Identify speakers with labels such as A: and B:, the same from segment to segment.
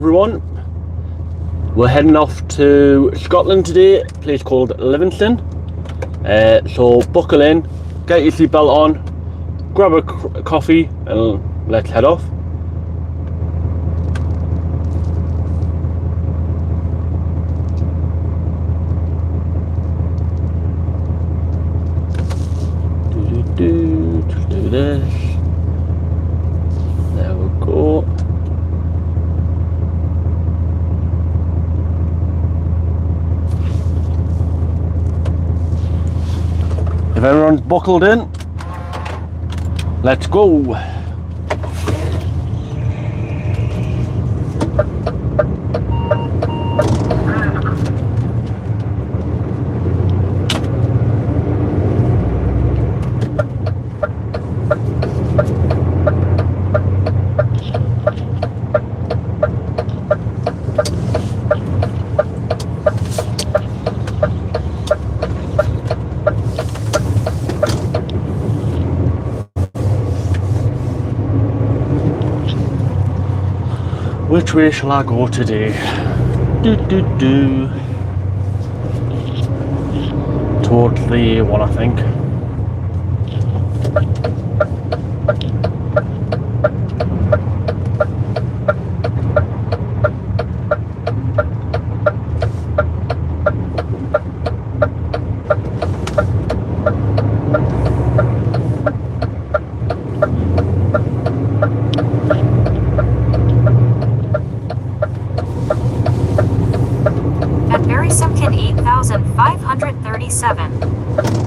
A: Everyone, we're heading off to Scotland today, a place called Livingston. So buckle in, get your seatbelt on, grab a coffee and let's head off. Just do this. There we go. If everyone's buckled in, let's go. Which way shall I go today? Towards the one, I think.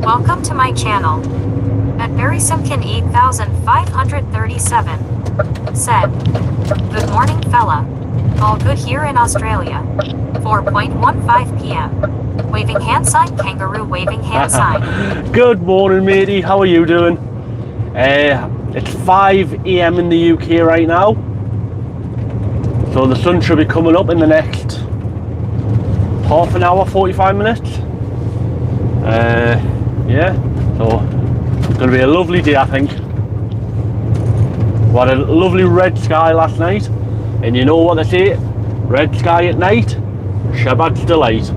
B: Welcome to my channel. At Simkin 8537 said, "Good morning fella. All good here in Australia. 4:15 p.m. Waving hand sign, kangaroo waving hand sign."
A: Good morning matey, how are you doing? It's 5 AM in the UK right now. So the sun should be coming up in the next half an hour, 45 minutes. Yeah, so it's going to be a lovely day, I think. We had a lovely red sky last night, and you know what they say, red sky at night, Shabbat's delight.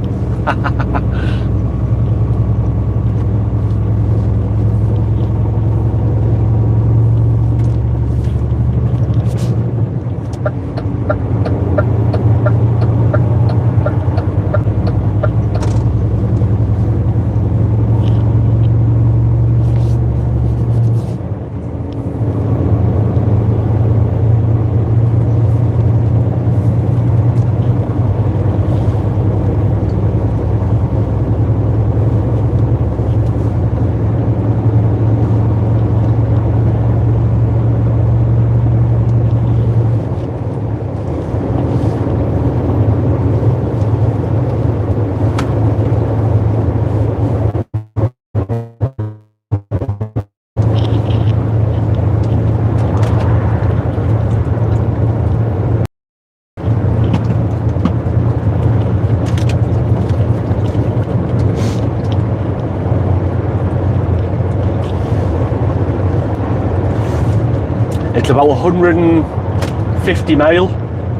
A: It's about 150 mile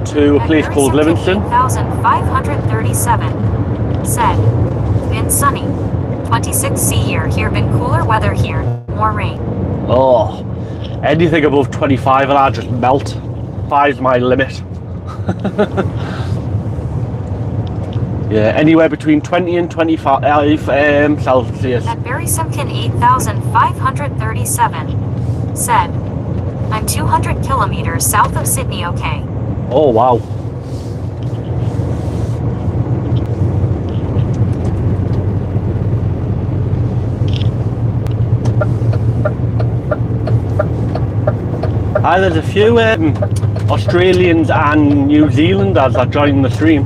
A: to a place called Livingston.
B: 8537 said, "Been sunny. 26 here. Here been cooler weather here. More rain."
A: Oh, anything above 25 and I just melt. 5's my limit. Yeah, anywhere between 20 and 25 Celsius.
B: At Simkin 8537 said, "I'm 200 kilometers south of Sydney, okay."
A: Oh wow. There's a few Australians and New Zealanders that joined the stream.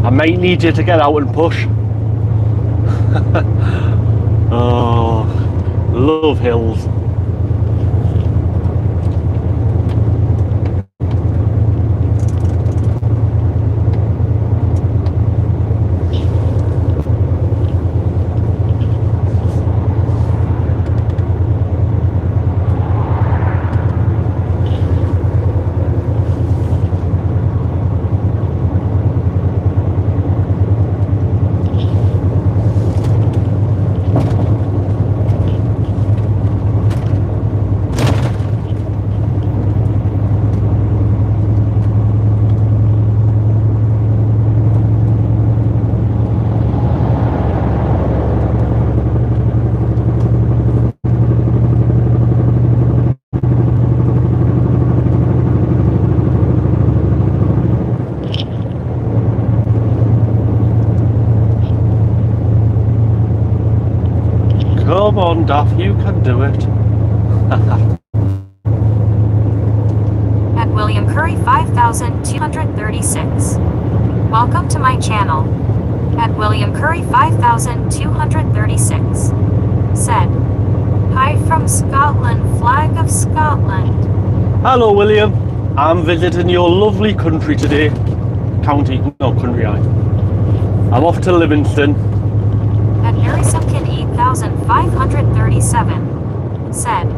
A: I might need you to get out and push. Oh, love hills. on, Duff, you can do it.
B: At William Curry 5236. Welcome to my channel. At William Curry 5236. Said. Hi from Scotland, flag of Scotland.
A: Hello, William. I'm visiting your lovely country today. Country, no, country, I'm off to Livingston.
B: At Mary Simpkin 8537. Said.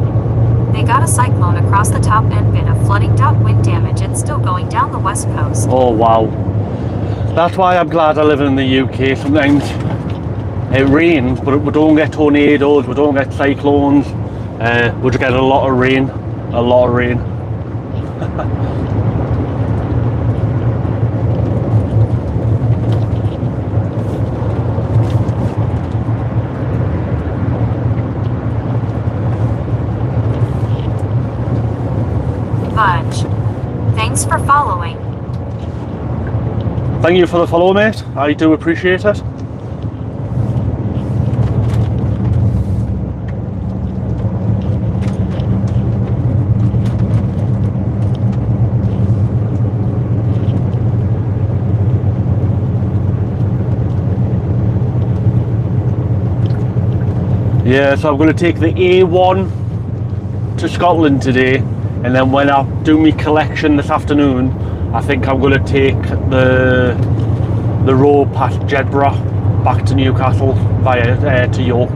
B: They got a cyclone across the top and bit of flooding. Wind damage. It's still going down the west coast.
A: Oh, wow. That's why I'm glad I live in the UK. Sometimes it rains, but we don't get tornadoes, we don't get cyclones. We just get a lot of rain. A lot of rain.
B: Fudge. Thanks for following.
A: Thank you for the follow, mate. I do appreciate it. Yeah, so I'm going to take the A1 to Scotland today, and then when I do my collection this afternoon, I think I'm going to take the road past Jedburgh back to Newcastle via to York.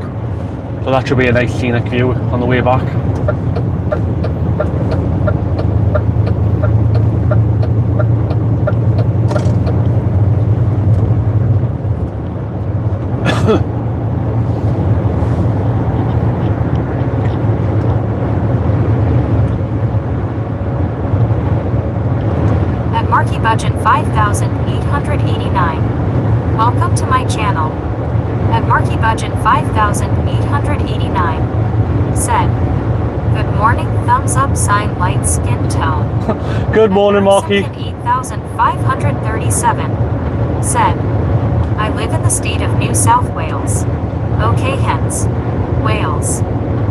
A: So that should be a nice scenic view on the way back.
B: Budget 5889. Welcome to my channel. At Marky Budget 5889. Said. Good morning, thumbs up sign, light skin tone.
A: Good morning, Marky.
B: 8537. Said. I live in the state of New South Wales. Okay, hence. Wales.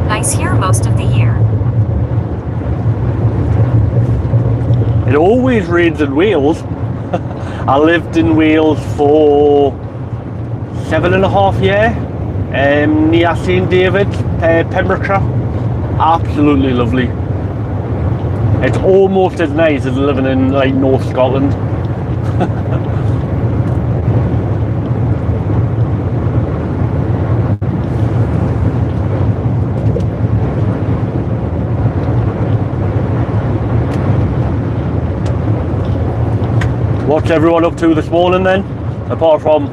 B: Nice here most of the year.
A: It always rains in Wales. I lived in Wales for 7.5 years, near St David's, Pembrokeshire. Absolutely lovely. It's almost as nice as living in like North Scotland. What's everyone up to this morning then, apart from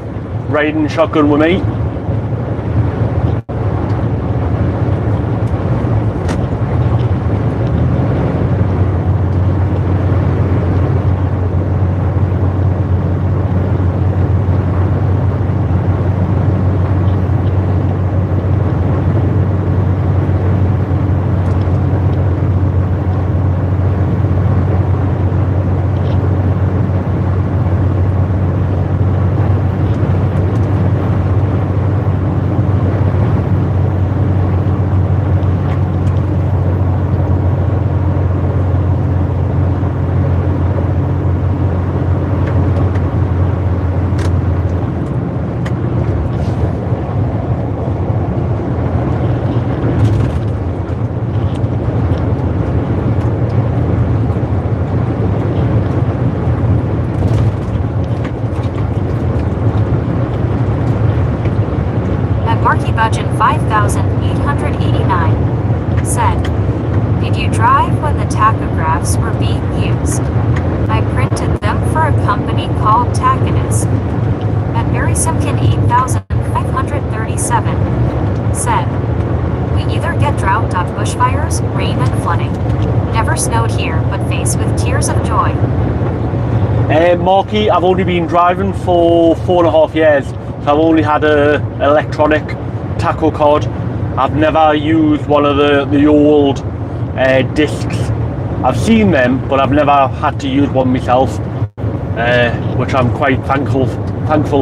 A: riding shotgun with me?
B: Budget 5889. Said. Did you drive when the tachographs were being used? I printed them for a company called Tachinus. At Barry Simpkin 8537. Said. We either get drought, bushfires, rain and flooding. Never snowed here, but faced with tears of joy.
A: Marky, I've only been driving for 4.5 years, so I've only had a electronic tacho card. I've never used one of the old discs. I've seen them, but I've never had to use one myself, which I'm quite thankful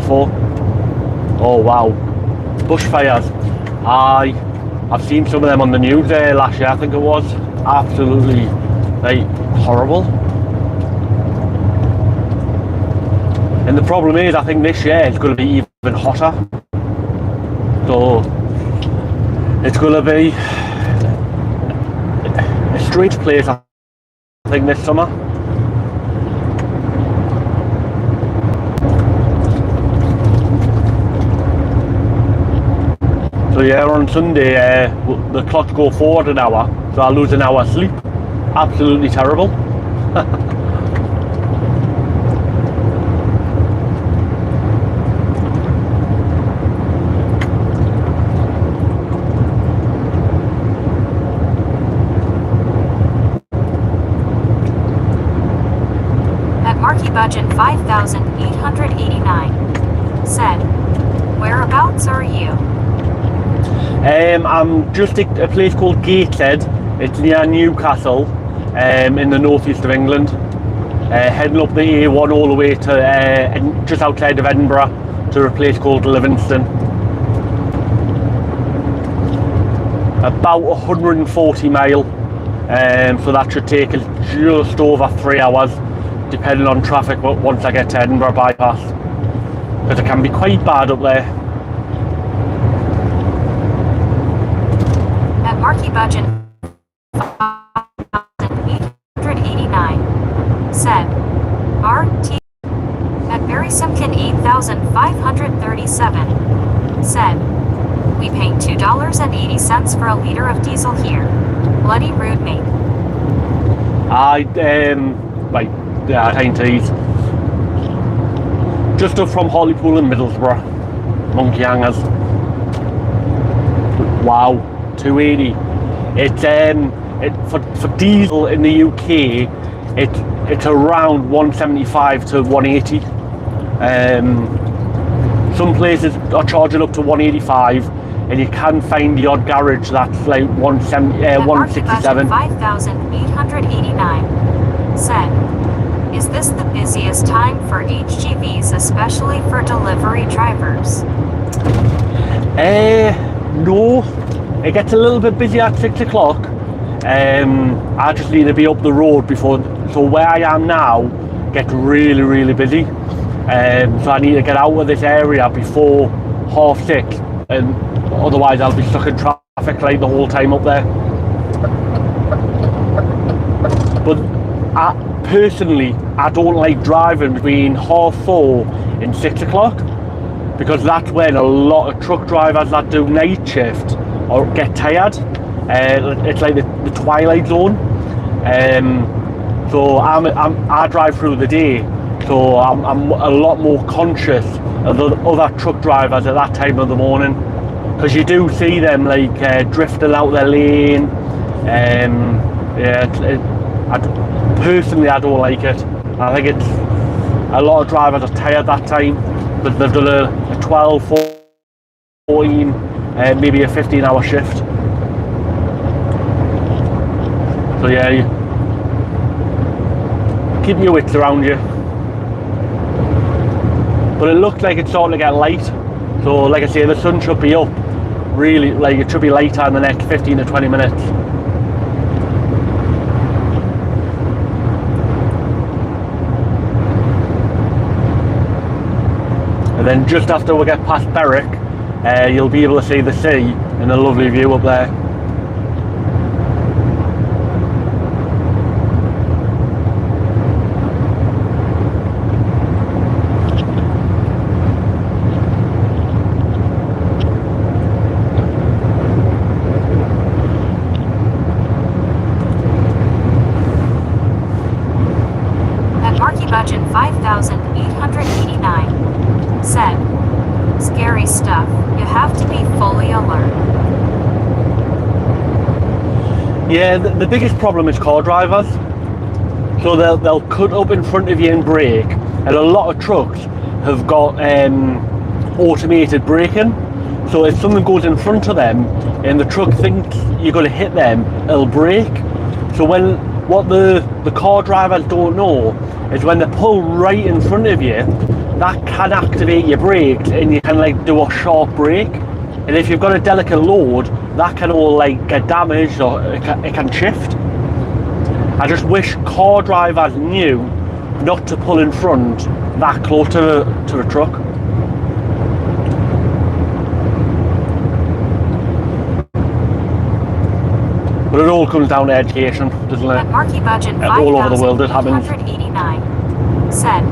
A: for. Oh wow, bushfires. Aye, I've seen some of them on the news last year, I think it was. Absolutely, like, horrible. And the problem is, I think this year it's going to be even hotter. So, it's going to be a strange place, I think, this summer. So yeah, on Sunday, the clocks go forward an hour, so I'll lose an hour's sleep. Absolutely terrible.
B: At Marky Budget 5,889. Said, whereabouts are you?
A: I'm just at a place called Gateshead. It's near Newcastle, in the northeast of England. Heading up the A1 all the way to just outside of Edinburgh to a place called Livingston. About 140 mile, so that should take us just over 3 hours, depending on traffic once I get to Edinburgh bypass, because it can be quite bad up there.
B: Marky Budget 5,889. Said, RT. At Barry Simkin 8,537. Said, we pay $2.80 for a liter of diesel here. Bloody rude, mate.
A: Right, yeah, time to eat. Just up from Hartlepool and Middlesbrough. Monkey hangers. Wow. 280. It's for diesel in the UK, it's around 175 to 180. Some places are charging up to 185, and you can find the odd garage that's like 167.
B: 5,889. Said, is this the busiest time for HGVs, especially for delivery drivers?
A: No. It gets a little bit busy at 6 o'clock. I just need to be up the road before, so where I am now gets really, really busy. So I need to get out of this area before 6:30, and otherwise I'll be stuck in traffic like the whole time up there. But personally, I don't like driving between 4:30 and 6 o'clock, because that's when a lot of truck drivers that do night shift or get tired. It's like the twilight zone. So I drive through the day, so I'm a lot more conscious of the other truck drivers at that time of the morning, because you do see them like drifting out their lane. Personally, I don't like it. I think it's a lot of drivers are tired that time, but they've done a 12, 14, maybe a 15-hour shift. So yeah, keep your wits around you. But it looks like it's starting to get light. So like I say, the sun should be up. Really, like it should be lighter in the next 15 to 20 minutes. And then just after we get past Berwick, you'll be able to see the sea and a lovely view up there.
B: At Marky Budget 5,889. Said, scary stuff. You have to be fully alert.
A: Yeah, the biggest problem is car drivers. So they'll cut up in front of you and brake, and a lot of trucks have got automated braking. So if something goes in front of them and the truck thinks you're going to hit them, it'll brake. So what the car drivers don't know is when they pull right in front of you, that can activate your brakes and you can like do a sharp brake. And if you've got a delicate load, that can all like get damaged, or it can shift. I just wish car drivers knew not to pull in front that close to a truck. But it all comes down to education, doesn't it?
B: At Marky Budget
A: All over the world it happens.
B: 5,889 said,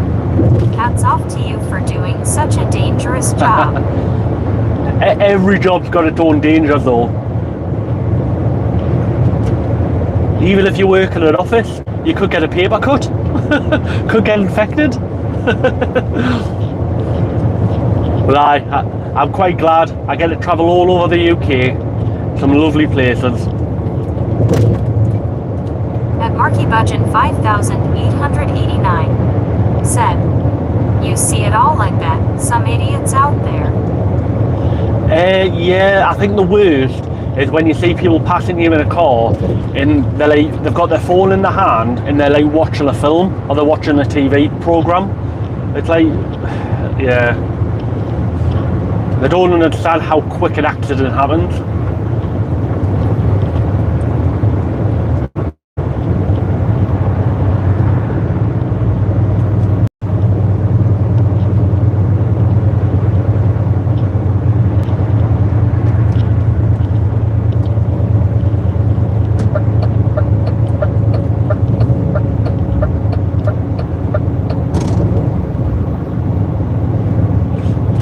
B: hats off to you for doing such a dangerous job.
A: Every job's got its own danger though. Even if you work in an office, you could get a paper cut, could get infected. But I'm quite glad I get to travel all over the UK, some lovely places.
B: At Marky Budget 5,889 said, you see it all, I bet. Some idiots out there.
A: Yeah, I think the worst is when you see people passing you in a car and they've got their phone in their hand and they're like watching a film or they're watching a TV program. It's like, yeah, they don't understand how quick an accident happens.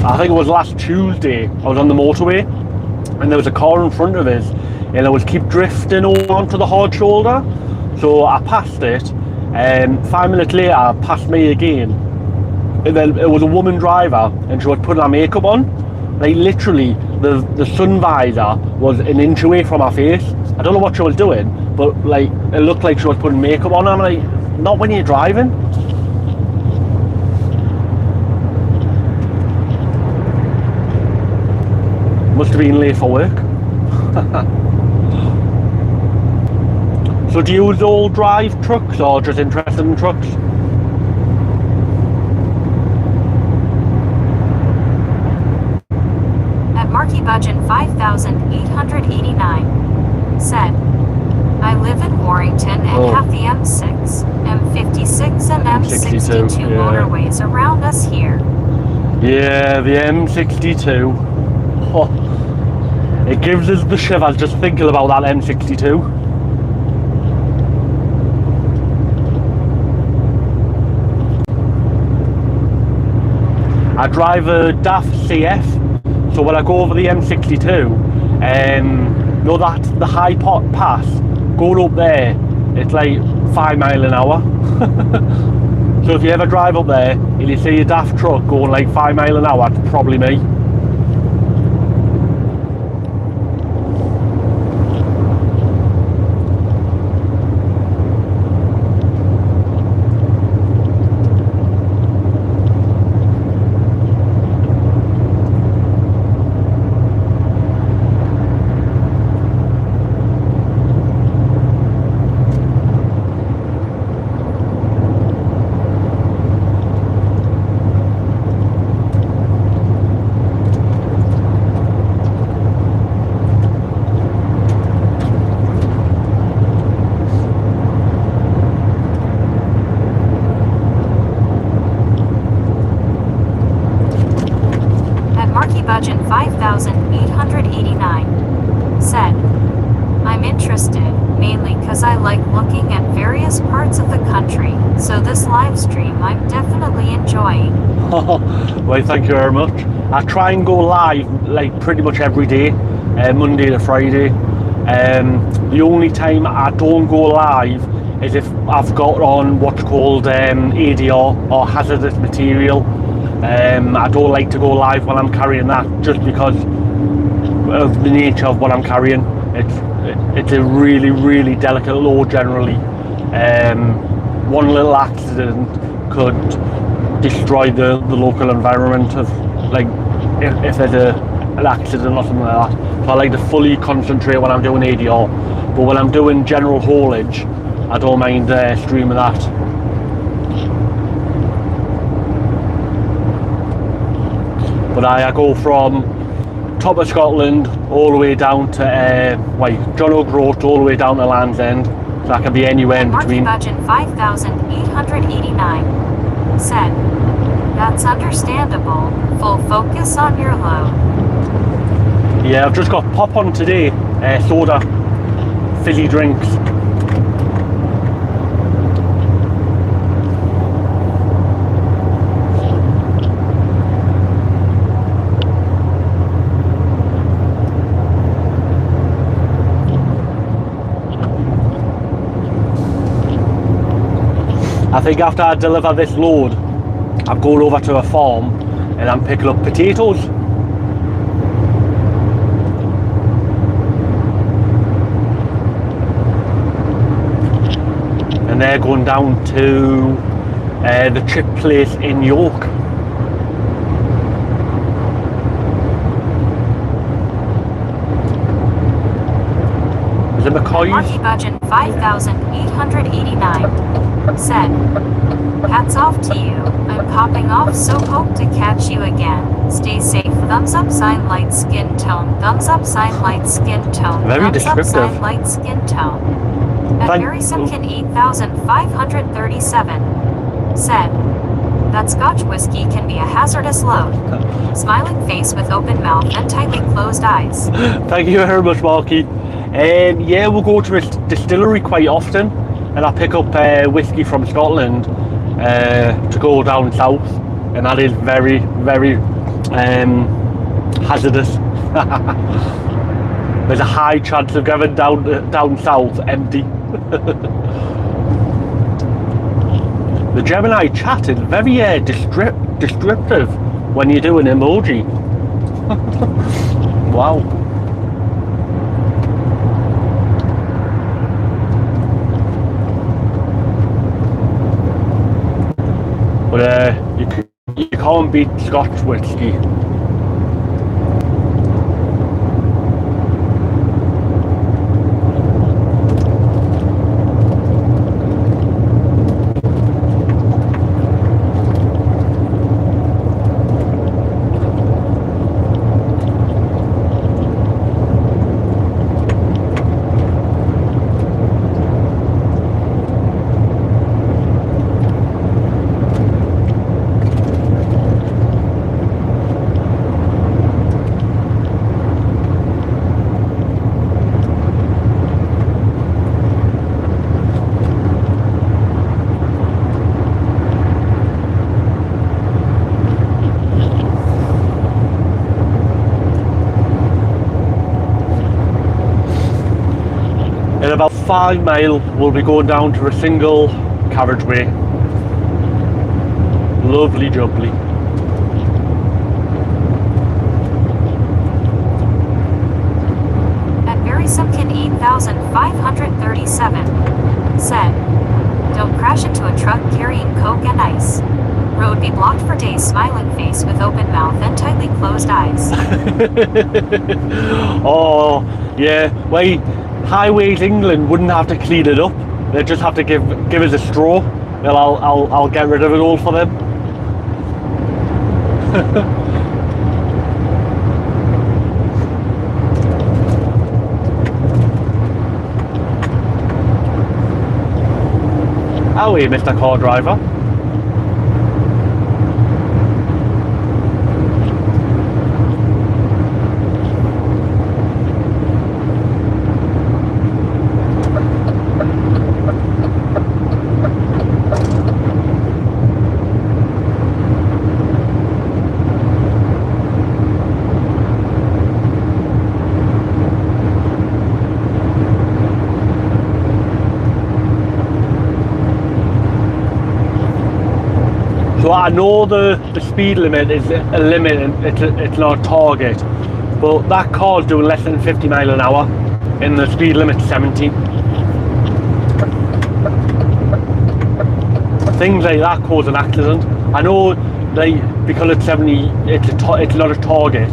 A: I think it was last Tuesday, I was on the motorway and there was a car in front of us and it was keep drifting onto the hard shoulder. So I passed it and 5 minutes later passed me again. And then it was a woman driver and she was putting her makeup on. Like literally the sun visor was an inch away from her face. I don't know what she was doing, but like it looked like she was putting makeup on. I'm like, not when you're driving. Must have been late for work. So do you all drive trucks or just interested in trucks?
B: At Marky Budget 5,889 said, I live in Warrington and have the M6, M56 and M62
A: yeah.
B: motorways around us here.
A: Yeah, the M62. Oh, it gives us the shivers just thinking about that M62. I drive a DAF CF, so when I go over the M62, know that the high pot pass, going up there, it's like 5 miles an hour. So if you ever drive up there and you see a DAF truck going like 5 miles an hour, it's probably me.
B: Budget 5,889 said, I'm interested, mainly because I like looking at various parts of the country, so this live stream I'm definitely enjoying.
A: Well, thank you very much. I try and go live like pretty much every day, Monday to Friday. The only time I don't go live is if I've got on what's called ADR or hazardous material. I don't like to go live when I'm carrying that, just because of the nature of what I'm carrying. It's a really, really delicate load generally. One little accident could destroy the local environment of, like, if there's an accident or something like that. So I like to fully concentrate when I'm doing ADR, but when I'm doing general haulage, I don't mind streaming that. But I go from top of Scotland all the way down to John O'Groat all the way down to Land's End. So that can be anywhere in
B: Marky
A: between.
B: Budgeon 5,889 said, "That's understandable. Full focus on your load."
A: Yeah, I've just got pop on today, soda, fizzy drinks. I think after I deliver this load, I'm going over to a farm and I'm picking up potatoes. And they're going down to the chip place in York. Is it McCoy's?
B: Marky Budgeon 5,889 said, "Hats off to you. I'm popping off, so hope to catch you again. Stay safe. Thumbs up sign light skin tone. Thumbs up sign light skin tone.
A: Very
B: Thumbs up
A: descriptive.
B: sign light skin tone." And
A: Thank-
B: Barry Simpkin 8,537 said, "That Scotch whiskey can be a hazardous load." Smiling face with open mouth and tightly closed eyes.
A: Thank you very much, Marky. Yeah, we'll go to a distillery quite often, and I pick up whiskey from Scotland to go down south, and that is very, very hazardous. There's a high chance of going down south empty. The Gemini chat is very descriptive when you do an emoji. Wow. But you can't beat Scotch whiskey. In about 5 miles, we'll be going down to a single carriageway. Lovely jubbly.
B: And Barry Simpkin 8,537 said, "Don't crash into a truck carrying coke and ice. Road be blocked for days." Smiling face with open mouth and tightly closed eyes.
A: Oh, yeah. Wait, Highways England wouldn't have to clean it up. They just have to give us a straw. Well, I'll get rid of it all for them. Howdy, Mr. Car Driver. So I know the speed limit is a limit and it's not a target, but that car's doing less than 50 miles an hour and the speed limit's 70. Things like that cause an accident. I know because it's 70, it's not a target,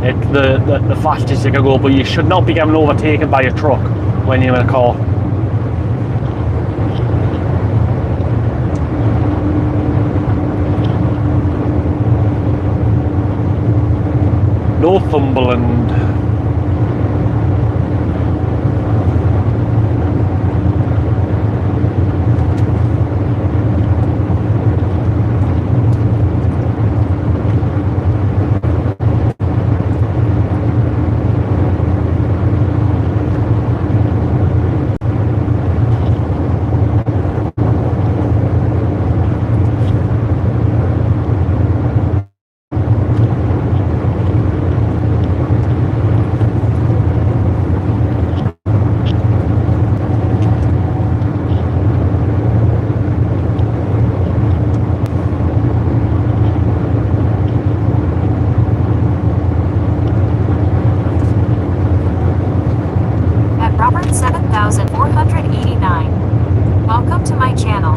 A: it's the fastest you can go, but you should not be getting overtaken by a truck when you're in a car. Northumberland.
B: At Robert 7489. Welcome to my channel.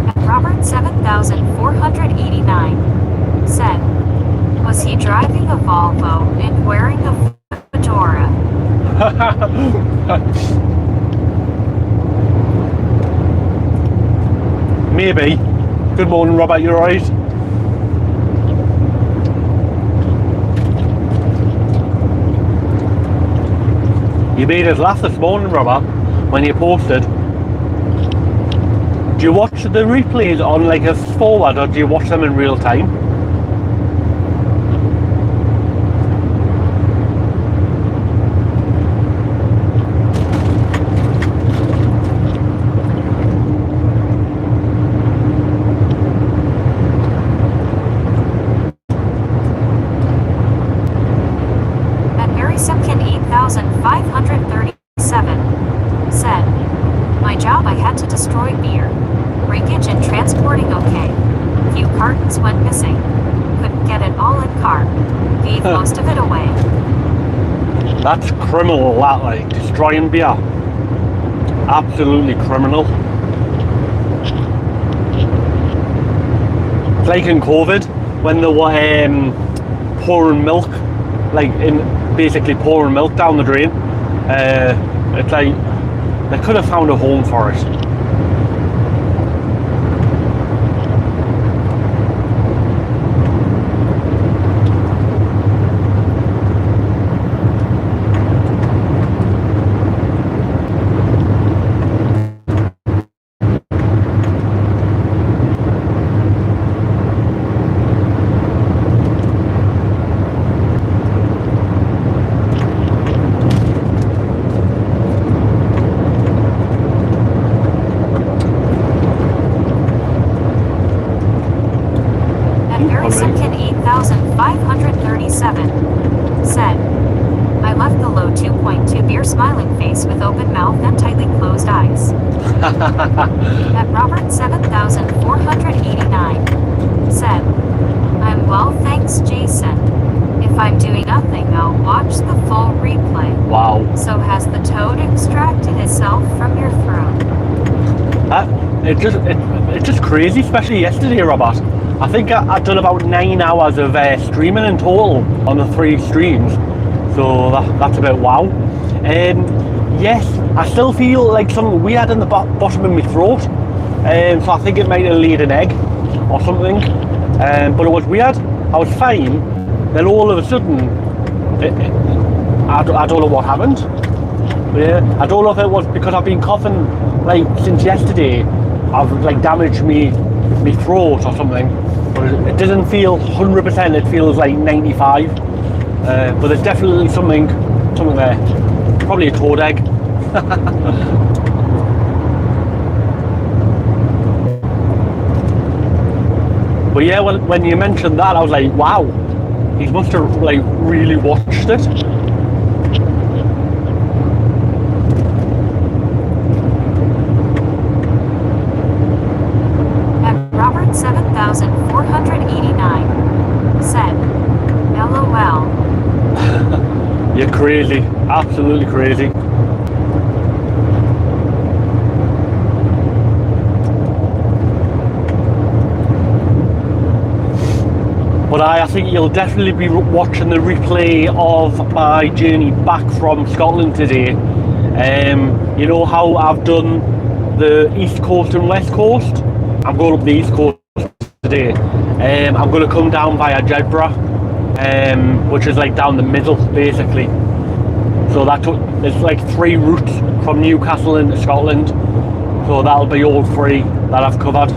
B: At Robert 7489 said, was he driving a Volvo and wearing a fedora?
A: Maybe. Good morning, Robert. You alright? You made us laugh this morning, Robert, when you posted. Do you watch the replays on like a forward, or do you watch them in real time?
B: At Mary Simpkin 8537 said, my job I had to destroy beer. Breakage and transporting okay. Few cartons went missing. Couldn't get it all in car. Gave most of it away.
A: That's criminal, that, like, destroying beer. Absolutely criminal. It's like in COVID, when they were pouring milk, like, basically pouring milk down the drain. It's like, they could have found a home for it.
B: Mary Simpkin 8537 said, I left the low 2.2 beer smiling face with open mouth and tightly closed eyes. At Robert 7489 said, I'm well thanks Jason. If I'm doing nothing I'll watch the full replay.
A: Wow.
B: So has the toad extracted itself from your throat?
A: It's just crazy, especially yesterday, Robert. I think I've done about 9 hours of streaming in total on the 3 streams, so that's about wow. Yes, I still feel like something weird in the bottom of my throat, so I think it might have laid an egg or something, but it was weird. I was fine, then all of a sudden, I don't know what happened. Yeah, I don't know if it was because I've been coughing like since yesterday. I've like damaged me throat or something, but it doesn't feel 100%. It feels like 95. But there's definitely something there. Probably a toad egg. But yeah, when you mentioned that, I was like, wow, he must have like really watched it.
B: Robert 7489 said, LOL.
A: You're crazy, absolutely crazy. But I think you'll definitely be watching the replay of my journey back from Scotland today. You know how I've done the East Coast and West Coast? I'm going up the East Coast today. I'm going to come down via Jedburgh which is like down the middle basically. So there's like 3 routes from Newcastle into Scotland, so that'll be all 3 that I've covered.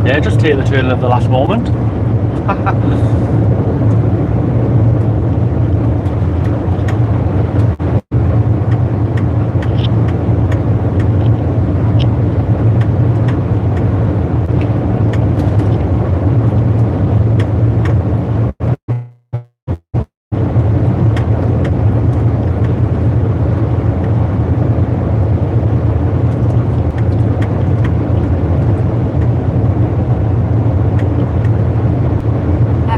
A: Yeah, just take the turn at the last moment.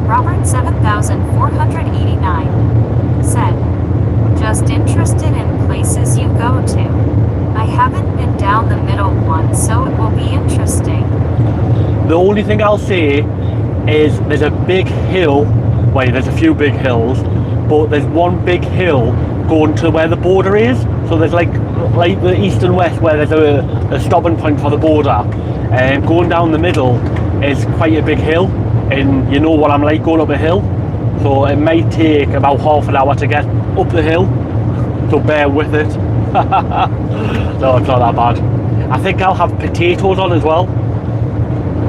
B: Robert 7489 said, just interested in places you go to. I haven't been down the middle one, so it will be interesting.
A: The only thing I'll say is there's a big hill, well there's a few big hills, but there's one big hill going to where the border is. So there's like the east and west where there's a stopping point for the border, and going down the middle is quite a big hill. And you know what I'm like going up a hill, so it might take about half an hour to get up the hill, so bear with it. No, it's not that bad. I think I'll have potatoes on as well.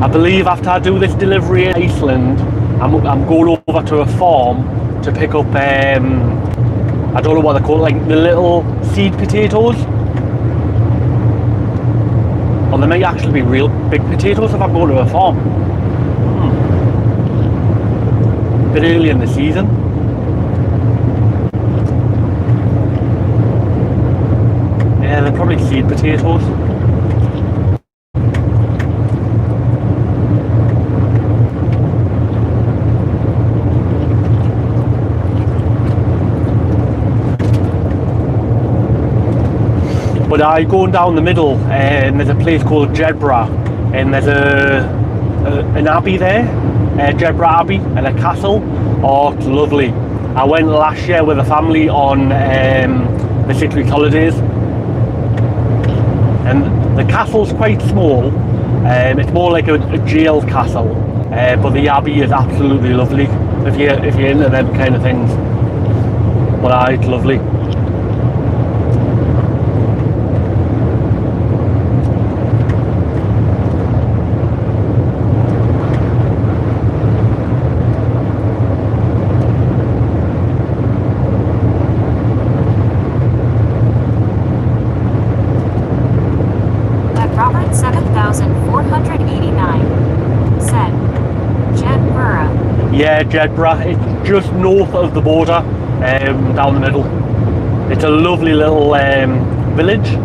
A: I believe after I do this delivery in Iceland, I'm going over to a farm to pick up, I don't know what they're called, like the little seed potatoes. Or they might actually be real big potatoes if I'm going to a farm. Bit early in the season. Yeah, they're probably seed potatoes. But going down the middle, and there's a place called Jedburgh, and there's an abbey there. Jedburgh Abbey and a castle. Oh, it's lovely. I went last year with a family on the 6 week holidays, and the castle's quite small. It's more like a jail castle, but the abbey is absolutely lovely if you're into them kind of things. But it's lovely.
B: Robert 7489 said, Jedburgh.
A: Yeah, Jedburgh. It's just north of the border, down the middle. It's a lovely little village.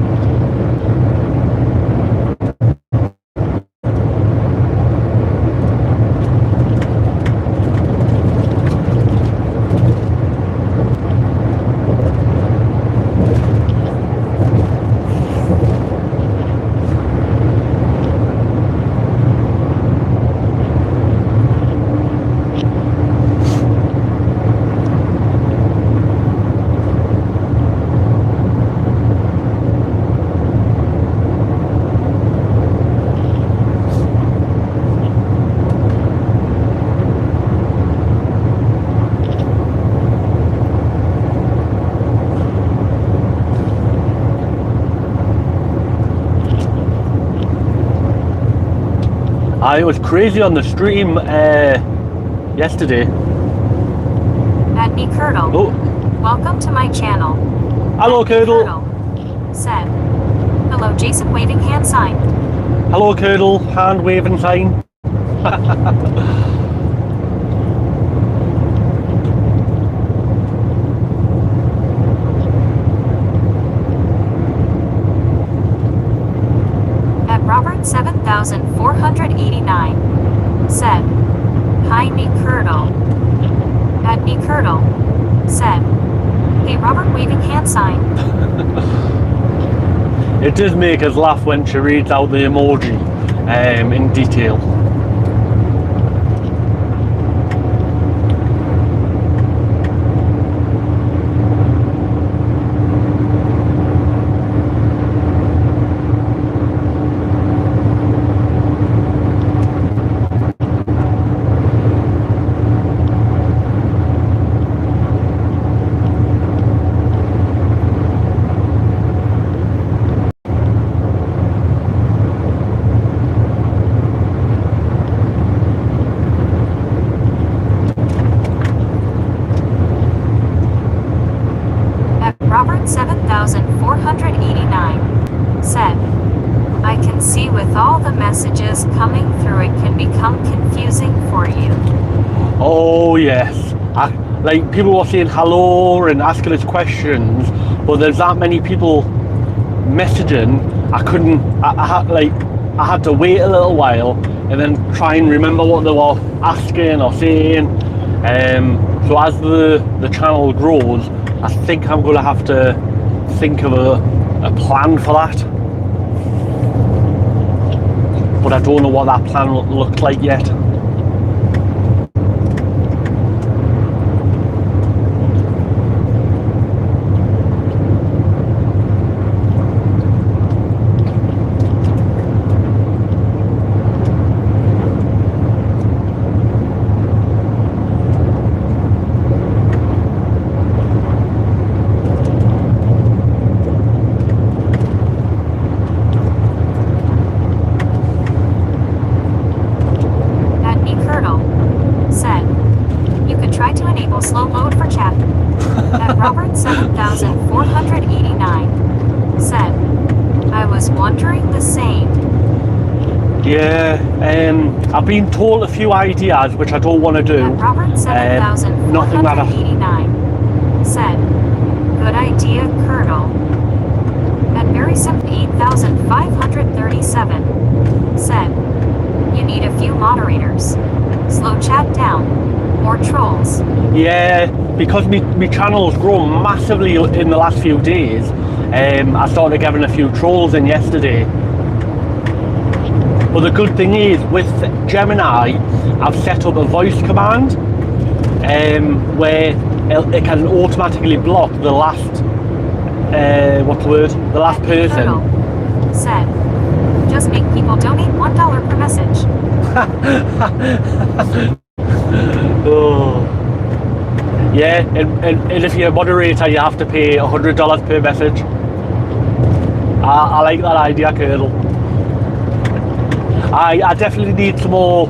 A: It was crazy on the stream yesterday.
B: At me Curdle.
A: Oh,
B: Welcome to my channel.
A: hello, Curdle.
B: Said, hello, Jason, waving hand sign.
A: Hello, Curdle. Hand waving sign.
B: At Robert 7489 said, me Curdle said, "Hey Robert, waving hand sign."
A: It does make us laugh when she reads out the emoji in detail.
B: Robert 7489 said, "I can see with all the messages coming through it can become confusing for you."
A: Oh yes, like people were saying hello and asking us questions, but there's that many people messaging. I had to wait a little while and then try and remember what they were asking or saying. So as the channel grows, I think I'm going to have to think of a plan for that. But I don't know what that plan looks like yet.
B: Slow load for chat. At Robert 7489 said, "I was wondering the same."
A: Yeah, I've been told a few ideas which I don't want to do.
B: At Robert 7489 said, "Good idea, Curdle." At Barry 8537 said, "You need a few moderators. Slow chat down. More trolls."
A: Yeah, because my channel's grown massively in the last few days. I started getting a few trolls in yesterday. But the good thing is, with Gemini, I've set up a voice command where it can automatically block the last, the last person.
B: Curdle said, "Just make people donate $1 per message."
A: Oh. Yeah, and if you're a moderator, you have to pay $100 per message. I like that idea, Curdle. I definitely need some more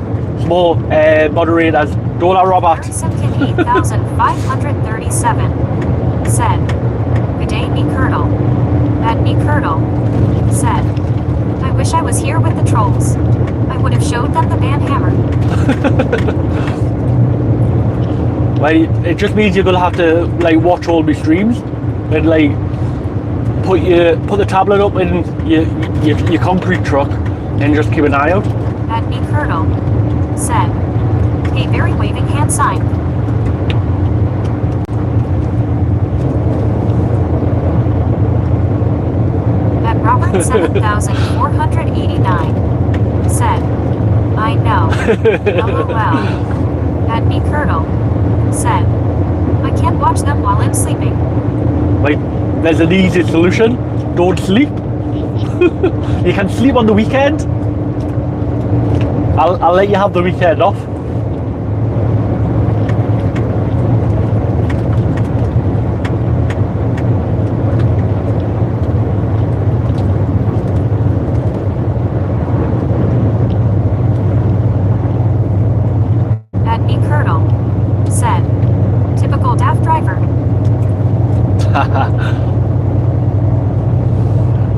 A: moderators. Don't I, Robert?
B: 8537 said, "Good day, me Curdle." That me Curdle said, "I wish I was here with the trolls. I would have showed them the band hammer."
A: Like, it just means you're gonna have to watch all my streams and put the tablet up in your concrete truck and just keep an eye out.
B: That me Curdle said, "Hey, very waving hand sign." At Robert 7489 said, "I know. LOL." That me Curdle said, "I can't watch them while I'm sleeping."
A: Like, there's an easy solution. Don't sleep. You can sleep on the weekend. I'll let you have the weekend off.
B: At me Curdle said, "Typical daft driver."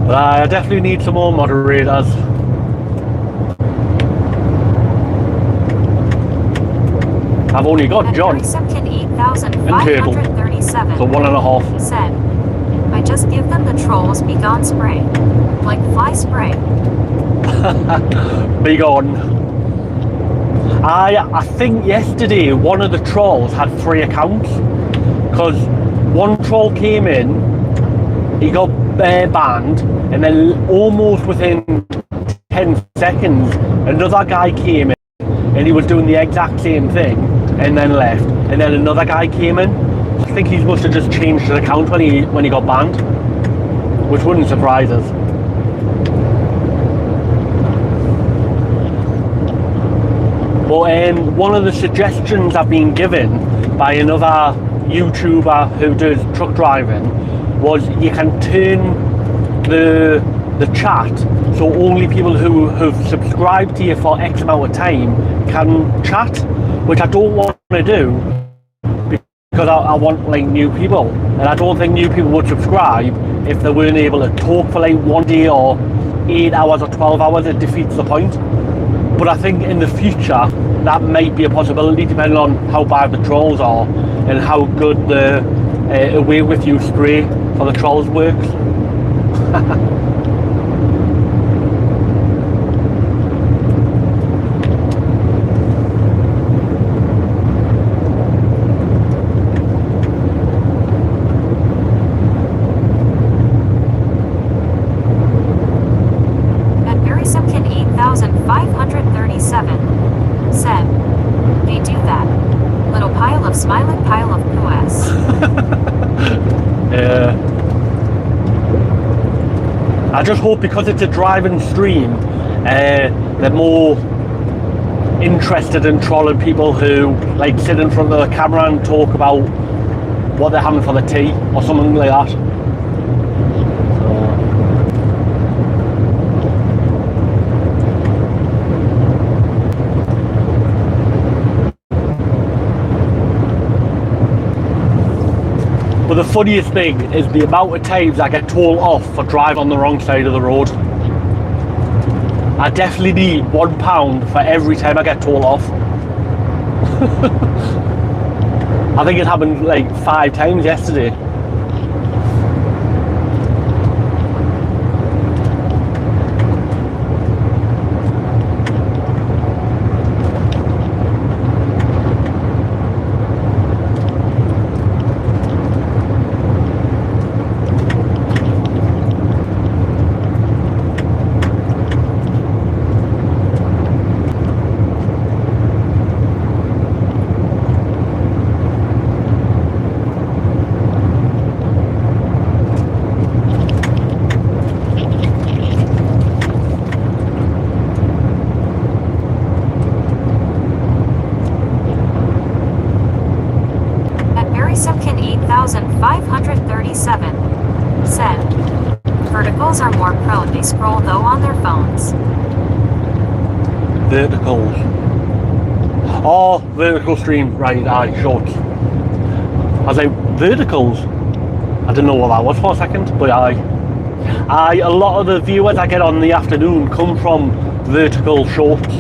A: I definitely need some more moderators. I've only got John and Turtle, so 1.5.
B: Said, "I just give them the trolls be gone spray, like fly spray."
A: Be gone. I think yesterday one of the trolls had 3 accounts, because one troll came in, he got banned, and then almost within 10 seconds another guy came in and he was doing the exact same thing and then left, and then another guy came in. I think he must have just changed his account when he got banned, which wouldn't surprise us. But one of the suggestions I've been given by another YouTuber who does truck driving was you can turn the chat so only people who have subscribed to you for X amount of time can chat, which I don't want to do because I want like new people, and I don't think new people would subscribe if they weren't able to talk for like 1 day or 8 hours or 12 hours. It defeats the point. But I think in the future that might be a possibility, depending on how bad the trolls are and how good the away with you spray for the trolls works.
B: At Berry-Simpkin 8537 said, they do that. Little pile of smiling pile of POS.
A: Yeah. I just hope because it's a driving stream, they're more interested in trolling people who like sit in front of the camera and talk about what they're having for the tea or something like that. But the funniest thing is the amount of times I get told off for driving on the wrong side of the road. I definitely need £1 for every time I get told off. I think it happened like 5 times yesterday.
B: Berry-Simpkin 8537 said, verticals are more prone. They scroll though on their phones.
A: Verticals. Oh, vertical stream, right, aye, shorts. I was like, verticals? I didn't know what that was for a second, but aye. A lot of the viewers I get on the afternoon come from vertical shorts.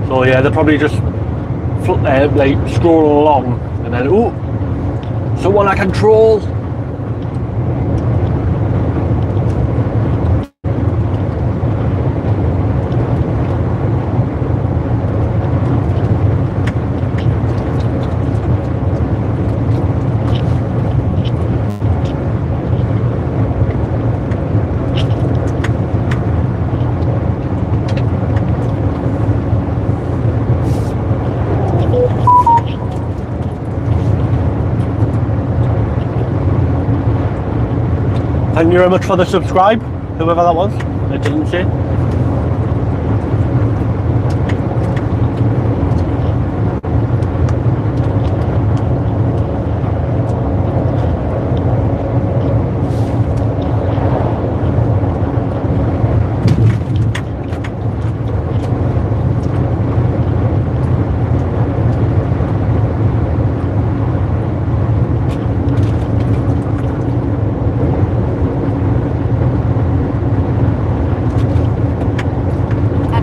A: So yeah, they're probably just like scrolling along and then, ooh, someone I control. Thank you very much for the subscribe, whoever that was. I didn't see.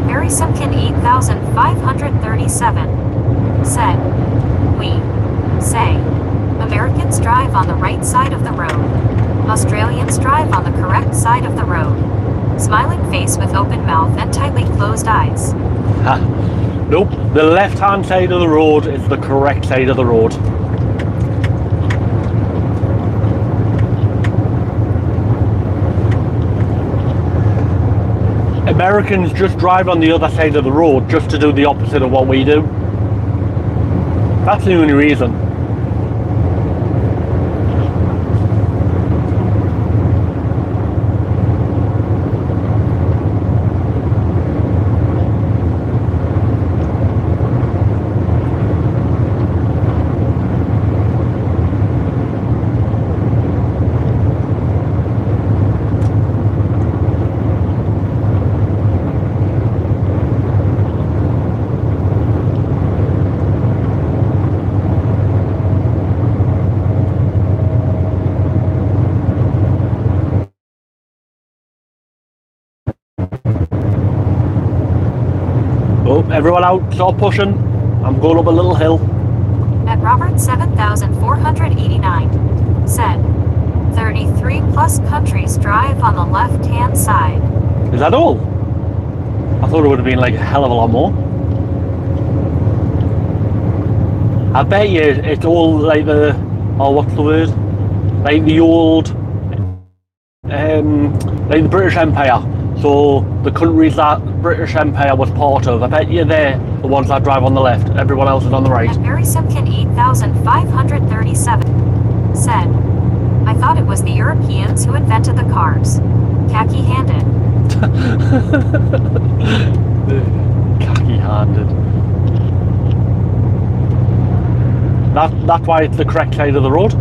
B: Berry-Simpkin 8537 said, we say, Americans drive on the right side of the road. Australians drive on the correct side of the road. Smiling face with open mouth and tightly closed eyes.
A: Nope, the left-hand side of the road is the correct side of the road. Americans just drive on the other side of the road just to do the opposite of what we do. That's the only reason. Oh, everyone out, stop pushing. I'm going up a little hill.
B: At Robert 7489 said, 33 plus countries drive on the left-hand side.
A: Is that all? I thought it would have been like a hell of a lot more. I bet you it's all like the, oh, what's the word? Like the old, like the British Empire. So the countries that British Empire was part of, I bet you they're the ones that drive on the left. Everyone else is on the right.
B: And Barry Simpkin 8537 said, I thought it was the Europeans who invented the cars. Khaki-handed.
A: Khaki-handed. That's why it's the correct side of the road.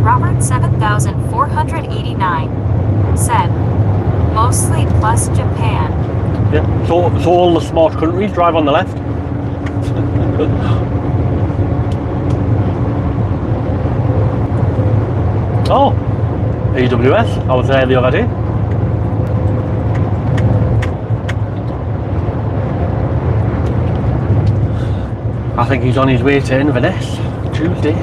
B: Robert 7489 said, mostly plus Japan.
A: Yeah, so all the smart countries drive on the left. Oh, AWS, I was there the other day. I think he's on his way to Inverness Tuesday.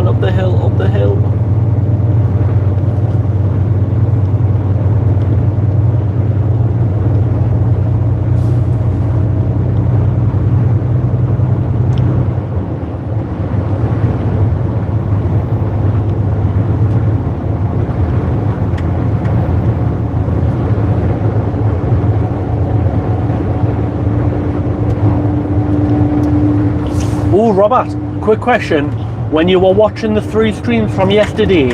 A: Up the hill, up the hill. Oh, Robert, quick question. When you were watching the 3 streams from yesterday,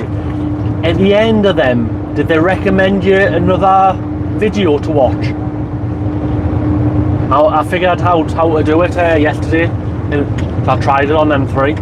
A: at the end of them, did they recommend you another video to watch? I figured out how to do it yesterday, and I tried it on them 3.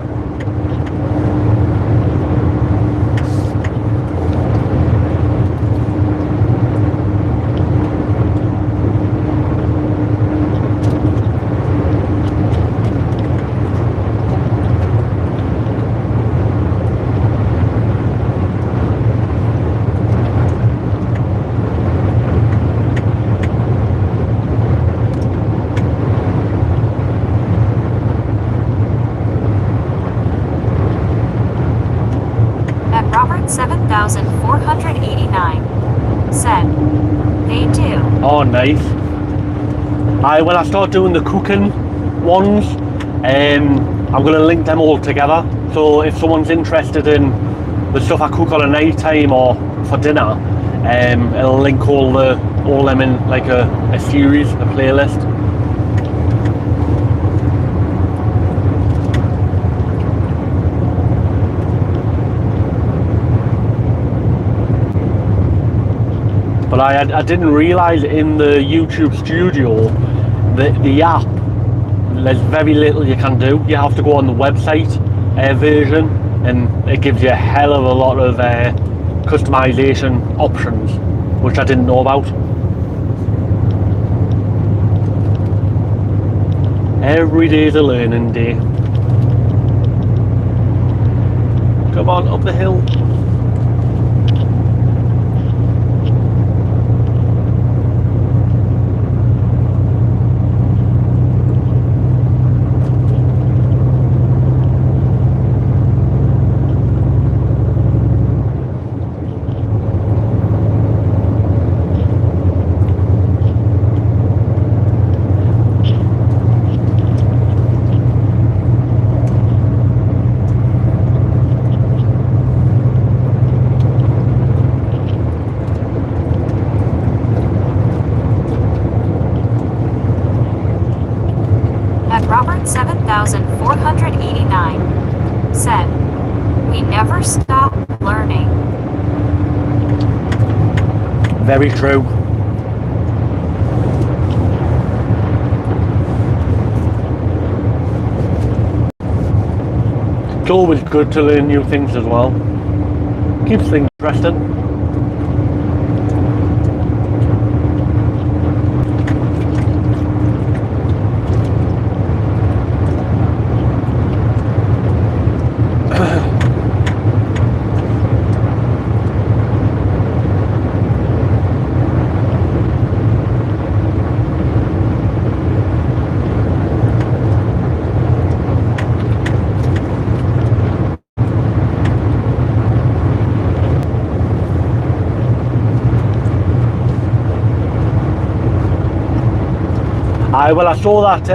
B: At Robert 7489 said, they do.
A: Oh, nice. When I start doing the cooking ones, I'm going to link them all together. So if someone's interested in the stuff I cook on a night time or for dinner, it'll link all them in like a series, a playlist. But I didn't realise in the YouTube studio that the app, there's very little you can do. You have to go on the website version, and it gives you a hell of a lot of customization options, which I didn't know about. Every day's a learning day. Come on, up the hill.
B: Robert 7489 said, "We never stop learning."
A: Very true. It's always good to learn new things as well. Keeps things interesting. Well, I saw that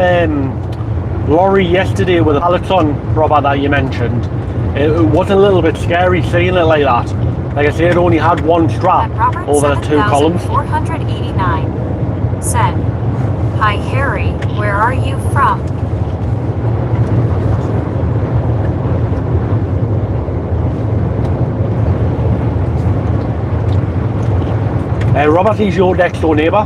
A: lorry yesterday with the pallets on, Robert, that you mentioned. It was a little bit scary seeing it like that. Like I say, it only had one strap over the 2 columns.
B: 489 said, "Hi Harry, where are you from?"
A: Robert, he's your next door neighbour.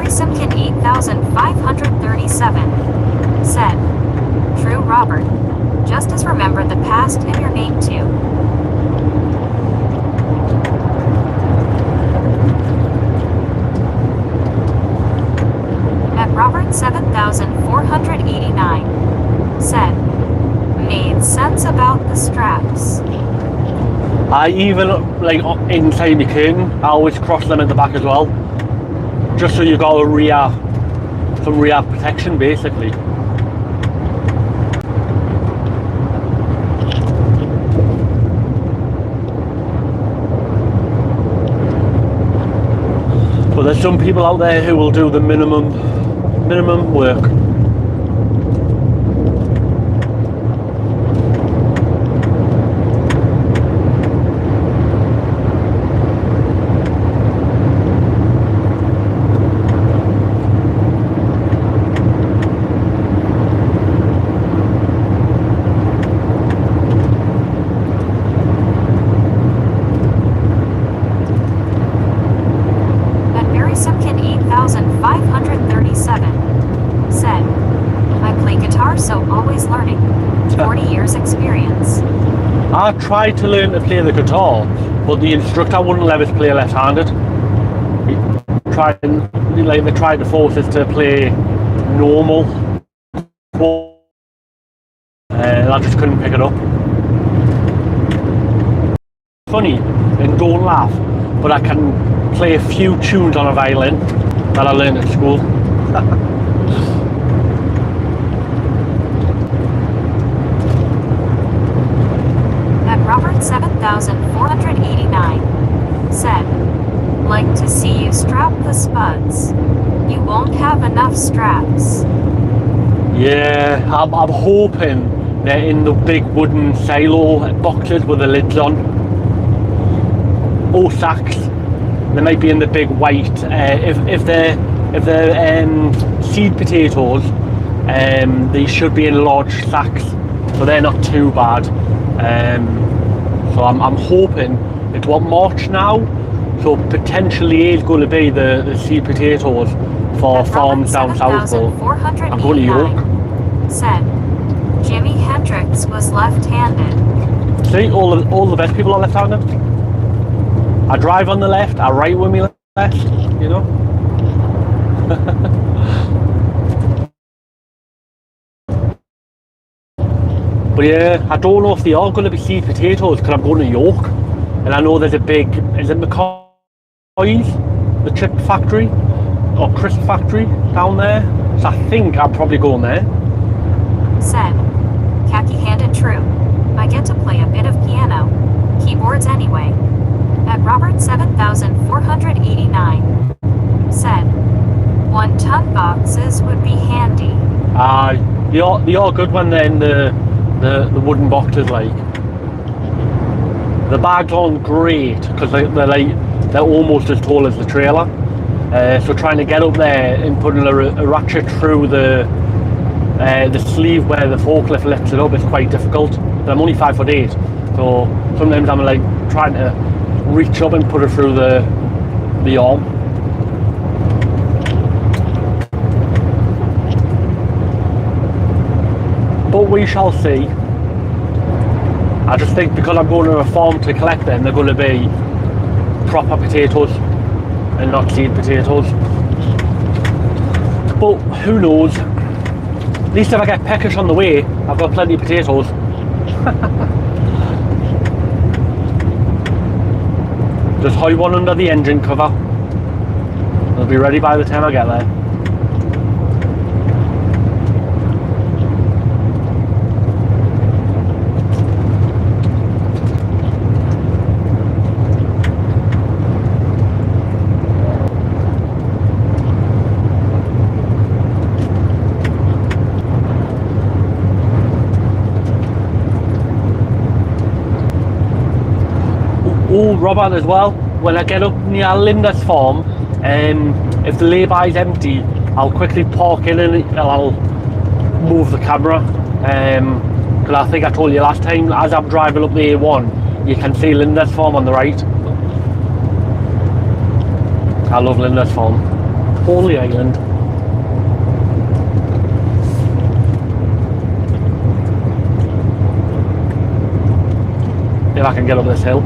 B: Simkin 8537 said, "True, Robert. Just as remember the past in your name too." At Robert 7489 said, "Made sense about the straps."
A: I even, like, inside the curtain, I always cross them at the back as well. Just so you got some rear protection, basically. But there's some people out there who will do the minimum work.
B: Simkin 8537 said, "I play guitar, so always learning. 40 years experience."
A: I tried to learn to play the guitar, but the instructor wouldn't let us play left-handed. They tried to force us to play normal, and I just couldn't pick it up. Funny, and don't laugh, but I can play a few tunes on a violin that I learned at school.
B: At Robert 7489 said, like to see you strap the spuds. You won't have enough straps.
A: Yeah, I'm hoping they're in the big wooden silo boxes with the lids on. Or sacks. They might be in the big white. If they're seed potatoes, they should be in large sacks, so they're not too bad. So I'm hoping it's what, March now, so potentially is going to be the seed potatoes for farms down south. But I'm going to York.
B: Said Jimi Hendrix was left-handed.
A: See, all the best people are left-handed. I drive on the left, I write with me left, you know. But yeah, I don't know if they are going to be seed potatoes because I'm going to York, and I know there's a big, is it McCoy's, the chip factory or crisp factory down there? So I think I'm probably going there.
B: Said khaki-handed true. I get to play a bit of piano, keyboards anyway. At Robert 7489. Said 1-ton boxes would be handy.
A: They are good when they're in the wooden boxes. Like, the bags aren't great because they're almost as tall as the trailer. So trying to get up there and putting a ratchet through the sleeve where the forklift lifts it up is quite difficult. But I'm only 5'8", so sometimes I'm like trying to reach up and put it through the arm. But we shall see. I just think because I'm going to a farm to collect them, they're going to be proper potatoes and not seed potatoes. But who knows? At least if I get peckish on the way, I've got plenty of potatoes. Just hide one under the engine cover. It'll be ready by the time I get there. Oh, Robert, as well, when I get up near Linda's farm, if the lay-by is empty, I'll quickly park in and I'll move the camera, because I think I told you last time, as I'm driving up the A1, you can see Linda's farm on the right. I love Linda's farm. Holy Island. If I can get up this hill.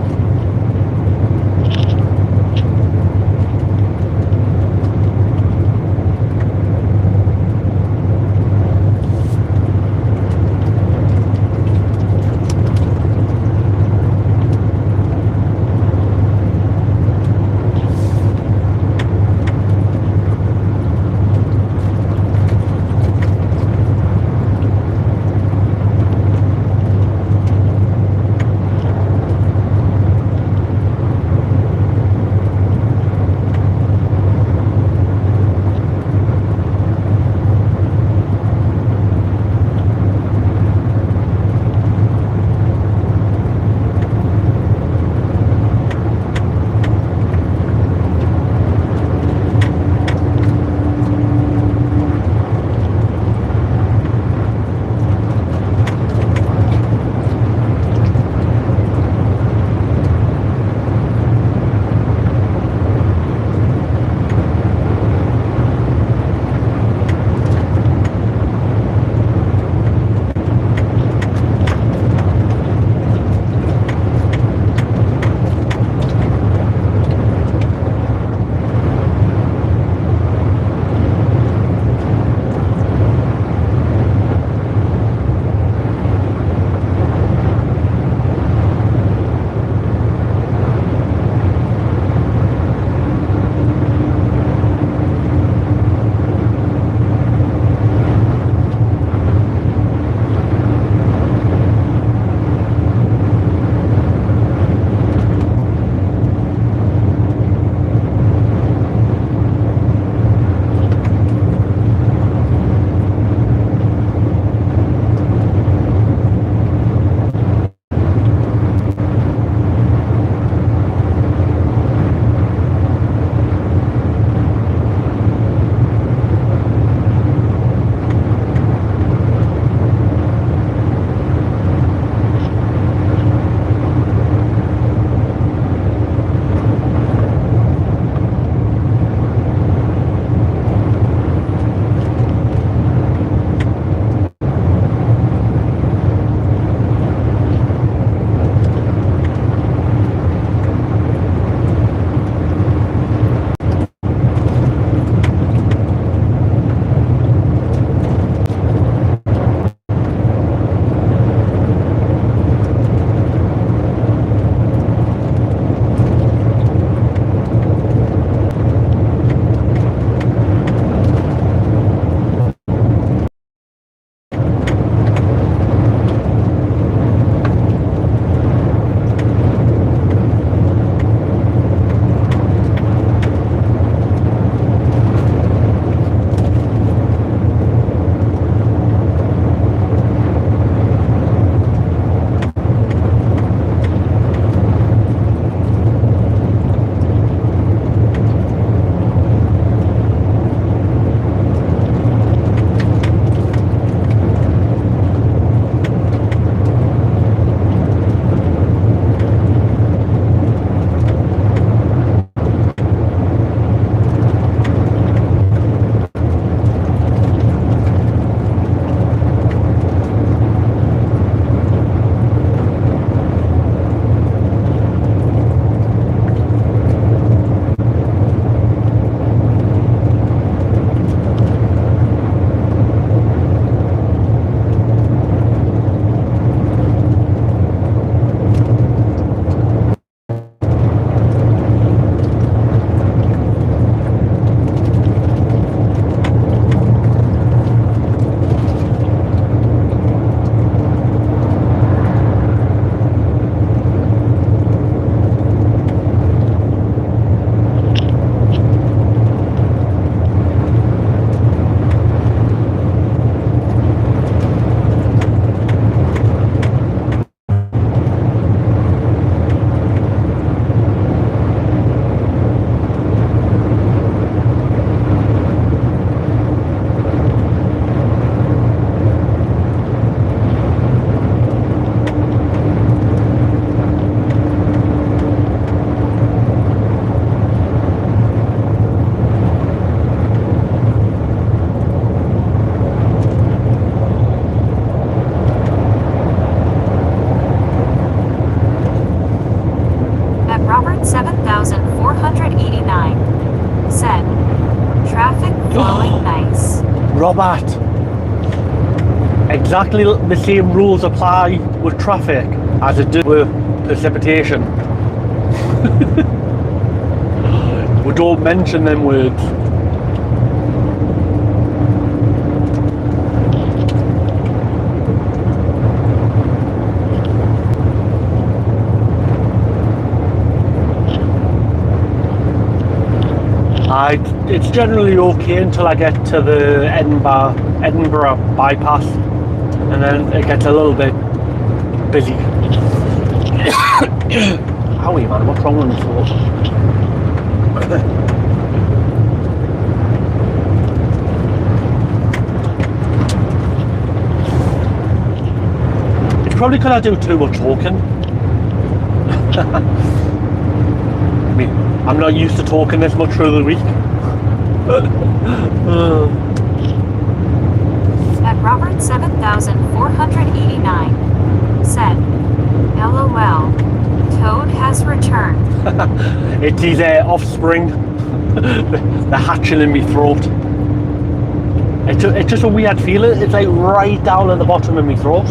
B: Going nice.
A: Robert, exactly the same rules apply with traffic as it do with precipitation. We don't mention them words. It's generally okay until I get to the Edinburgh bypass, and then it gets a little bit busy. Howie, man, what's wrong with my throat? It's probably because I do too much talking. I mean, I'm not used to talking this much through the week.
B: At Robert 7489 said, LOL, Toad has returned.
A: It's his offspring. They're hatching in my throat. It's just a weird feeling. It's like right down at the bottom of my throat.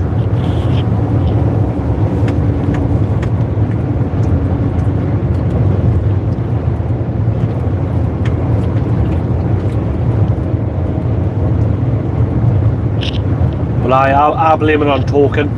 A: But I blame it on talking.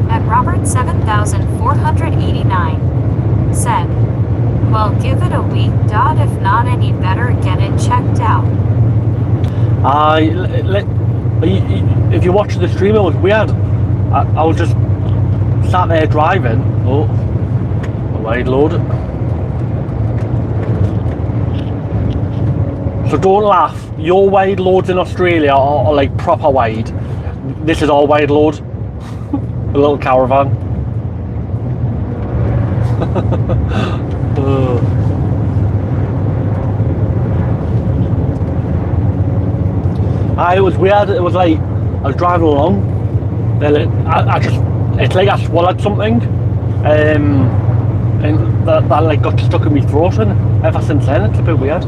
B: At Robert 7489 said, well, give it a week, Dot. If not any better, get it checked out.
A: If you watch the stream, it was weird. I was just sat there driving. Oh, a wide load. So don't laugh. Your wide loads in Australia are like proper wide. This is all wide load. A little caravan. It was weird. It was like I was driving along. Then it's like I swallowed something, and that like got stuck in my throat. And ever since then, it's a bit weird.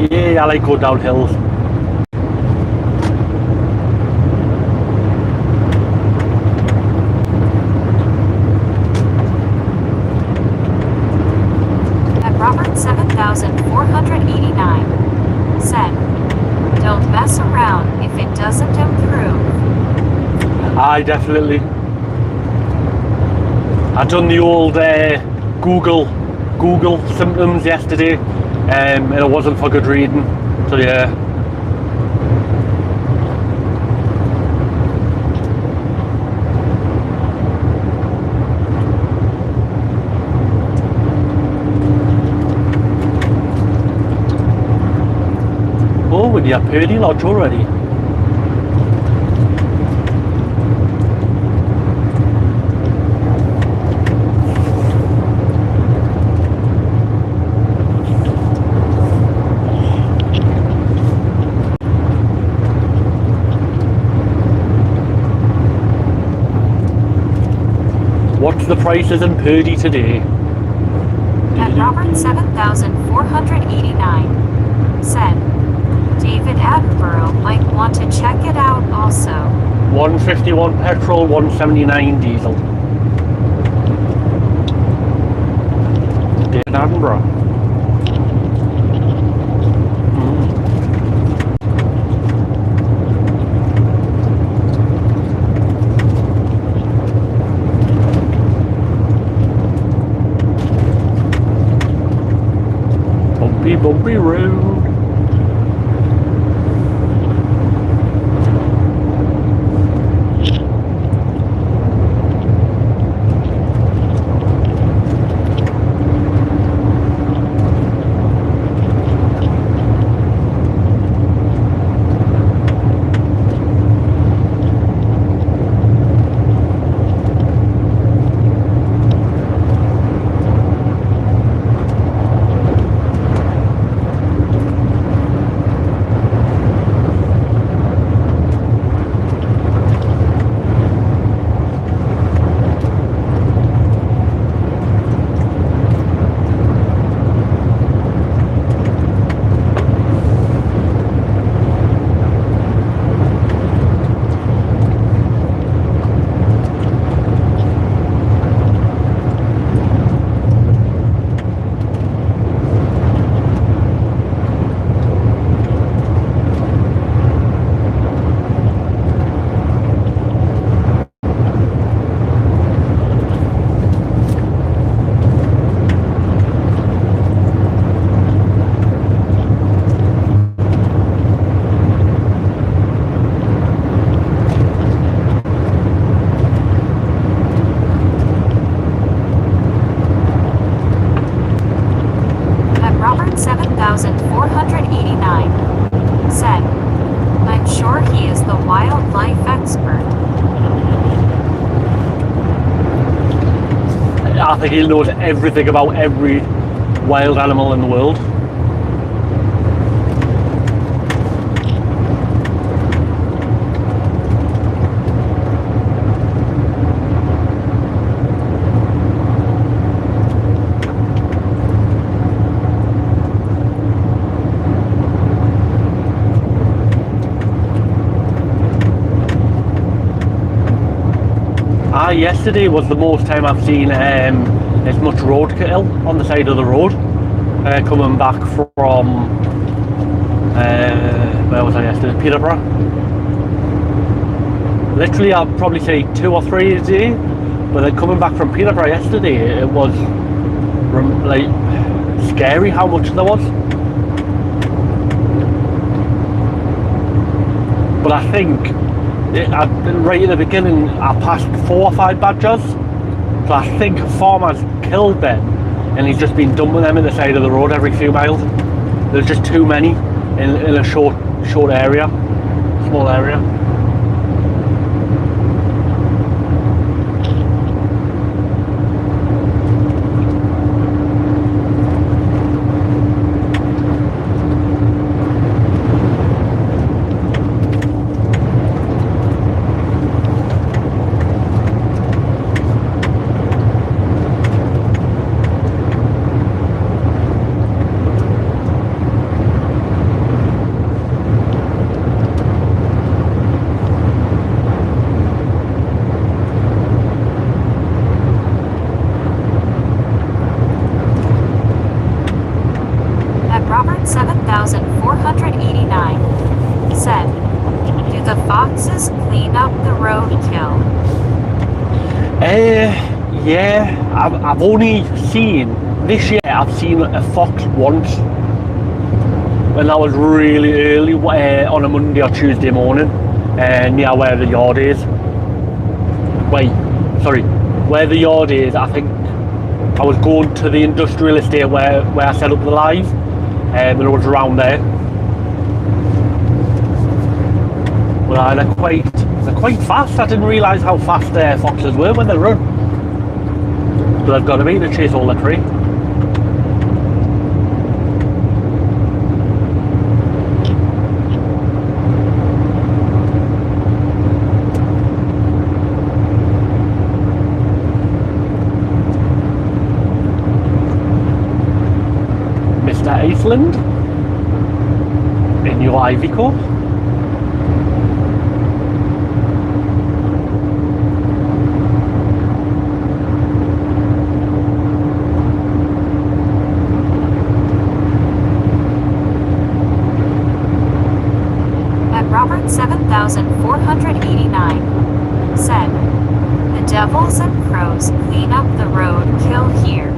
A: Yeah, I like going down hills.
B: At Robert 7489 said, don't mess around if it doesn't improve.
A: Definitely. I done the old Google symptoms yesterday, and it wasn't for good reading. So yeah. Oh, we're near Purdy Lodge already. the prices in Purdy today?
B: At Robert 7489 said, David Attenborough might want to check it out also.
A: 151 petrol, 179 diesel. David Attenborough. Bumpy road.
B: Robert 7489 said, I'm sure he is the wildlife expert.
A: I think he knows everything about every wild animal in the world. Yesterday was the most time I've seen as much roadkill on the side of the road coming back from where was I yesterday? Peterborough. Literally I'd probably say 2 or 3 a day, but then coming back from Peterborough yesterday it was like scary how much there was. But I think right at the beginning I passed 4 or 5 badgers, so I think a farmer's killed them and he's just been dumping them at the side of the road every few miles. There's just too many in a short area, small area.
B: Robert 7489 said, do the foxes clean up the roadkill?
A: Yeah, I've only seen, this year I've seen a fox once, and that was really early on a Monday or Tuesday morning, near where the yard is. Where the yard is, I think I was going to the industrial estate where I set up the live, and it was around there. Well, they're quite fast. I didn't realise how fast foxes were when they run. But they've got to be to chase all the prey. Iceland in your Iveco.
B: At Robert 7489 said, "The devils and crows clean up the road kill here."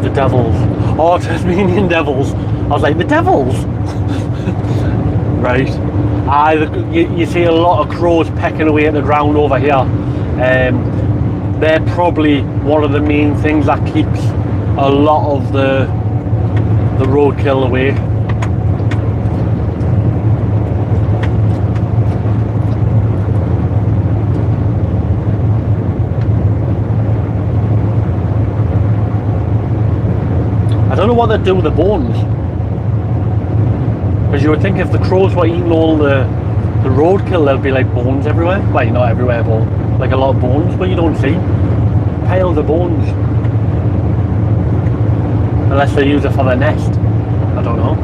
A: The devils. Oh, Tasmanian devils. I was like, the devils? Right. You see a lot of crows pecking away at the ground over here. They're probably one of the main things that keeps a lot of the roadkill away. I don't know what they do with the bones. Because you would think if the crows were eating all the roadkill, there'd be like bones everywhere. Well, not everywhere, but like a lot of bones, but you don't see piles of bones. Unless they use it for their nest. I don't know.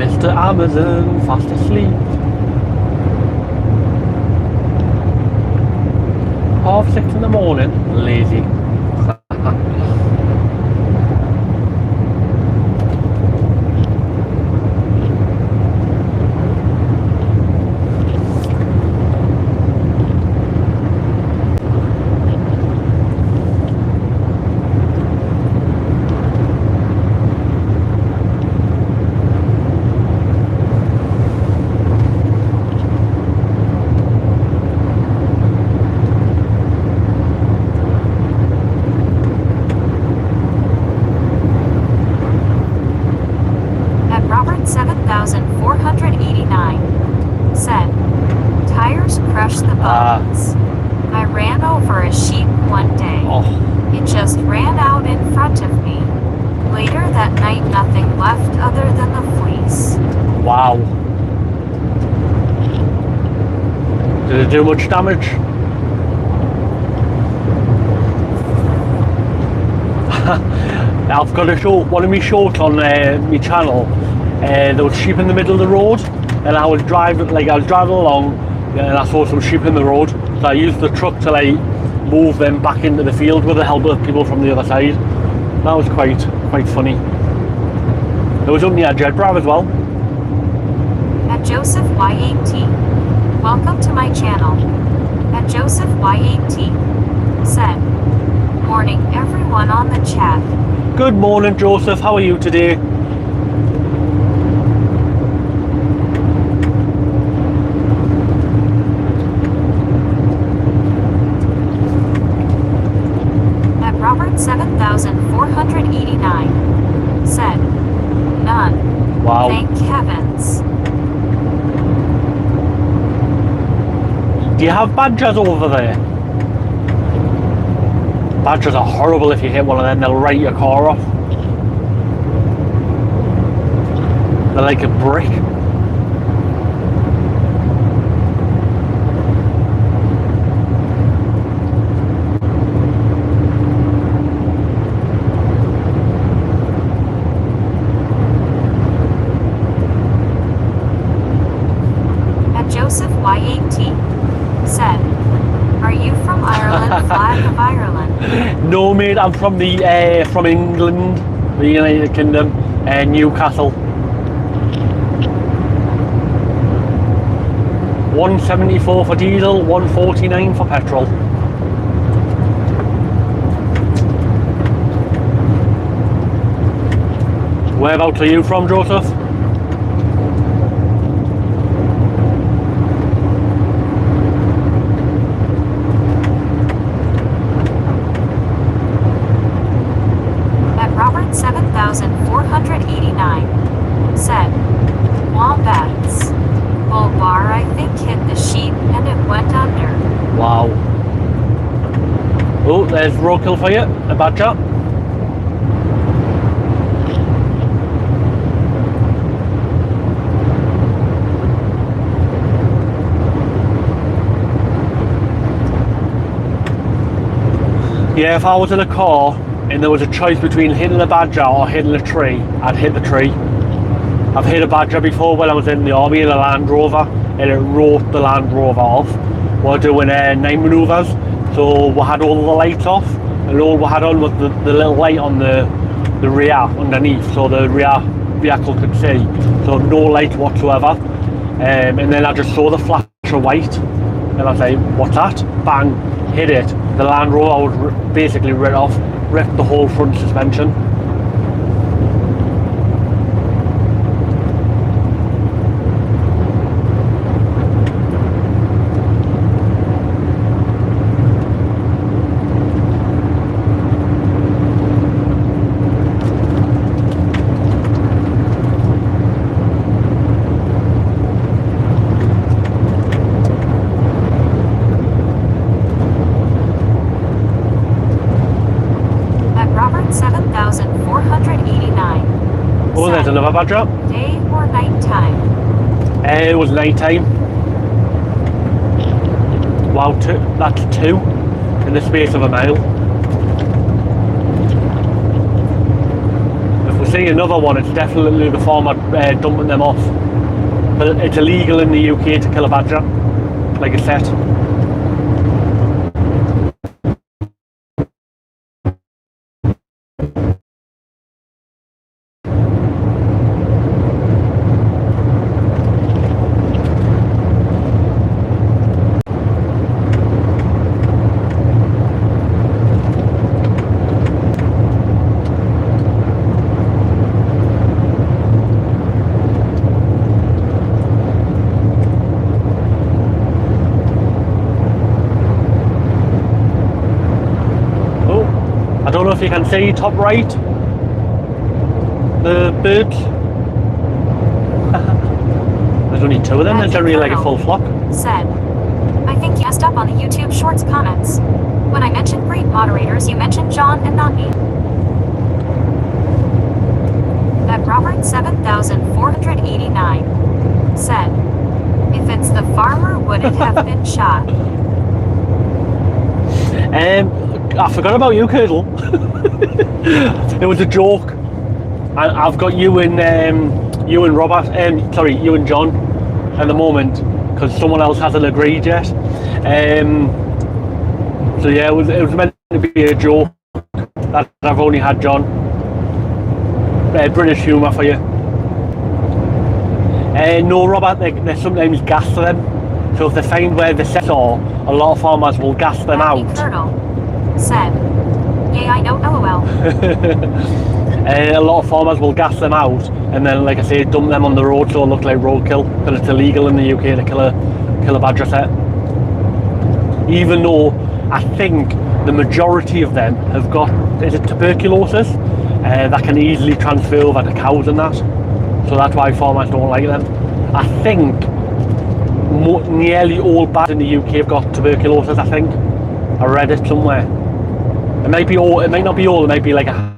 A: Mr. Amazon, fast asleep. 6:30 in the morning, lazy.
B: At Robert 7489 said, "Tires crush the bones. I ran over a sheep one day.
A: Oh,
B: It just ran out in front of me. Later that night, nothing left other than the fleece."
A: wow. Did it do much damage? I've got to show one of my shorts on my channel. There was sheep in the middle of the road, and I was driving along, and I saw some sheep in the road. So I used the truck to like move them back into the field with the help of people from the other side. That was quite funny. It was up near Jedburgh as well.
B: At Joseph Y18, "Welcome to my channel." At Joseph Y18 said, "Morning everyone on the chat."
A: Good morning, Joseph. How are you today?
B: At Robert 7489 said, "None.
A: Wow.
B: Thank heavens."
A: Do you have badgers over there? Badgers are horrible. If you hit one of them, they'll write your car off. They're like a brick.
B: At Joseph Y18 said, "Are you from Ireland, flag of Ireland?"
A: No, mate. I'm from from England, the United Kingdom. Newcastle. 174 for diesel, 149 for petrol. Whereabouts are you from, Joseph?
B: At Robert 7489 said, Wombats. Bull bar I think hit the sheep and it went under.
A: Wow. Oh, there's roadkill for you, a badger. Yeah, if I was in a car and there was a choice between hitting a badger or hitting a tree, I'd hit the tree. I've hit a badger before when I was in the army in a Land Rover, and it wrote the Land Rover off. We were doing night manoeuvres, so we had all the lights off, and all we had on was the little light on the rear underneath, so the rear vehicle could see. So no light whatsoever. And then I just saw the flash of white, and I was like, "What's that?" Bang! Hit it. The Land Rover was basically ripped the whole front suspension. Oh, there's another badger.
B: Day or night time?
A: It was night time. Wow, that's two in the space of a mile. If we see another one, it's definitely the farmer dumping them off. But it's illegal in the UK to kill a badger, like I said. I don't know if you can see top right, the birds. There's only two of them, there's only like a full flock.
B: Said, I think you messed up on the YouTube Shorts comments. When I mentioned breed moderators, you mentioned John and not me. That Robert 7489 said, if it's the farmer, would it have been shot?
A: I forgot about you, Curdle. It was a joke. I've got you and Robert, you and John at the moment, because someone else hasn't agreed yet. So yeah, it was meant to be a joke that I've only had John. British humour for you. No, Robert, there's sometimes gas to them. So if they find where the sets are, a lot of farmers will gas them out.
B: Colonel said, yeah, I know, LOL.
A: A lot of farmers will gas them out and then, like I say, dump them on the road so it looks like roadkill, but it's illegal in the UK to kill a badger set. Even though I think the majority of them have got, is it tuberculosis, that can easily transfer over to cows and that. So that's why farmers don't like them. I think nearly all bads in the UK have got tuberculosis, I think. I read it somewhere. It might be all, it might not be all, it might be like a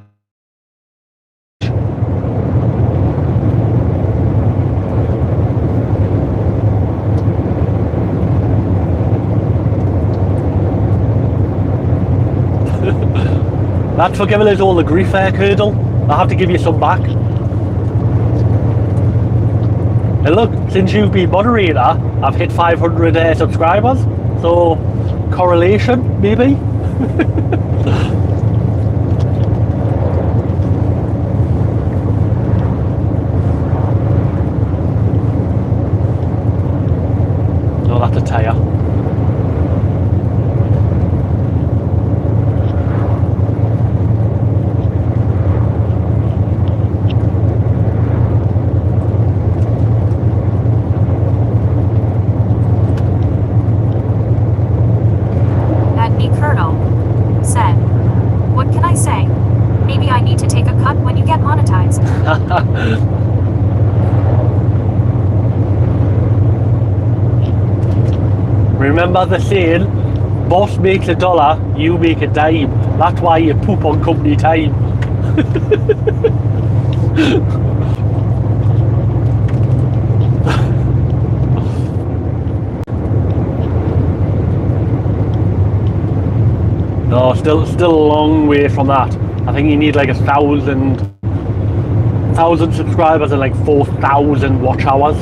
A: That's for giving us all the grief there, Curdle. I'll have to give you some back. And look, since you've been moderator, I've hit 500 subscribers. So, correlation, maybe? Remember the saying, boss makes a dollar, you make a dime. That's why you poop on company time. No, still a long way from that. I think you need like 1,000 subscribers and like 4,000 watch hours.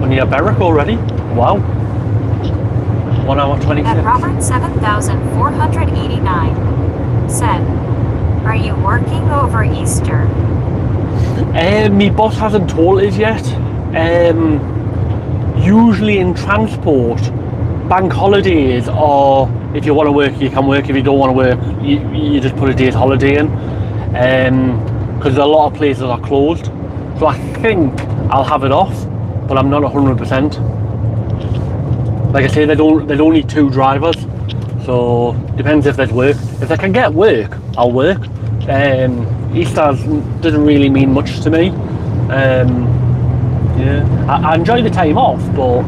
A: Near Berwick already. Wow. 1 hour 26.
B: At Robert 7489 said, "Are you working over Easter?"
A: My boss hasn't told us yet. Usually in transport, bank holidays are, if you want to work, you can work. If you don't want to work, you just put a day's holiday in. Because a lot of places are closed. So I think I'll have it off, but I'm not 100%. Like I say, they don't need 2 drivers, so depends if there's work. If I can get work, I'll work. Easter doesn't really mean much to me. Yeah, I enjoy the time off, but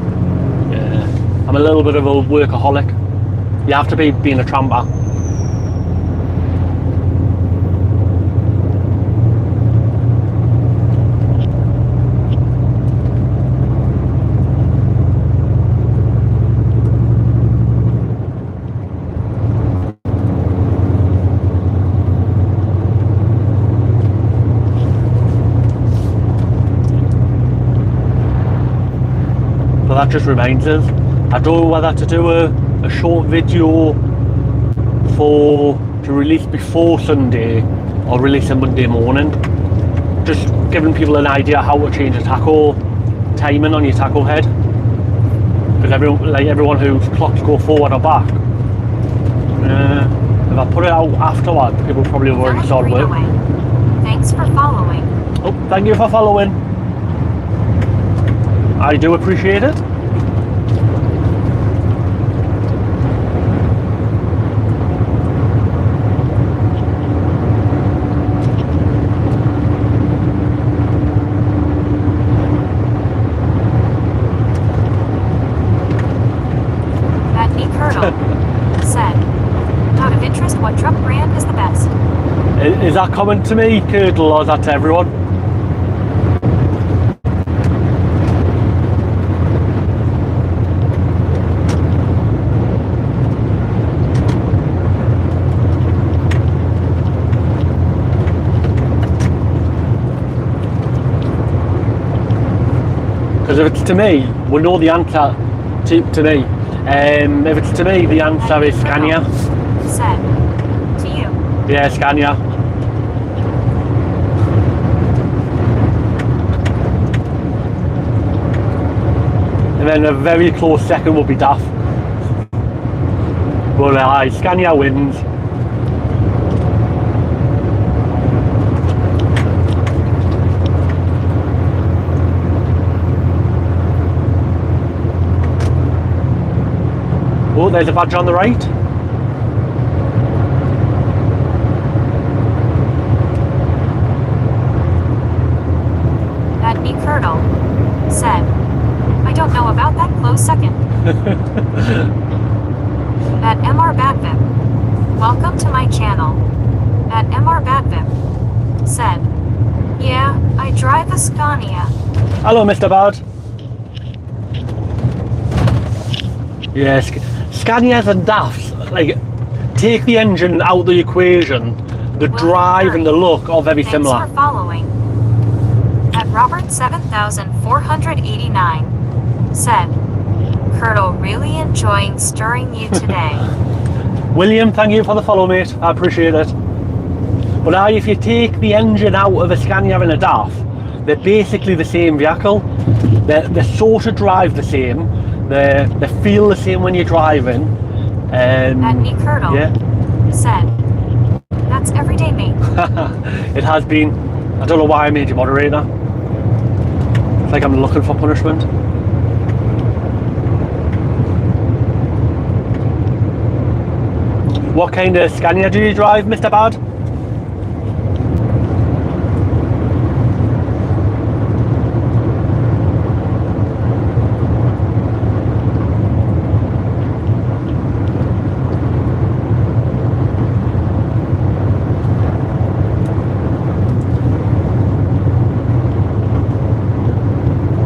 A: yeah, I'm a little bit of a workaholic. You have to be being a tramper. So that just reminds us, I don't know whether to do a short video to release before Sunday or release a Monday morning. Just giving people an idea how to change a tacho timing on your tacho head. Because everyone whose clocks go forward or back, if I put it out afterward, people probably have already started work.
B: Thanks for following.
A: Oh, thank you for following. I do appreciate it.
B: At Newcastle said, "Out of interest, what truck brand is the best?"
A: Is that comment to me, Curdle, or is that to everyone? Because if it's to me, we'll know the answer to me. If it's to me, the answer is Scania.
B: Said, "To you."
A: Yeah, Scania. And then a very close second will be DAF. Well, Scania wins. Oh, there's a badge on the right.
B: At Newcastle said, "I don't know about that close second." At MR Badvip, "Welcome to my channel." At MR Badvip said, "Yeah, I drive a Scania."
A: Hello, Mr. Bad. Yes, Scanias and DAFs, like, take the engine out of the equation. The drive and the look are very similar.
B: Thanks for following. At Robert 7489 said, "Curdle, really enjoying stirring you today."
A: William, thank you for the follow, mate. I appreciate it. But if you take the engine out of a Scania and a DAF, they're basically the same vehicle. They sort of drive the same. They feel the same when you're driving.
B: And me Curdle
A: Yeah.
B: said, "That's everyday me."
A: It has been. I don't know why I made you moderator. It's like I'm looking for punishment. What kind of Scania do you drive, Mr. Bad?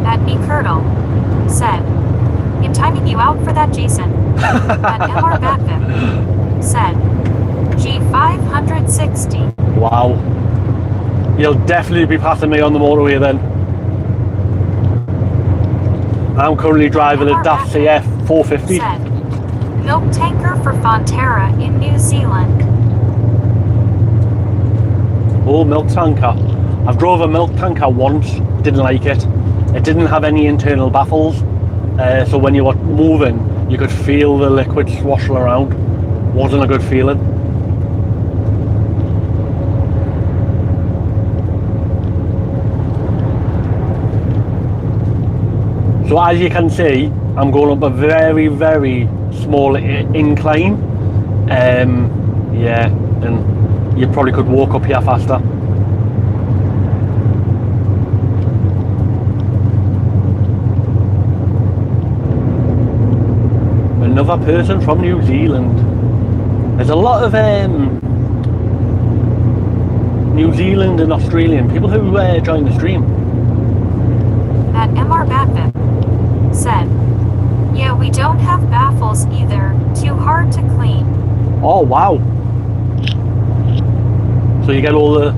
B: And me Curdle said, "I'm timing you out for that, Jason." And MR Batman said, "G560."
A: Wow. You'll definitely be passing me on the motorway then. I'm currently driving a DAF CF 450.
B: Said, "Milk tanker for Fonterra in New Zealand."
A: Oh, milk tanker. I've drove a milk tanker once, didn't like it. It didn't have any internal baffles, so when you were moving, you could feel the liquid swashing around. Wasn't a good feeling. So as you can see, I'm going up a very, very small incline. Yeah, and you probably could walk up here faster. Another person from New Zealand. There's a lot of New Zealand and Australian people who join the stream.
B: And MR Batman said, "Yeah, we don't have baffles either. Too hard to clean."
A: Oh wow! So you get all the.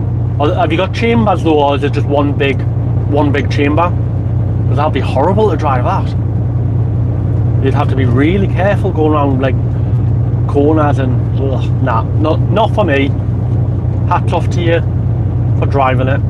A: Have you got chambers though, or is it just one big chamber? Because that'd be horrible to drive that. You'd have to be really careful going around like corners and nah, not for me. Hats off to you for driving it.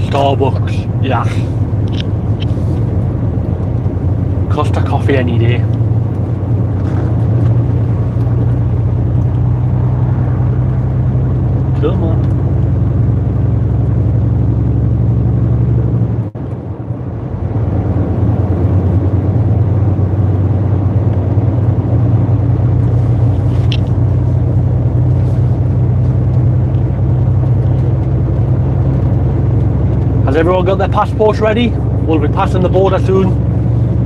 A: Starbucks, yeah. Costa coffee any day. Come on. Has everyone got their passports ready? We'll be passing the border soon.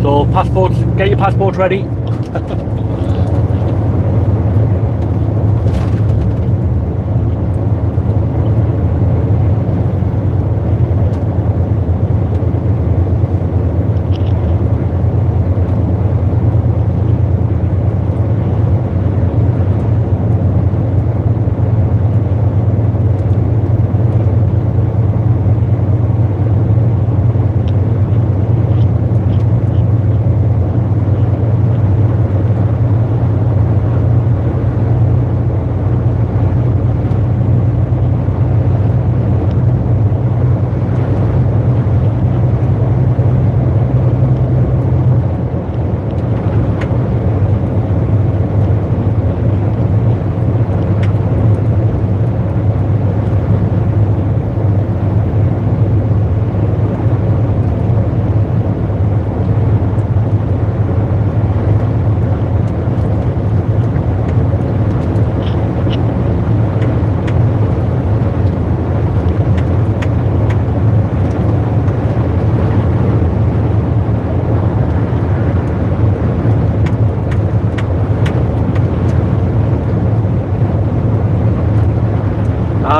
A: So passports, get your passports ready.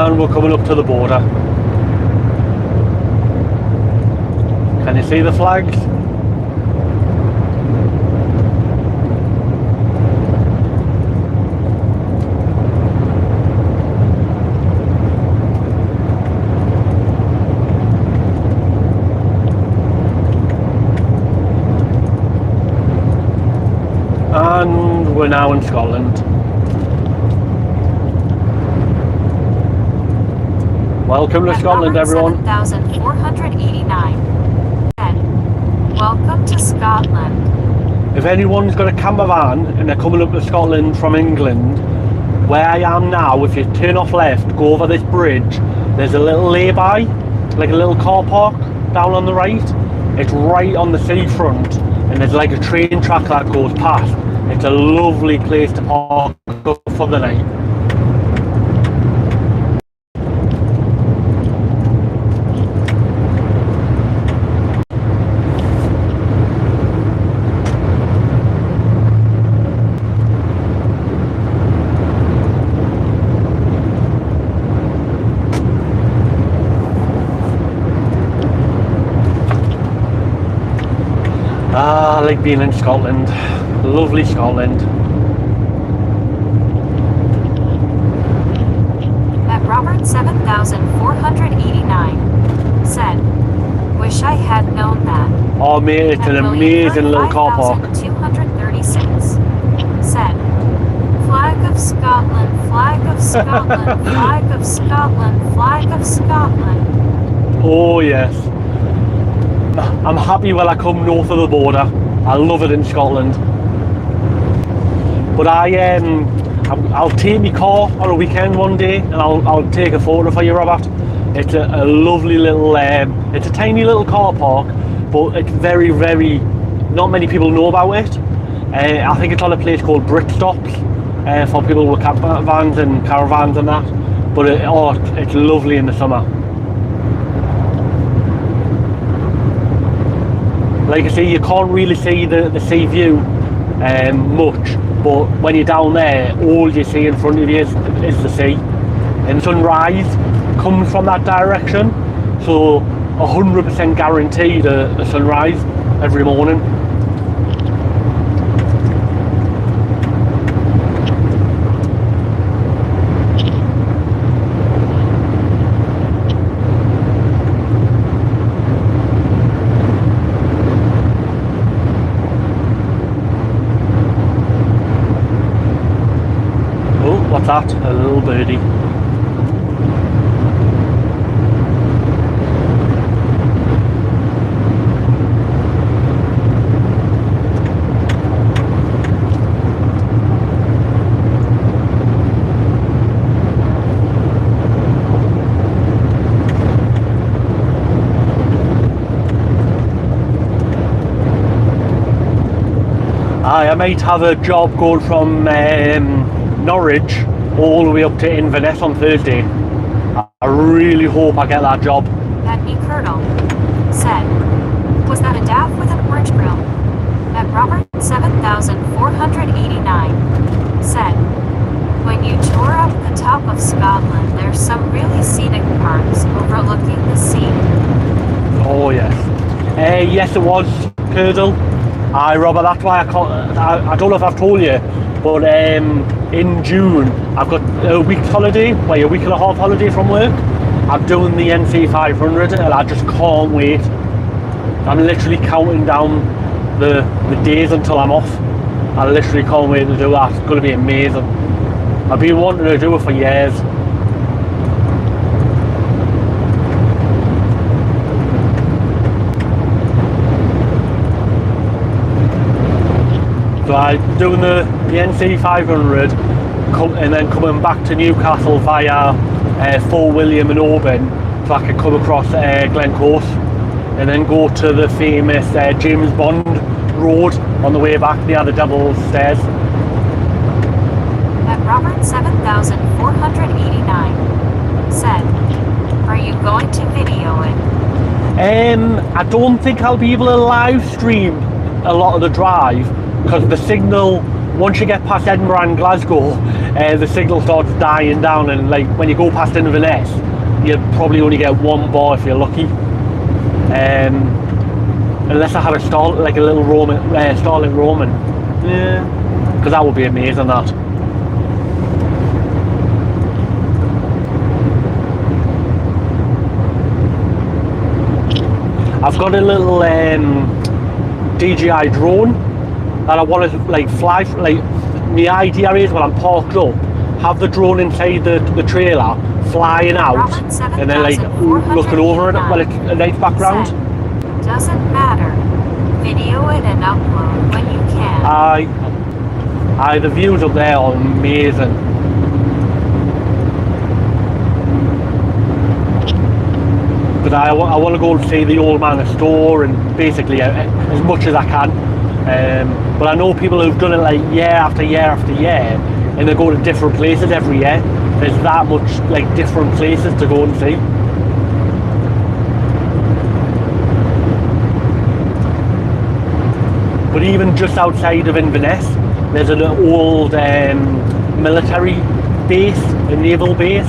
A: And we're coming up to the border. Can you see the flags? And we're now in Scotland. Welcome to Scotland, everyone.
B: 7,489. Welcome to Scotland.
A: If anyone's got a camper van and they're coming up to Scotland from England, where I am now, if you turn off left, go over this bridge, there's a little lay-by, like a little car park down on the right. It's right on the seafront, and there's like a train track that goes past. It's a lovely place to park up for the night. Ah, I like being in Scotland. Lovely Scotland.
B: At Robert 7,489 said, wish I had known that.
A: Oh mate, it's an amazing little car park.
B: 236 said, flag of Scotland, flag of Scotland, flag of Scotland, flag of Scotland.
A: Oh yes. I'm happy when I come north of the border. I love it in Scotland. But I'll take my car on a weekend one day and I'll take a photo for you, Robert. It's a lovely little, it's a tiny little car park, but it's very, very, not many people know about it. I think it's on a place called Brickstops for people with camper vans and caravans and that. But it's lovely in the summer. Like I say, you can't really see the sea view much, but when you're down there, all you see in front of you is the sea. And sunrise comes from that direction, so 100% guaranteed a sunrise every morning. What's that? A little birdie. I might have a job going from Norwich all the way up to Inverness on Thursday. I really hope I get that job.
B: At me Colonel said, was that a daff with an orange grill? At Robert 7,489 said, when you tour up the top of Scotland, there's some really scenic parks overlooking the sea.
A: Oh yes. Yes it was, Curdle. Aye, Robert, that's why I don't know if I've told you, but in June I've got a week's holiday, a week and a half holiday from work. I'm doing the NC 500 and I just can't wait. I'm literally counting down the days until I'm off. I literally can't wait to do that. It's going to be amazing. I've been wanting to do it for years. So I'm doing the NC 500 and then coming back to Newcastle via Fort William and Auburn, so I can come across Glencourse and then go to the famous James Bond road on the way back near the double stairs.
B: At Robert 7,489 said, are you going to video it?
A: I don't think I'll be able to live stream a lot of the drive because the signal once you get past Edinburgh and Glasgow, the signal starts dying down, and like when you go past Inverness, you'll probably only get one bar if you're lucky. Unless I had a stall, like a little Roman, Starlink Roman, yeah, because that would be amazing. That. I've got a little DJI drone that I want to like fly. Like my idea is when I'm parked up, have the drone inside the trailer, flying out, and then like looking over it while it's a nice background.
B: Doesn't matter. Video it and upload when you can.
A: Aye, the views up there are amazing. But I want to go and see the Old Manor store and basically as much as I can. But I know people who've done it like year after year after year, and they go to different places every year. There's that much like different places to go and see. But even just outside of Inverness, there's an old military base, a naval base.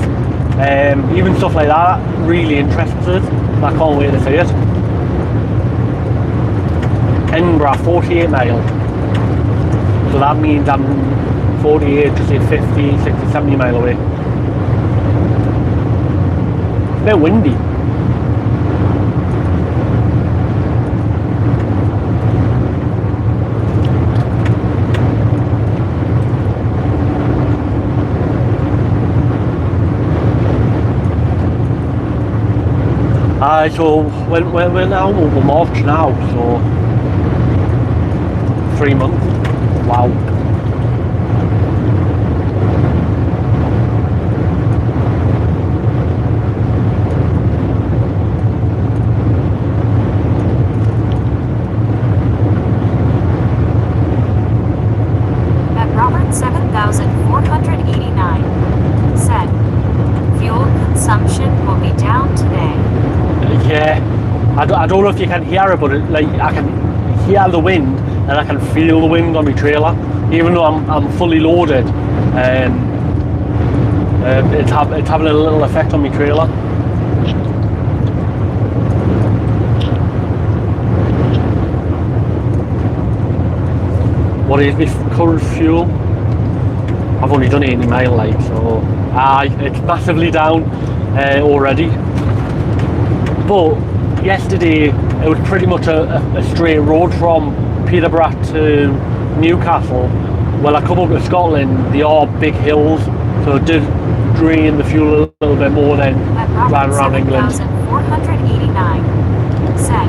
A: Even stuff like that really interests us. I can't wait to see it. Edinburgh, 48 miles. So that means I'm 48, just say 50, 60, 70 mile away. It's a bit windy. So we're now over March now, so 3 months. Wow.
B: At Robert 7,489 said, fuel consumption will be down today.
A: Yeah, I don't know if you can hear it, but like I can hear the wind and I can feel the wind on my trailer, even though I'm fully loaded. It's having a little effect on my trailer. What is my current fuel? I've only done 80 mile, like, so it's massively down already. But yesterday it was pretty much a straight road from Peterborough to Newcastle. When I come up to Scotland, they are big hills, so it did drain the fuel a little bit more than ran around England.
B: 7,489 said,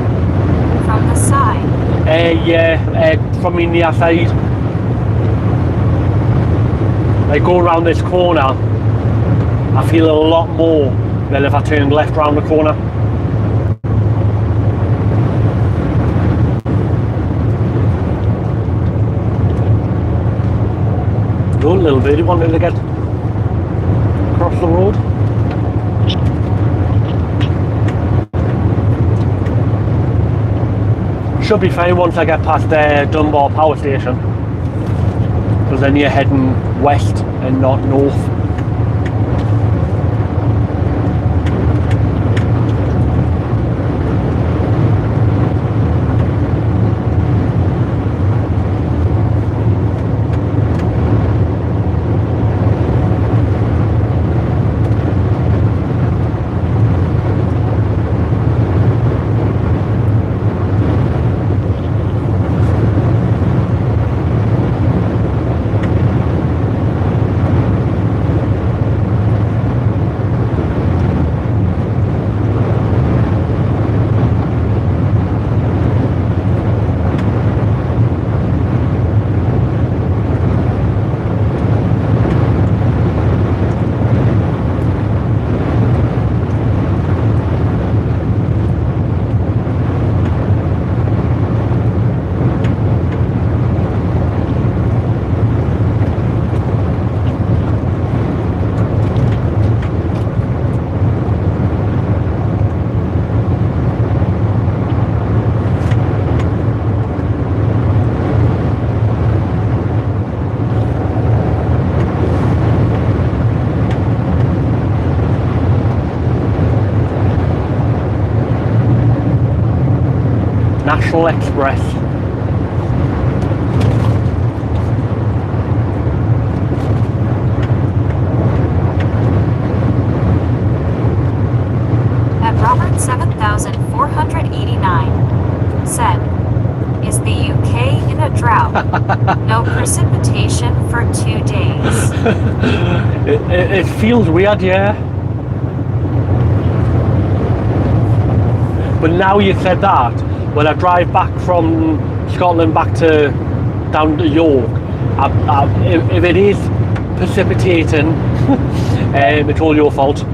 B: from the side.
A: Yeah, from the near side. Like going around this corner, I feel a lot more than if I turned left round the corner. Little birdie wanted to get across the road. Should be fine once I get past Dunbar power station, because then you're heading west and not north. National Express.
B: At Robert 7489 said, "Is the UK in a drought? No precipitation for 2 days."
A: It feels weird, yeah. But now you said that, when I drive back from Scotland back to down to York, if it is precipitating, it's all your fault.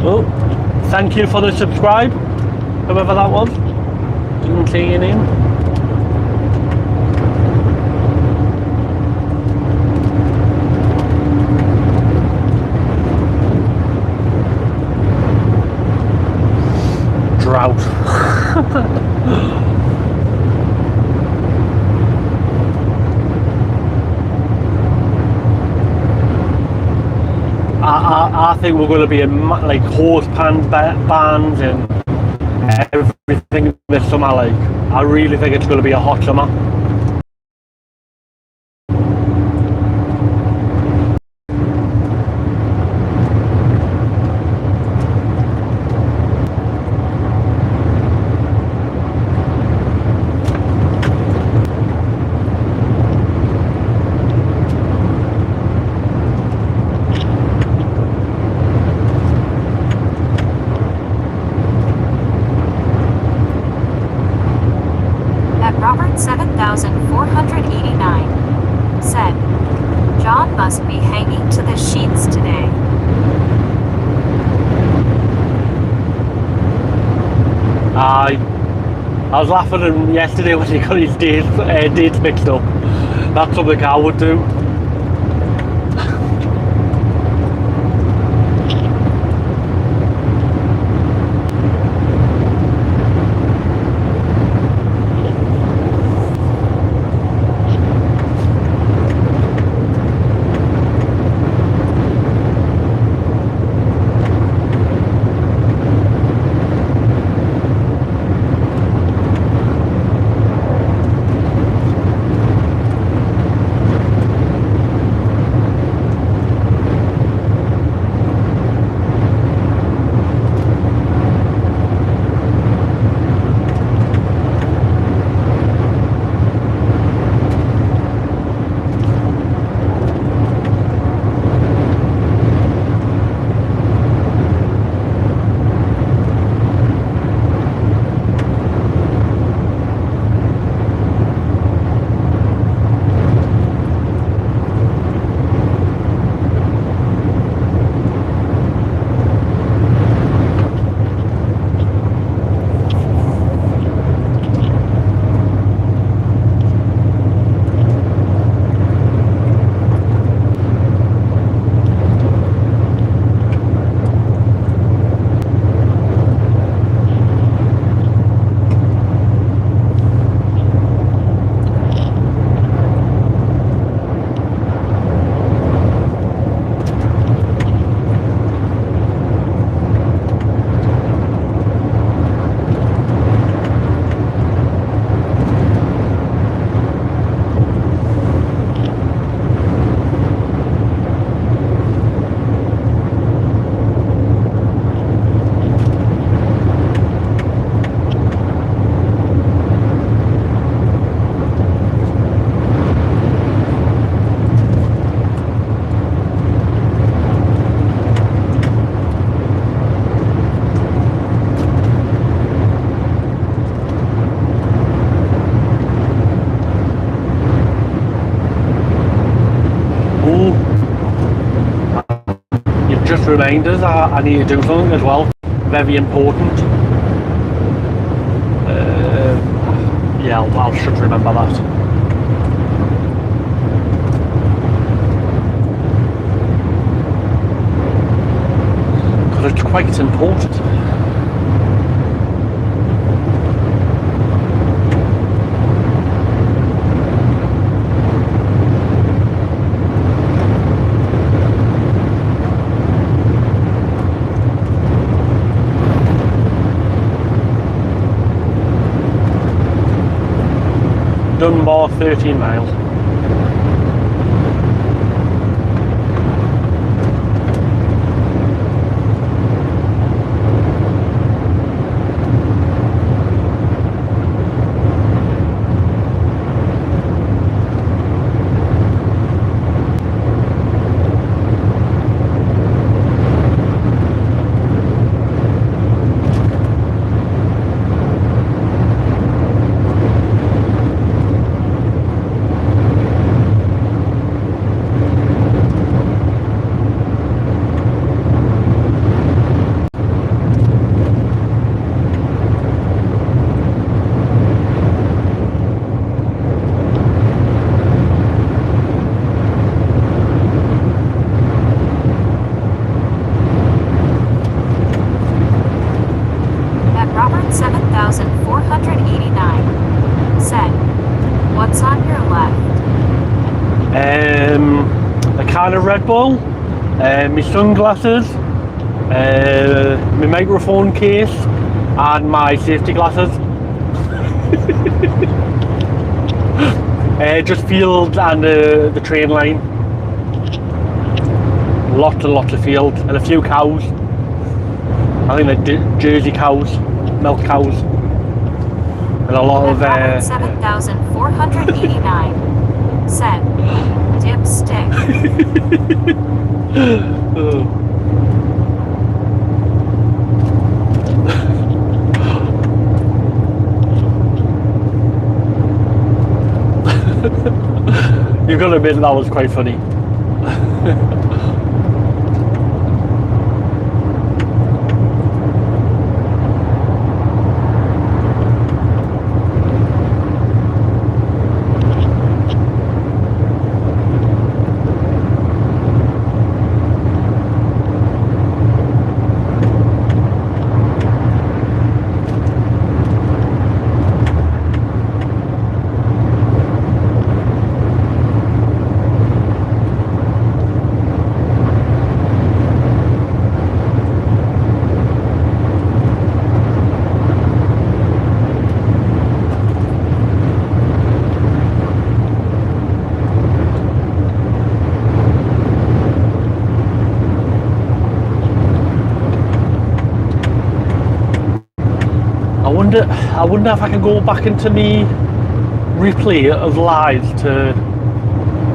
A: Oh, thank you for the subscribe, whoever that was. Didn't say your name. Drought. I think we're going to be in like hose pan bans and everything this summer. Like, I really think it's going to be a hot summer.
B: Robert 7489 said, "John must be hanging to the sheets today."
A: I was laughing at him yesterday when he got his dates mixed up. That's something I would do. Just reminders, I need to do something as well, very important. Yeah, I should remember that. Because it's quite important. Dunbar, 13 miles.
B: At Robert 7489. Said, what's on your left?
A: A can of Red Bull, my sunglasses, my microphone case, and my safety glasses. Just fields and the train line. Lots and lots of fields and a few cows. I think they're Jersey cows, milk cows, and a lot of.
B: At 7489. Said, dipstick.
A: You've got to admit that was quite funny. I wonder if I can go back into me replay of live to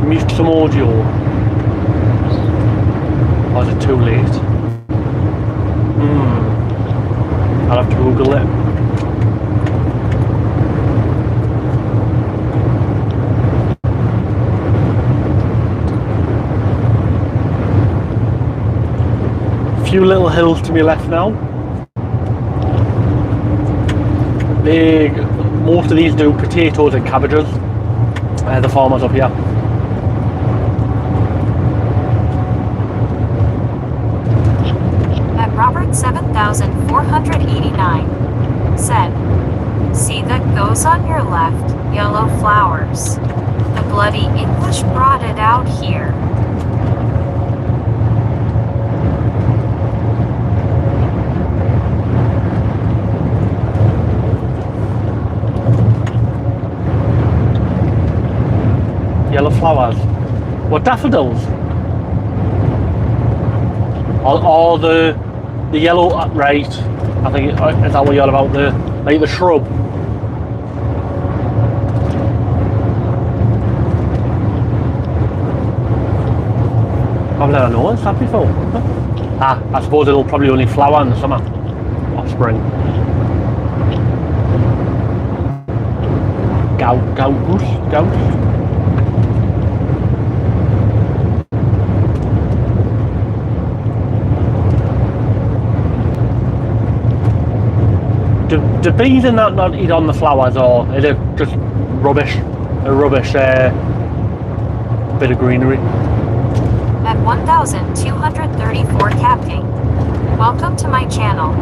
A: mute some audio. Or is it too late? I'll have to Google it. A few little hills to my left now. Most of these do potatoes and cabbages. The farmers up here.
B: At Robert 7489. Said, see that goes on your left, yellow flowers. The bloody English brought it out here.
A: Yellow flowers. What, daffodils? Or the yellow, right? I think is that what you're about, the like the shrub? I've never noticed that before. I suppose it'll probably only flower in the summer or spring. Gout. Do bees and that not eat on the flowers, or is it just rubbish? A rubbish bit of greenery.
B: At 1234 Capking. Welcome to my channel.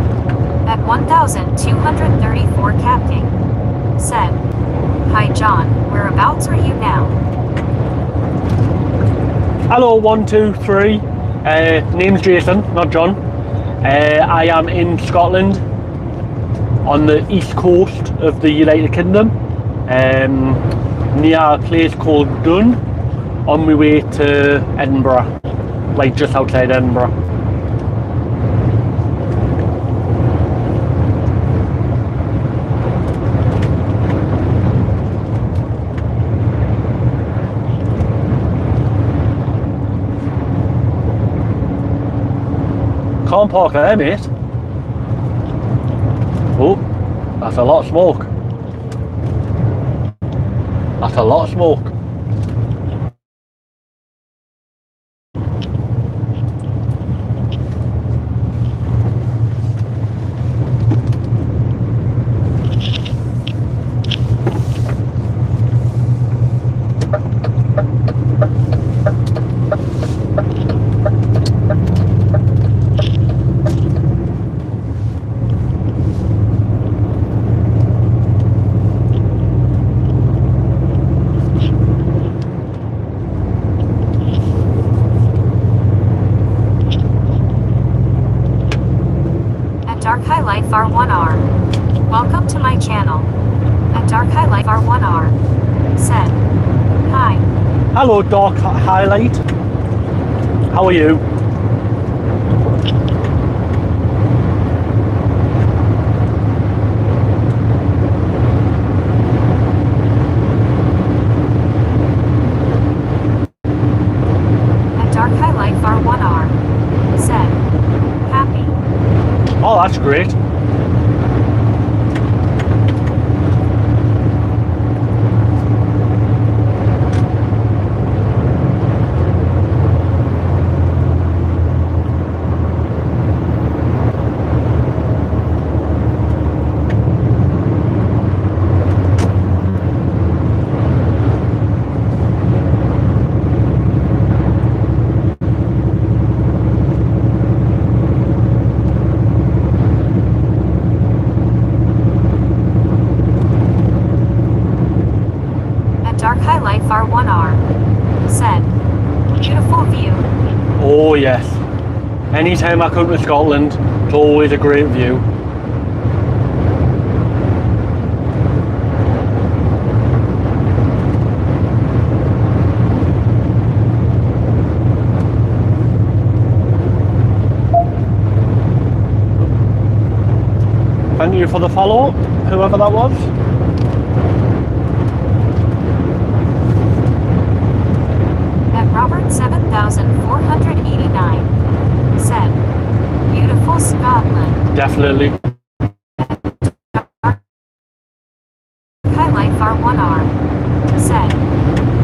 B: At 1234 Capking. Said, hi John, whereabouts are you now?
A: Hello, 1, 2, 3. Name's Jason, not John. I am in Scotland, on the east coast of the United Kingdom. near a place called Dun on my way to Edinburgh, like just outside Edinburgh. Can't park there, mate. Oh, that's a lot of smoke. That's a lot of smoke.
B: Dark Highlight R1R. Welcome to my channel. At Dark Highlight R1R. Said. Hi.
A: Hello, Dark Highlight. How are you?
B: At Dark Highlight R1R. Said. Happy.
A: Oh, that's great.
B: Dark Highlight R1R. Said. Beautiful view.
A: Oh yes. Anytime I come to Scotland, it's always a great view. Thank you for the follow, whoever that was.
B: Robert 7489 said, beautiful Scotland.
A: Definitely.
B: Highlight R1R said,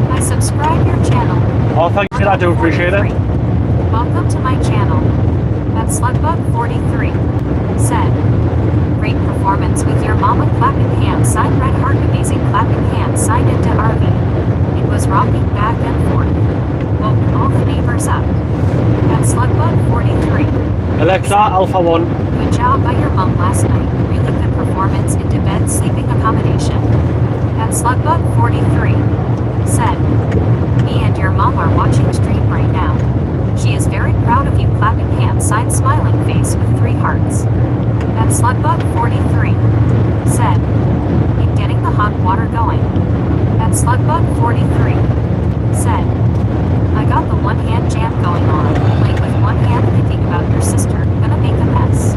B: I subscribe your channel.
A: Oh, thank you, I do appreciate it.
B: Welcome to my channel. At Slugbug43 said, great performance with your mama clapping hands sign red heart amazing clapping hands signed into RV. It was rocking back and forth. Woke all the neighbors up. At Slugbug43.
A: Alexa, Alpha 1.
B: Good job by your mom last night. Really good performance into bed sleeping accommodation. At Slugbug43 said, me and your mom are watching stream right now. She is very proud of you clapping hands sign smiling face with 3 hearts. At Slugbug43 said, keep getting the hot water going. At Slugbug43 said, I got the one hand jam going on, playing with one hand thinking about your sister, gonna make a mess.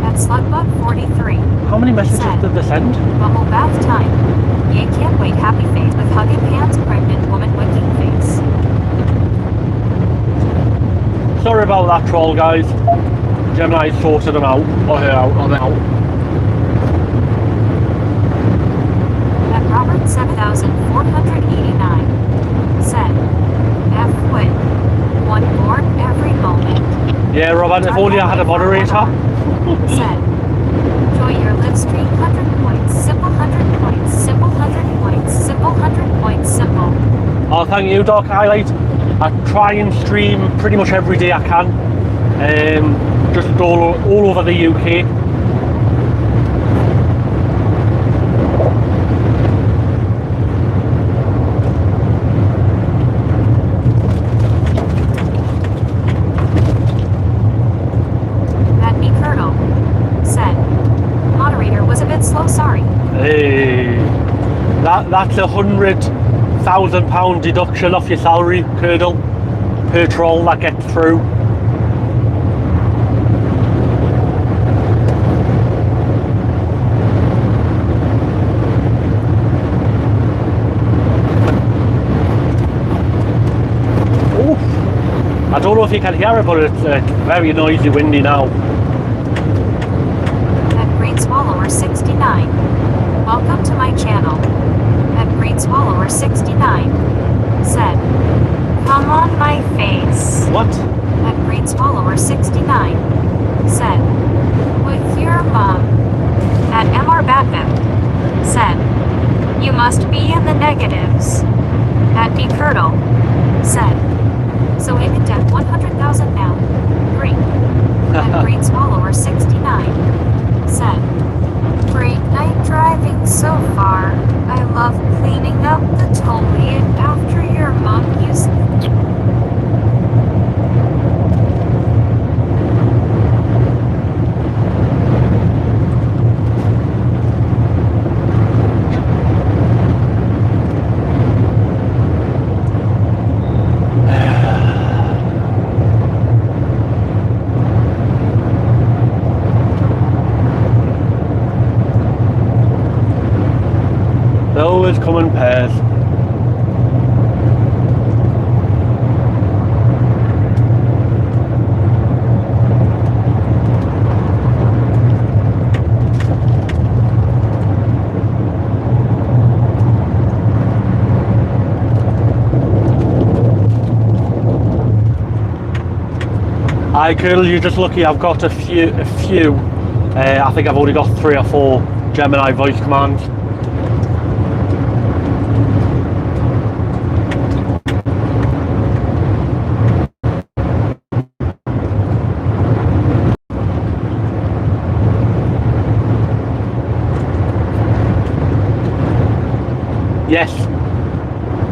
B: At Slugbug43
A: How many messages
B: said,
A: did they send?
B: bubble bath time. Yay can't wait happy face with hugging hands pregnant woman winking face.
A: Sorry about that troll, guys. Gemini sorted them out, or her out, or them out.
B: At Robert 7489 said, F win. One born every moment.
A: Yeah, Robin, if only I had a moderator.
B: Said, enjoy your live stream 100 points, simple 100 points, simple 100 points, simple 100 points, simple.
A: Oh, thank you, Dark Highlight. I try and stream pretty much every day I can. Just all over the UK. that's £100,000 deduction off your salary, Colonel, per troll that gets through. I don't know if you can hear it, but it's very noisy, windy now.
B: At Green Swallower 69. Welcome to my channel. At Green Swallower 69. Said, come on my face.
A: What?
B: At Green Swallower 69. Said, with your mom. At MR Batman. Said, you must be in the negatives. At D Curdle. Said, so aim it at 100,000 now. Green. At Green Swallower 69. Said, great night driving so far. I love cleaning up the tollgate after your mom used
A: They always come in pairs. Hi Colonel, you're just lucky I've got a few. I think I've only got 3 or 4 Gemini voice commands. Yes.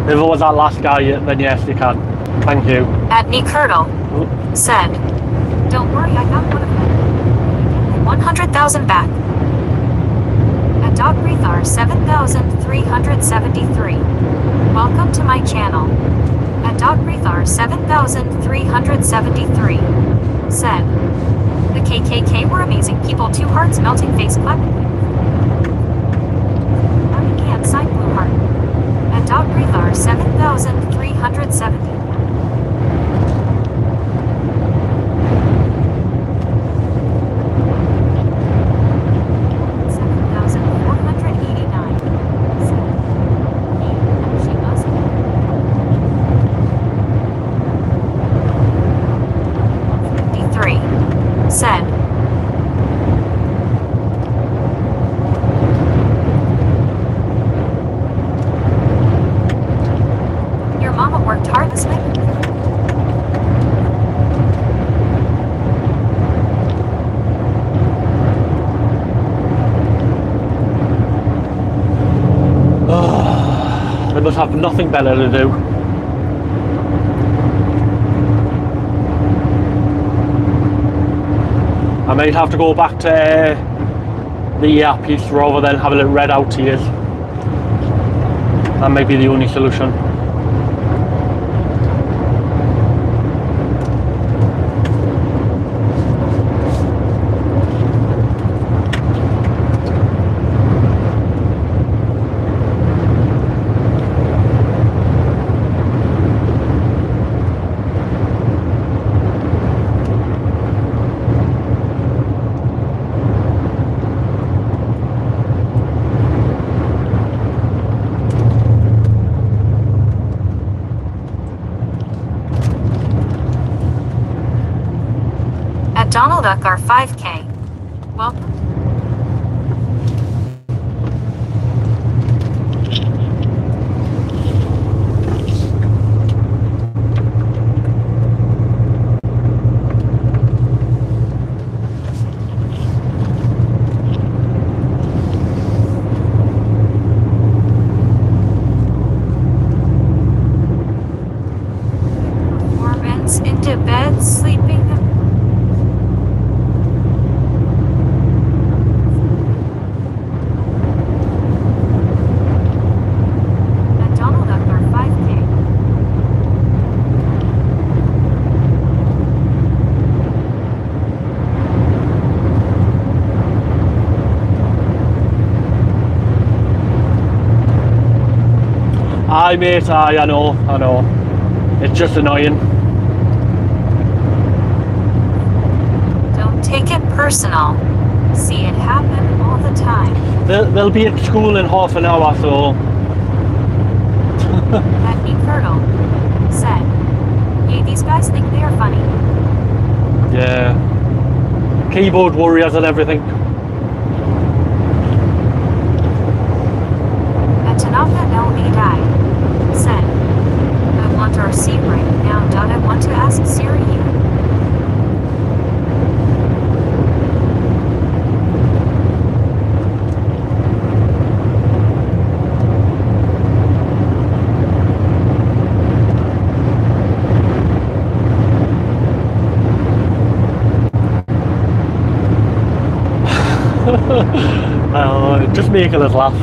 A: If it was that last guy, then yes, you can. Thank you.
B: At Knee Curdle. Said, don't worry, I got one of them. 100,000 back. At Dog Rethar 7,373. Welcome to my channel. At Dog Rethar 7,373. Said, the KKK were amazing people, 2 hearts, melting face, clapping. Can't sign blue heart. At Dog Rethar 7,370. Said, your mama worked hard this week.
A: They must have nothing better to do. I might have to go back to the earpiece rather than having it read out to you. That might be the only solution.
B: Donald Duck are 5K. Welcome. Performance into bed, sleeping.
A: Aye, mate, aye, I know. It's just annoying.
B: Don't take it personal. See it happen all the time.
A: They'll be at school in half an hour, so...
B: That me Colonel said, "Hey, these guys think they are funny."
A: Yeah. Keyboard warriors and everything.
B: Tanaka El Midai said, "I want our seat right now. I want to ask Siri you."
A: Just making us laugh.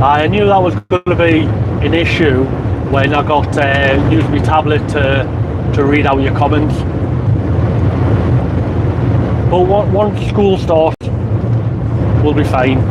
A: I knew that was going to be an issue when I got used my tablet to read out your comments. But once school starts, we'll be fine.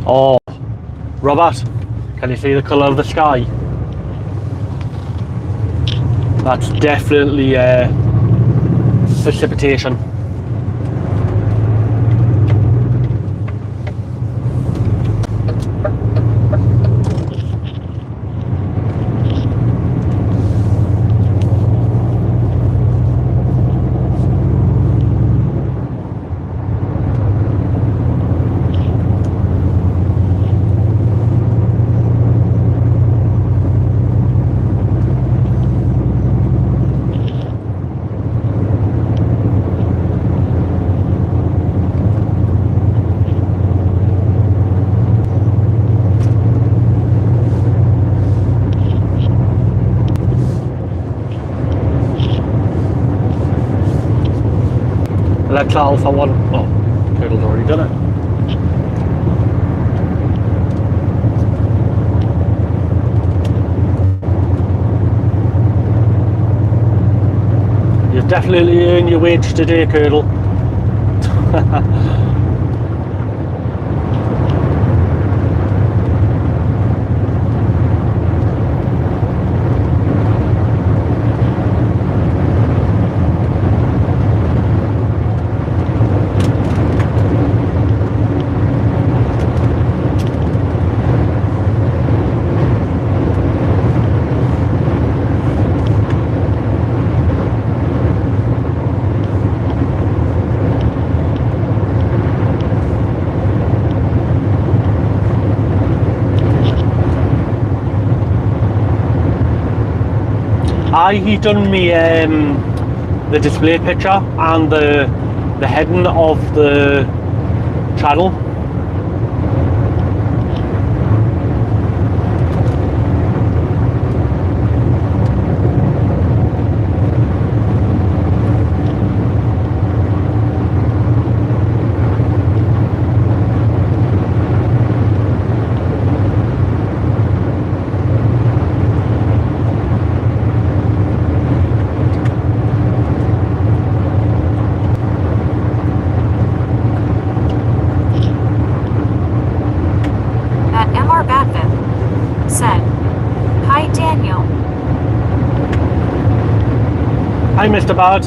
A: Oh, Robert, can you see the colour of the sky? That's definitely precipitation. Let's Alpha 1. Oh, Turtle's already done it. You've definitely earned your wage today, Curdle. He done me the display picture and the heading of the channel. Hi, Mr. Bard.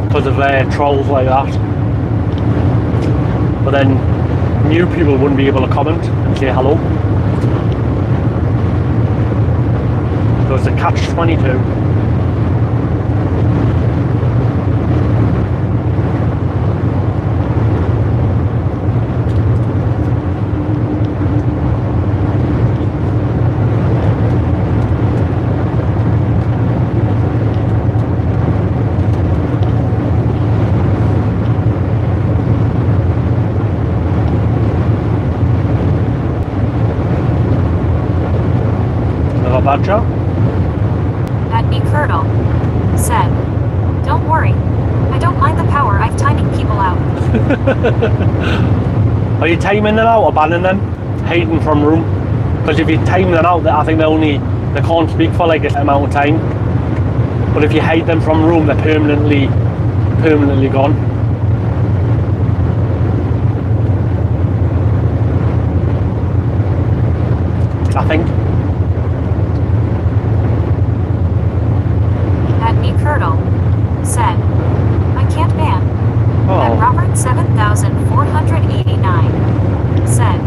A: because of trolls like that. But then new people wouldn't be able to comment and say hello. So it's a catch-22. Badger?
B: At me Curdle said, "Don't worry, I don't mind the power, I've timing people out."
A: Are you timing them out or banning them? Hiding from room? Because if you time them out, I think they can't speak for like a amount of time. But if you hide them from room, they're permanently gone. I think.
B: Curdle said, "I can't ban."
A: Oh.
B: And Robert 7489 said,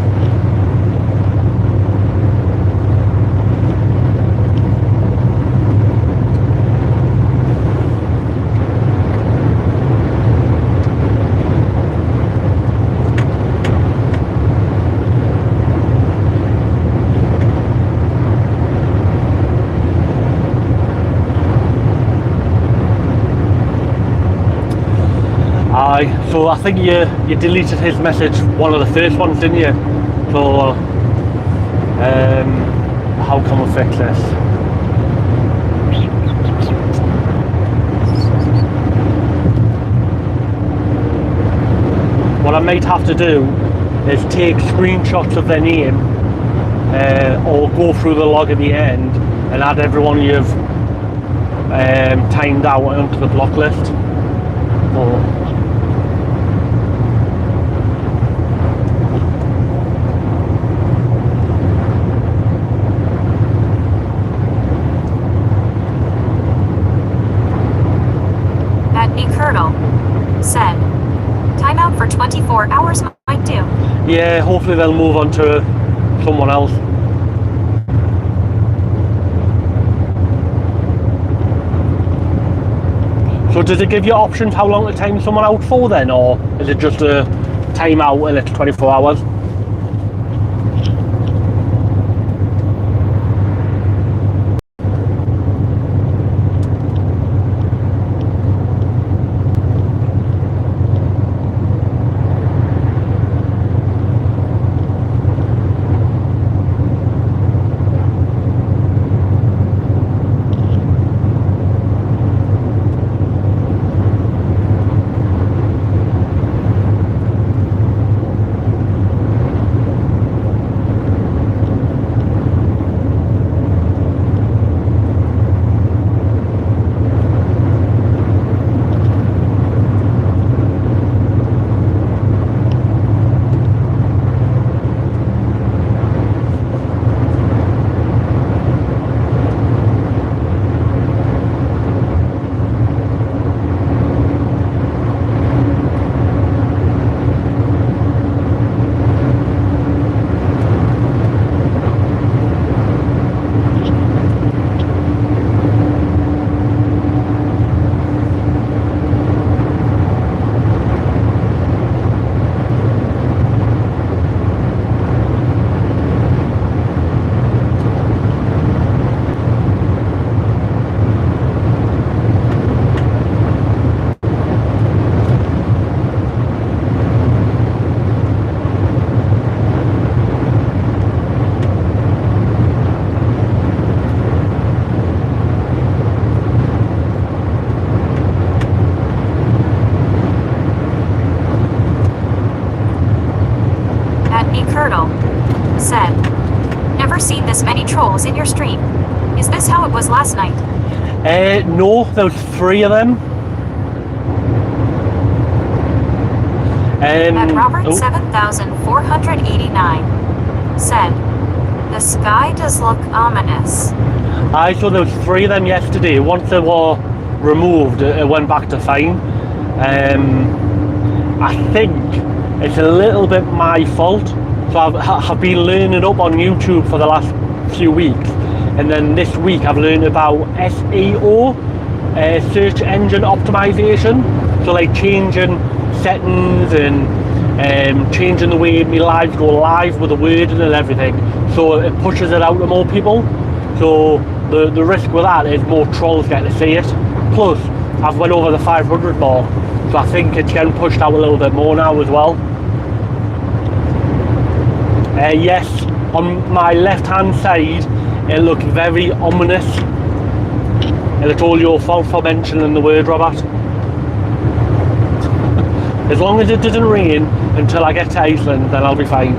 A: so I think you deleted his message, one of the first ones, didn't you? So how can we fix this? What I might have to do is take screenshots of their name or go through the log at the end and add everyone you've timed out onto the block list. So,
B: Curdle said, "Timeout for 24 hours might do."
A: yeah, hopefully they'll move on to someone else. So does it give you options how long to time someone out for then, or is it just a timeout and it's 24 hours?
B: Curdle said, "Never seen this many trolls in your stream. Is this how it was last night?"
A: No, there was 3 of them.
B: And Robert 7489 said, The sky does look ominous.
A: I saw there was 3 of them yesterday. Once they were removed, it went back to fine. I think it's a little bit my fault. So I've been learning up on YouTube for the last few weeks, and then this week I've learned about SEO, search engine optimization. So like changing settings and changing the way my lives go live with the wording and everything, so it pushes it out to more people. So the risk with that is more trolls get to see it. Plus I've went over the 500 mark, so I think it's getting pushed out a little bit more now as well. Yes, on my left hand side it looked very ominous, and it's all your fault for mentioning the word, Robert. As long as it doesn't rain until I get to Iceland, then I'll be fine.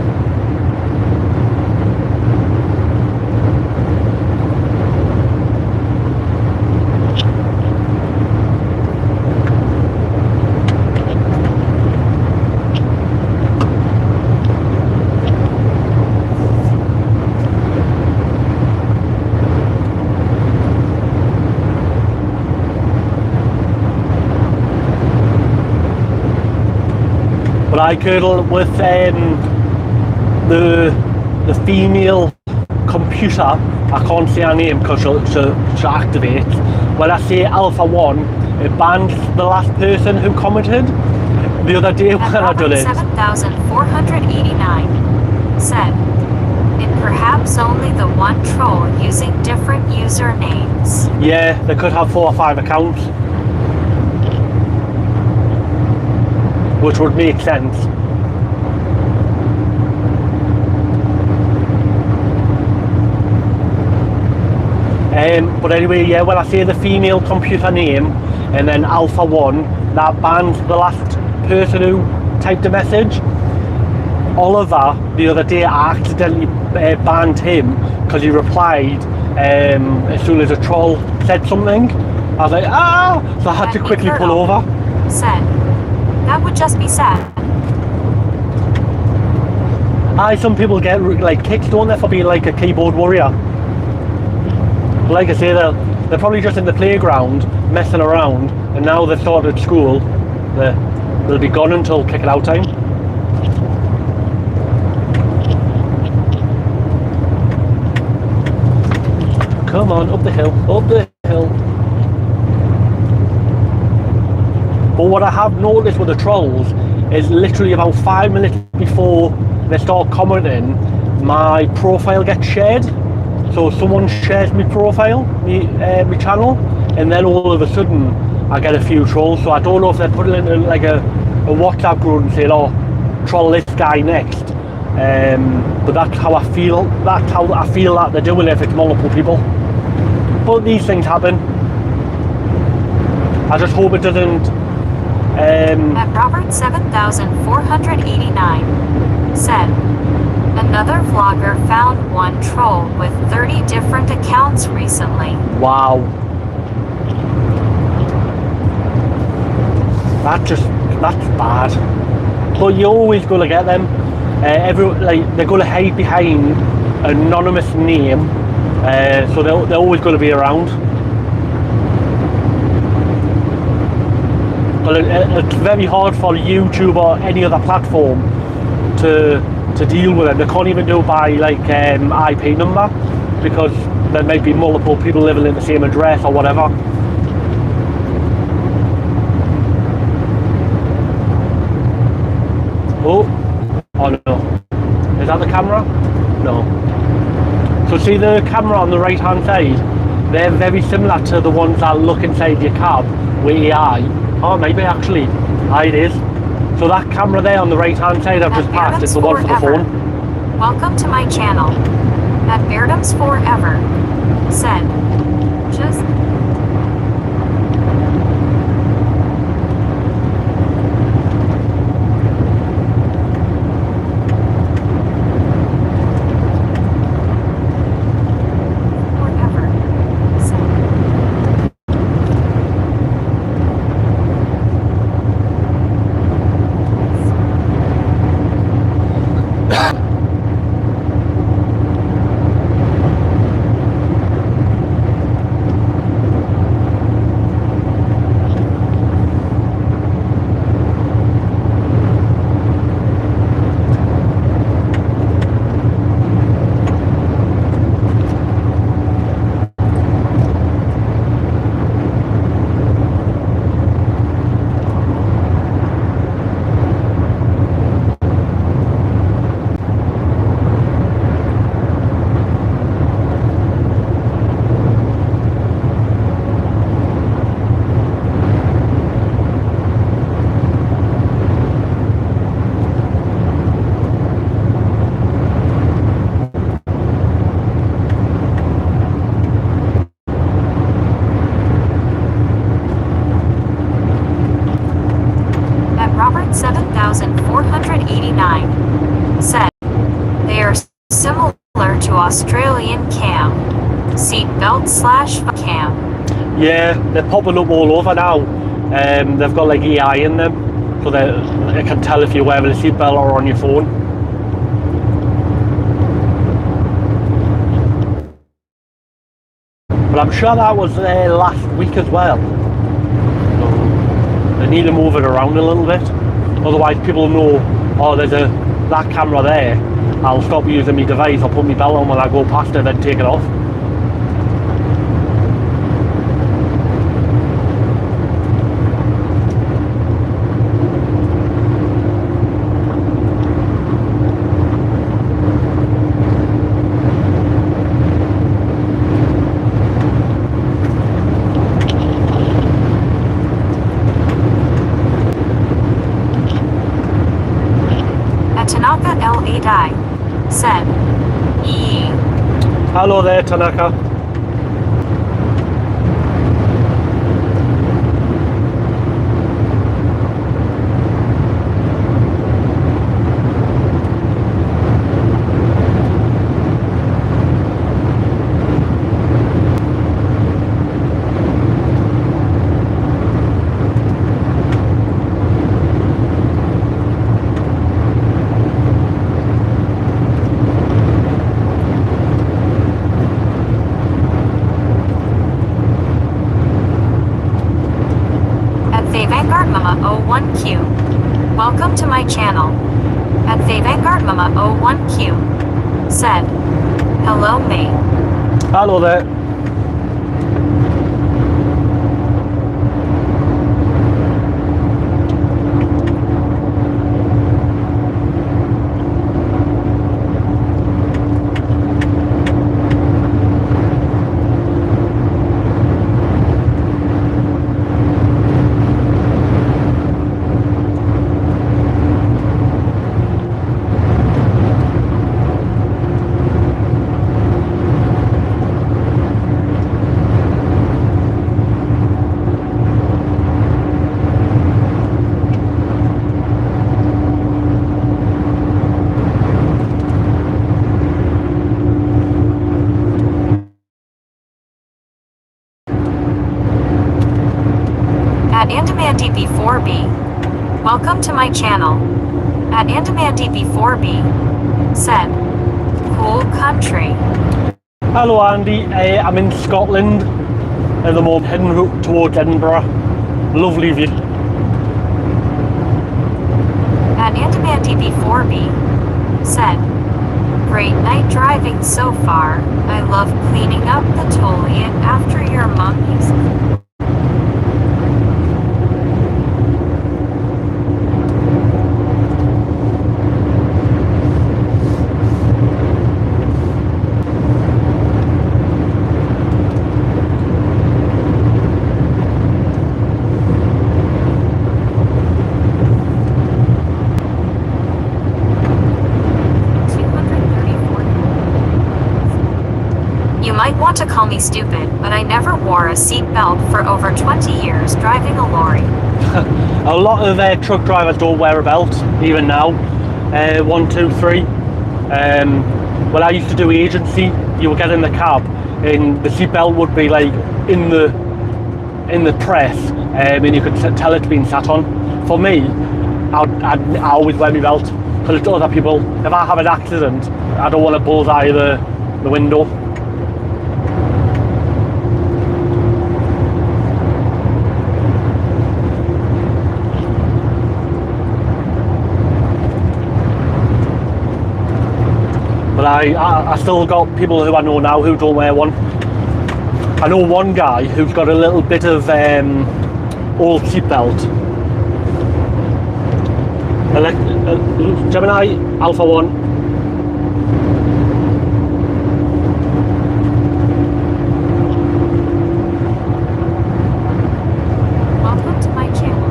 A: But I curdle with the female computer. I can't say her name because she'll activate. When I say Alpha 1, it bans the last person who commented. The other day when I done it.
B: 7,489 said, it perhaps only the one troll using different usernames.
A: Yeah, they could have 4 or 5 accounts, which would make sense. But anyway, yeah, when I say the female computer name and then Alpha 1, that bans the last person who typed a message. Oliver, the other day, I accidentally banned him because he replied as soon as a troll said something. I was like, ah! So I had to quickly pull over.
B: Said, that would just be sad.
A: Some people get like kicks, don't they, for being like a keyboard warrior. Like I say, they're probably just in the playground messing around, and now they've started school, they'll be gone until kick it out time. Come on, up the hill, up the hill. But what I have noticed with the trolls is literally about 5 minutes before they start commenting, my profile gets shared. So someone shares my profile, my channel, and then all of a sudden I get a few trolls. So I don't know if they're putting it in like a WhatsApp group and saying, oh, troll this guy next. But that's how I feel. That's how I feel that they're doing it if it's multiple people. But these things happen. I just hope it doesn't.
B: At Robert 7,489 said, another vlogger found one troll with 30 different accounts recently.
A: Wow. That's bad. But you're always going to get them. They're going to hide behind an anonymous name, so they're always going to be around. But it's very hard for YouTube or any other platform to deal with it. They can't even do it by like IP number, because there might be multiple people living in the same address or whatever. Oh no. Is that the camera? No. So see the camera on the right hand side? They're very similar to the ones that look inside your cab with AI. Oh, maybe actually. It is. So that camera there on the right hand side I've just passed is the one for the phone.
B: Welcome to my channel. At Beardham's Forever said, just Australian cam. Seatbelt / cam.
A: Yeah, they're popping up all over now. They've got like AI in them, so they can tell if you're wearing a seatbelt or on your phone. But I'm sure that was there last week as well. So they need to move it around a little bit. Otherwise people know, oh, there's that camera there. I'll stop using my device, I'll put my belt on when I go past it, then take it off.
B: Tanaka L8 I said, "Yee."
A: Hello there, Tanaka.
B: Q. Welcome to my channel. At the Vanguard Mama 01Q said, "Hello mate."
A: Hello there.
B: At AndamanDB4B, welcome to my channel. At AndamanDB4B said, "Cool country."
A: Hello Andy, I'm in Scotland at the moment, heading towards Edinburgh. Lovely view.
B: At AndamanDB4B said, "Great night driving so far. I love cleaning up the toilet after your mummies." You might want to call me stupid, but I never wore a seatbelt for over 20 years driving a lorry.
A: A lot of truck drivers don't wear a belt, even now. 1, 2, 3. When I used to do agency, you would get in the cab and the seatbelt would be like in the press, and you could tell it's been sat on. For me, I always wear my belt, because it's other people. If I have an accident, I don't want to bullseye the window. But I still got people who I know now who don't wear one. I know one guy who's got a little bit of old seatbelt. Gemini Alpha 1.
B: Welcome to my channel.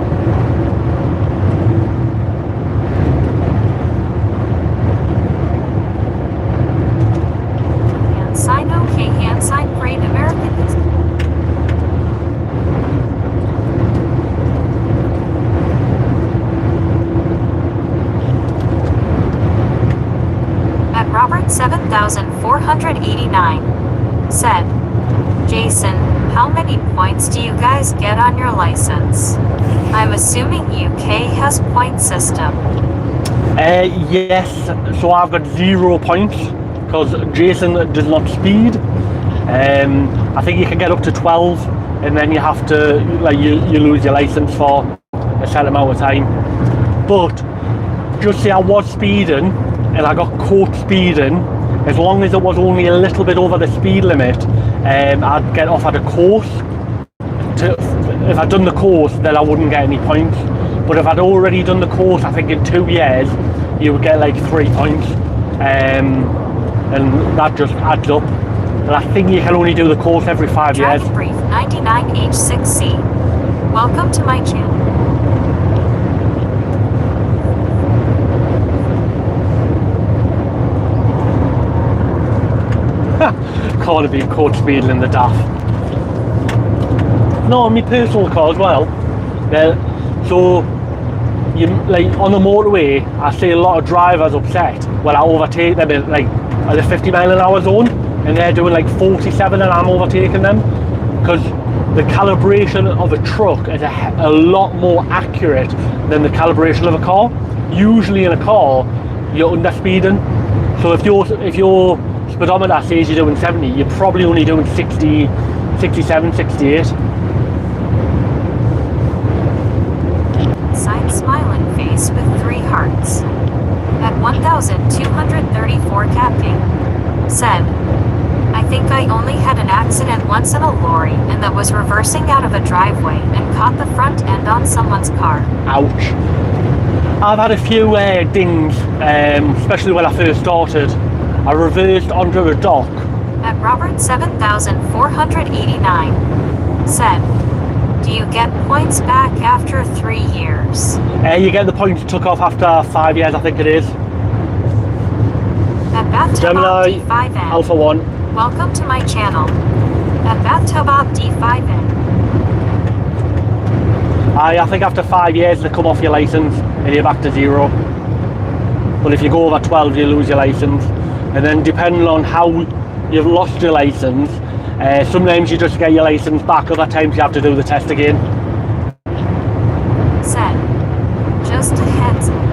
B: Hand sign okay, hand sign great American. Robert 7489 said, Jason, how many points do you guys get on your license? I'm assuming UK has point system.
A: Yes, so I've got 0 points because Jason does not speed. I think you can get up to 12 and then you have to, like, you lose your license for a certain amount of time. But just say I was speeding and I got caught speeding, as long as it was only a little bit over the speed limit, I'd get off at a course. If I'd done the course, then I wouldn't get any points. But if I'd already done the course, I think in 2 years, you would get like 3 points. And that just adds up. And I think you can only do the course every 5 years.
B: Dragon Brief 99H6C. Welcome to my channel.
A: Can't have been caught speeding in the DAF. No, my personal car as well. So, you, like on the motorway, I see a lot of drivers upset when I overtake them at like the 50 mile an hour zone, and they're doing like 47 and I'm overtaking them, because the calibration of a truck is a lot more accurate than the calibration of a car. Usually in a car, you're under speeding. So if your speedometer says you're doing 70, you're probably only doing 60, 67, 68.
B: Side smiling face with 3 hearts. At 1234 capping. Said, I think I only had an accident once in a lorry, and that was reversing out of a driveway and caught the front end on someone's car.
A: Ouch. I've had a few dings, especially when I first started. I reversed onto a dock.
B: At Robert 7489 said, do you get points back after 3 years?
A: You get the points took off after 5 years, I think it is.
B: At Bathtub
A: Gemini
B: D5N.
A: Alpha 1.
B: Welcome to my channel. At Bathtub D5N.
A: I think after 5 years they come off your license and you're back to 0. But if you go over 12, you lose your license. And then depending on how you've lost your license, sometimes you just get your license back, other times you have to do the test again.
B: Said, just a heads up.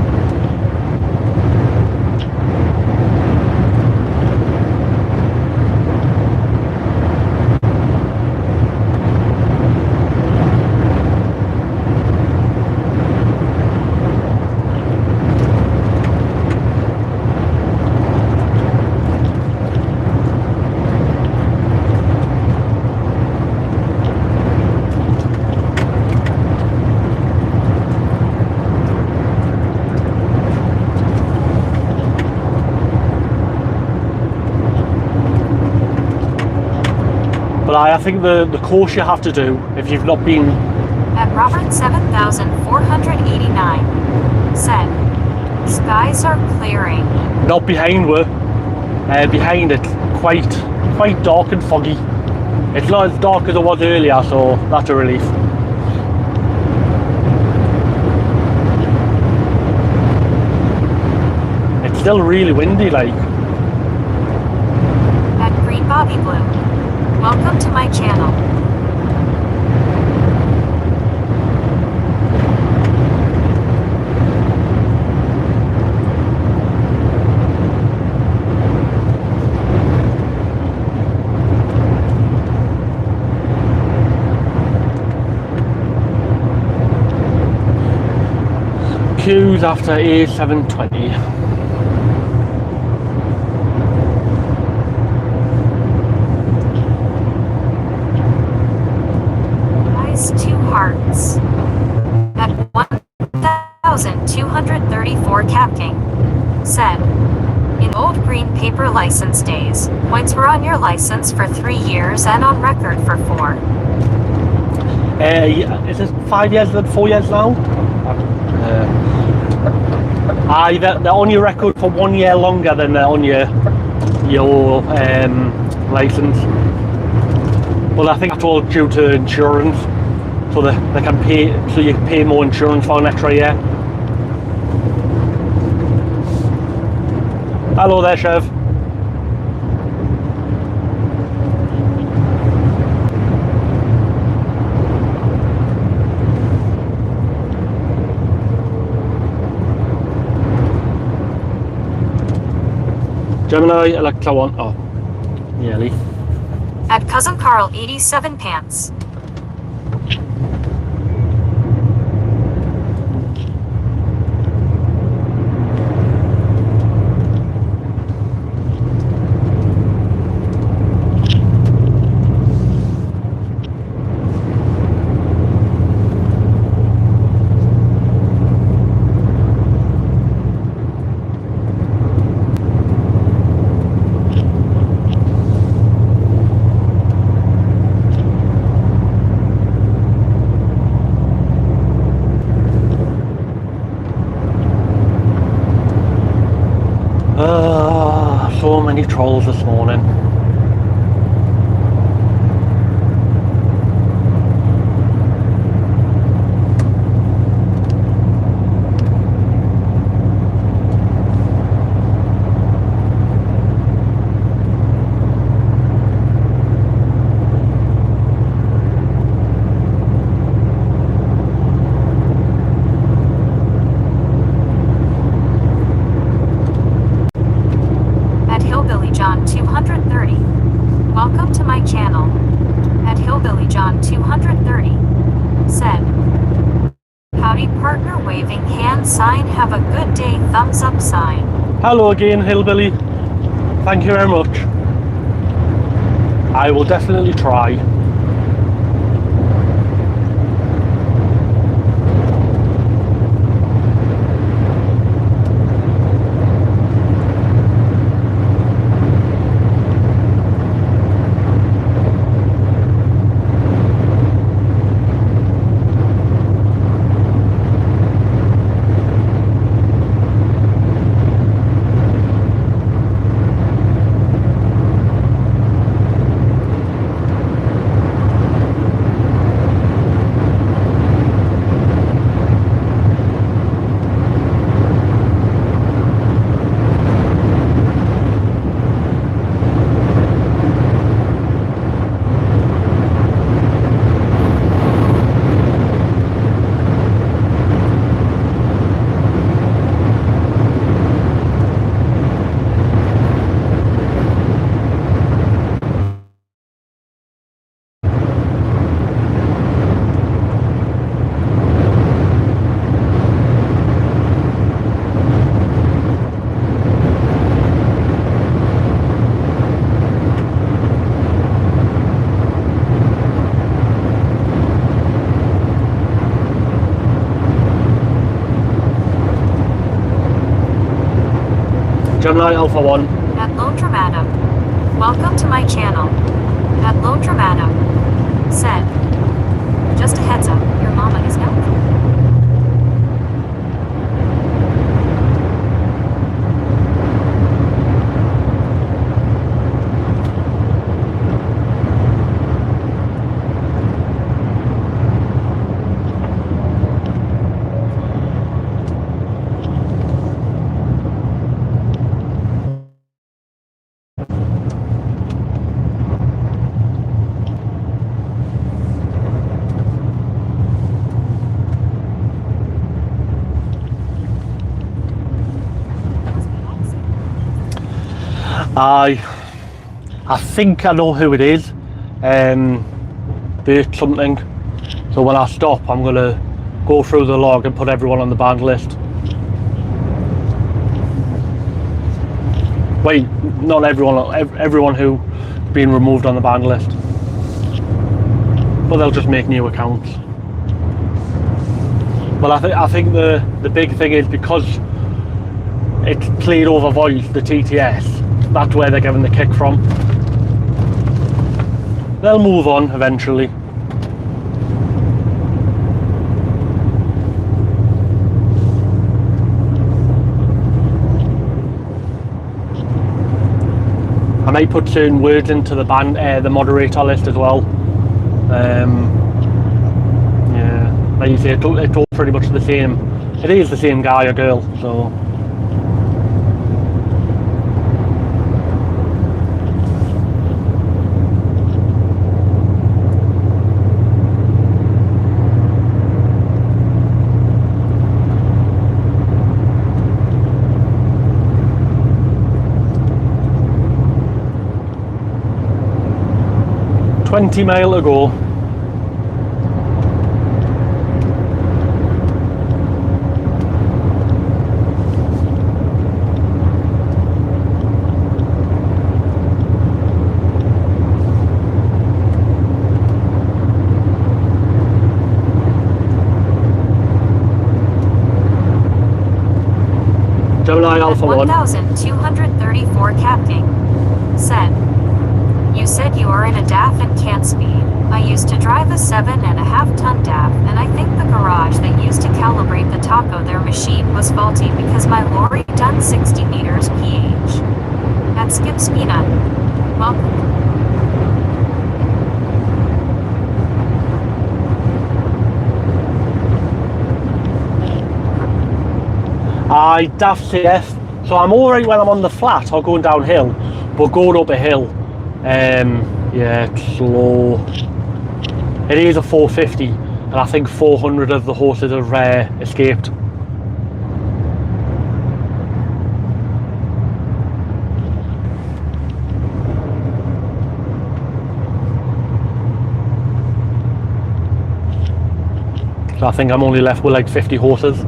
A: But I think the course you have to do, if you've not been...
B: At Robert 7489 said, skies are clearing.
A: Not behind were. Behind it's quite dark and foggy. It's not as dark as it was earlier, so that's a relief. It's still really windy, like.
B: At Green Bobby Blue. Welcome to my channel.
A: Queues after A720.
B: Hearts. At 1234 capping. Said, in old green paper license days, points were on your license for 3 years and on record for 4.
A: Is it 5 years than 4 years now? They're on your record for 1 year longer than they're on your license. Well, I think that's all due to insurance. So they can pay, so you pay more insurance for an extra year. Hello there, Chev. Gemini, Alexa 1. Oh, nearly.
B: At Cousin Carl 87 pants.
A: So many trolls this morning.
B: John 230. Welcome to my channel. At Hillbilly John 230. Said. Howdy partner waving hand sign, have a good day thumbs up sign.
A: Hello again, Hillbilly. Thank you very much. I will definitely try. Gemini Alpha 1.
B: At Lodramatum. Welcome to my channel. At Lodramatum. Said. Just a heads up, your mama is now.
A: I think I know who it is. There's something. So when I stop, I'm gonna go through the log and put everyone on the banned list. Wait, not everyone. Everyone who been removed on the banned list. But they'll just make new accounts. Well, I think the big thing is because it's played over voice, the TTS. That's where they're getting the kick from. They'll move on eventually. I might put certain words into the the moderator list as well. Yeah, like you say, it's all pretty much the same. It is the same guy or girl, so. 20 mile to go. Gemini Alpha 1.
B: 1234 Captain said, you said you are in a DAF and can't speed. I used to drive a 7.5-ton DAF, and I think the garage that used to calibrate the taco their machine was faulty because my lorry done 60 meters ph. At Skip Spina. Welcome.
A: I daft CF, so I'm alright when I'm on the flat or going downhill, but going up a hill, yeah, it's slow. It is a 450, and I think 400 of the horses have escaped. So I think I'm only left with like 50 horses.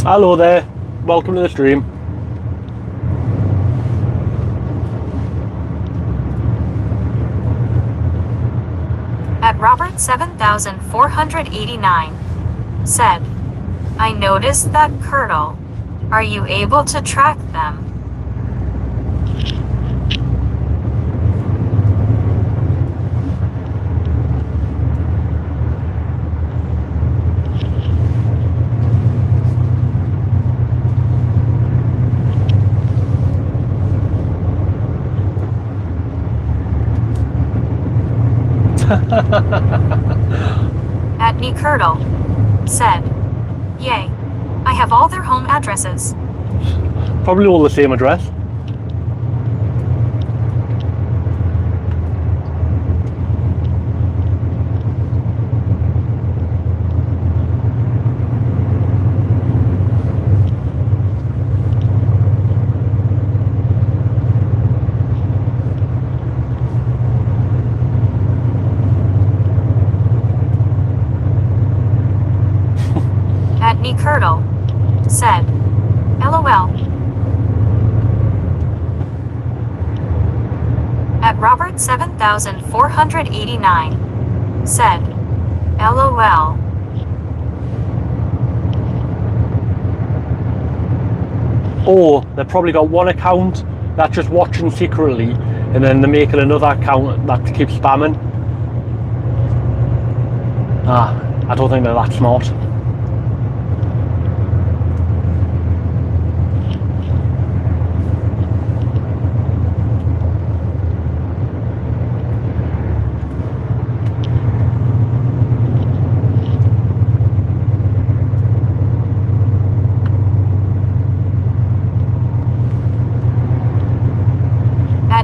A: Hello there, welcome to the stream.
B: At Robert 7489 said, I noticed that curdle. Are you able to track them? At Newcastle said, yay, I have all their home addresses.
A: Probably all the same address.
B: Newcastle said, LOL. At Robert 7489 said, LOL.
A: Or they've probably got one account that's just watching secretly, and then they're making another account that keeps spamming. I don't think they're that smart.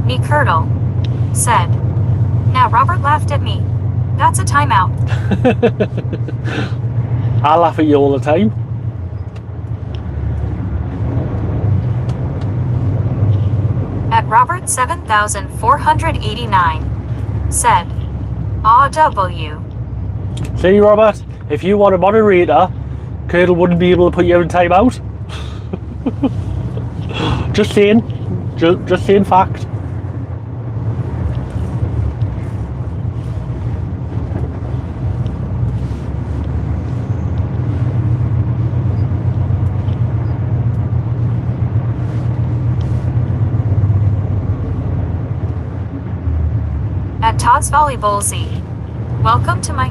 B: Newcastle said, now Robert laughed at me. That's a timeout.
A: I laugh at you all the time.
B: At Robert 7489 said, RW.
A: See, Robert, if you were a moderator, Curdle wouldn't be able to put you in timeout. Just saying. Just saying fact.
B: At Todd's Volleyball Z. Welcome to my...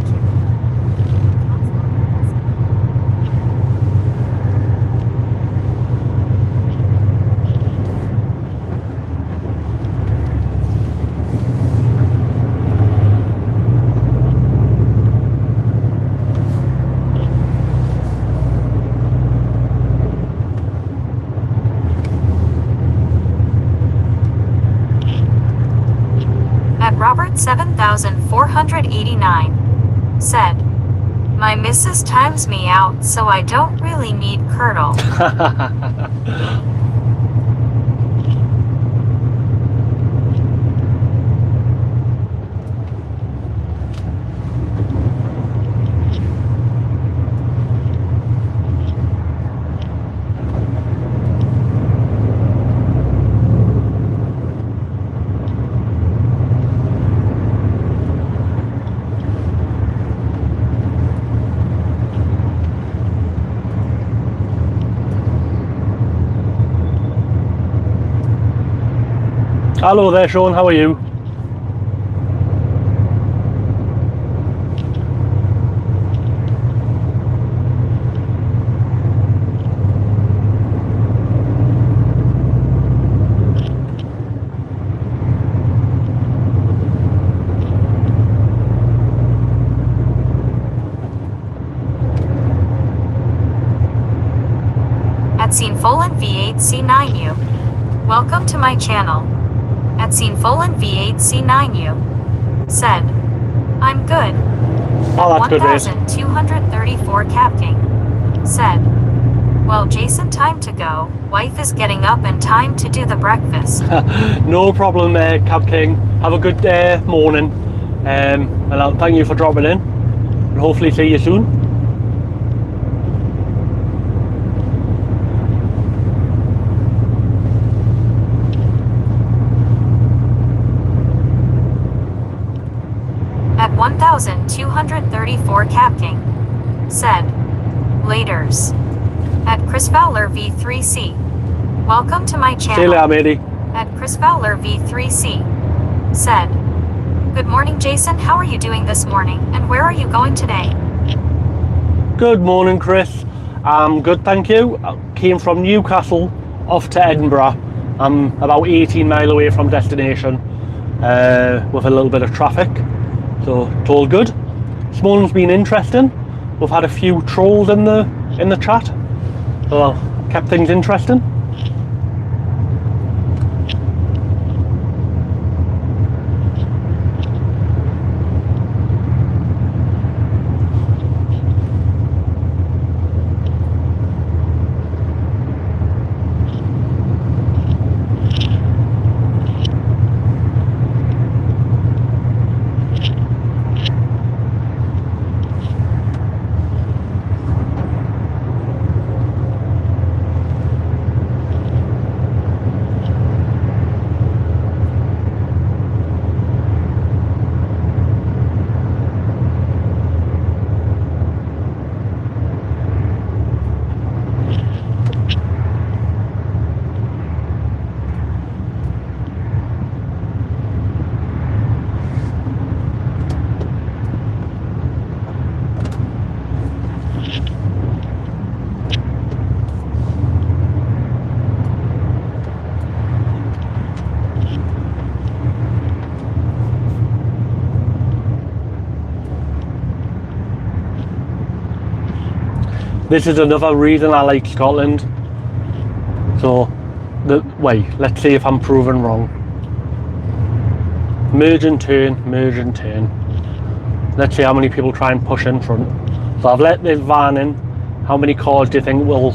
B: Robert 7489 said, "My missus times me out, so I don't really need curdle."
A: Hello there, Sean, how are you?
B: At Scenefolin V8C9U. Welcome to my channel. At Scenefolin V8C9U said, "I'm good."
A: Oh, that's good, mate.
B: 1234 Cap King said, "Well, Jason, time to go. Wife is getting up and time to do the breakfast."
A: No problem, Cab King. Have a good morning. And I'll thank you for dropping in. And hopefully see you soon.
B: At 1234 Cap King said, "Laters." At Chris Fowler V3C. Welcome to my channel.
A: See you later, matey.
B: At Chris Fowler V3C said, "Good morning, Jason. How are you doing this morning, and where are you going today?"
A: Good morning, Chris. I'm good, thank you. I came from Newcastle off to Edinburgh. I'm about 18 mile away from destination with a little bit of traffic. So it's all good. This morning's been interesting. We've had a few trolls in the chat. So kept things interesting. This is another reason I like Scotland. So, wait, let's see if I'm proven wrong. Merge and turn, merge and turn. Let's see how many people try and push in front. So I've let this van in. How many cars do you think will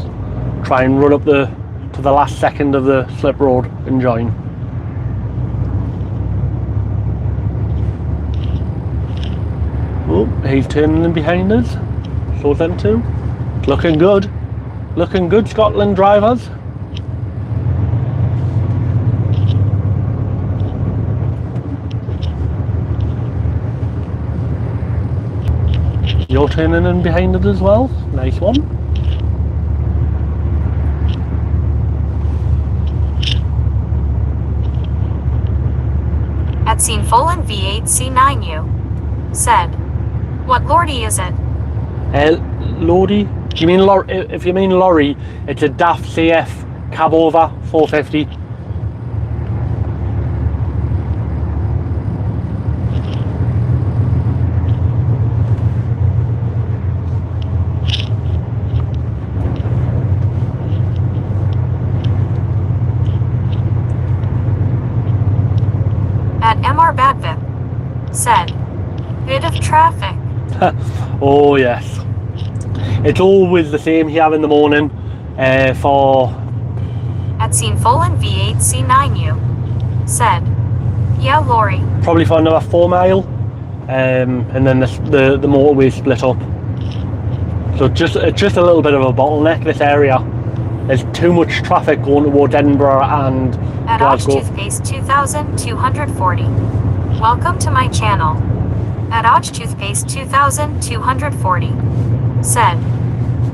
A: try and run up to the last second of the slip road and join? Oh, he's turning in behind us. So them two. Looking good. Looking good, Scotland drivers. You're turning in behind it as well. Nice one.
B: At Scenefolin V8C9U said, "What lorry is it?"
A: Lorry? Do you mean lorry? If you mean lorry, it's a DAF CF cab over 450.
B: At MR Badvip said. Bit of traffic.
A: Oh yes. It's always the same here in the morning for...
B: At scene full in V8 C9U. Said. Yeah, Lori.
A: Probably for another 4 mile. And then the motorway split up. So just a little bit of a bottleneck, this area. There's too much traffic going towards Edinburgh and
B: At
A: Glasgow.
B: Toothpaste 2240. Welcome to my channel. At Toothpaste 2240. Said.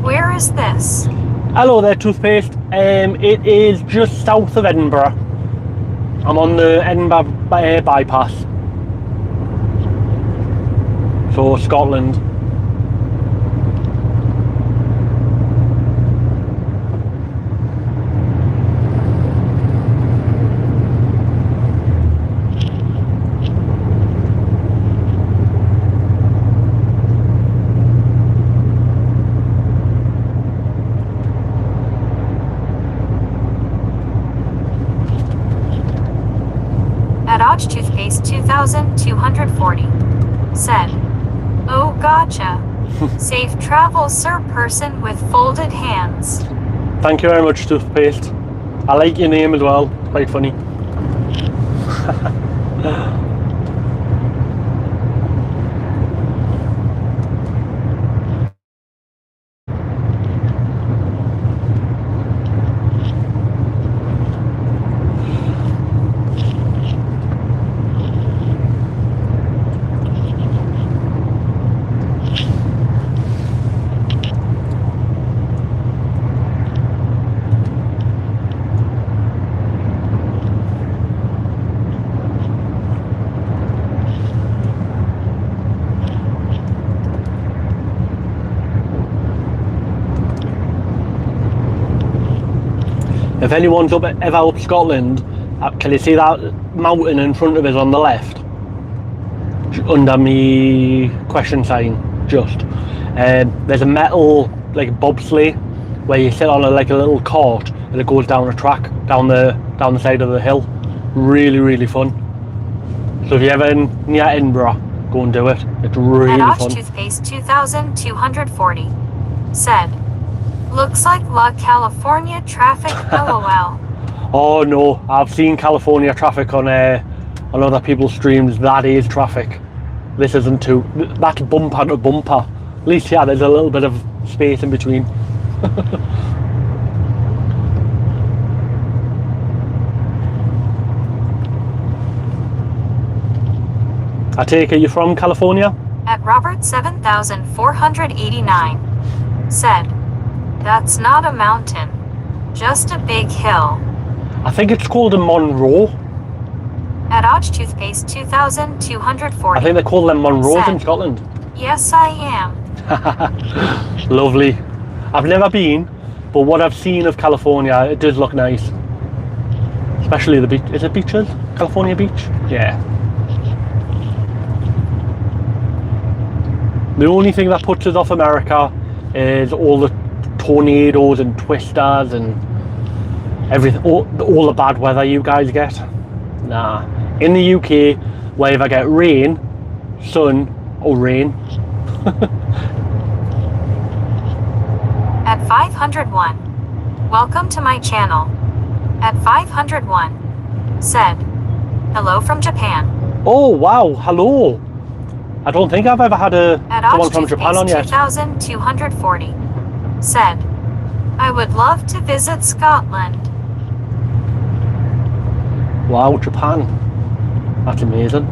B: Where is this?
A: Hello there, Toothpaste. It is just south of Edinburgh. I'm on the Edinburgh bypass. So Scotland.
B: At Toothpaste 2240. Said. Oh, gotcha. Safe travels, sir, person with folded hands.
A: Thank you very much, Toothpaste. I like your name as well. Quite funny. If anyone's ever up Scotland, can you see that mountain in front of us on the left? Under me question sign, just. There's a metal like bobsleigh where you sit on a little cart and it goes down a track down the side of the hill. Really, really fun. So if you're ever near Edinburgh, go and do it. It's really
B: At
A: fun.
B: Toothpaste 2240. Said. Looks like La California traffic, LOL.
A: Oh no, I've seen California traffic on other people's streams. That is traffic. This isn't too. That's bumper to bumper. At least yeah, there's a little bit of space in between. I take it you're from California?
B: At Robert 7489. Said. That's not a mountain. Just a big hill.
A: I think it's called a Monroe.
B: At Toothpaste 2240.
A: I think they call them Monroes
B: Said.
A: in Scotland.
B: Yes, I am.
A: Lovely. I've never been, but what I've seen of California, it does look nice. Especially the beach. Is it beaches? California beach? Yeah. The only thing that puts us off America is all the tornadoes and twisters and everything, all the bad weather you guys get. Nah. In the UK, we either get rain, sun, or rain.
B: At 501. Welcome to my channel. At 501. Said. Hello from Japan.
A: Oh wow, hello. I don't think I've ever had someone from Japan on yet.
B: 2240. Said. I would love to visit Scotland.
A: Wow, Japan. That's amazing.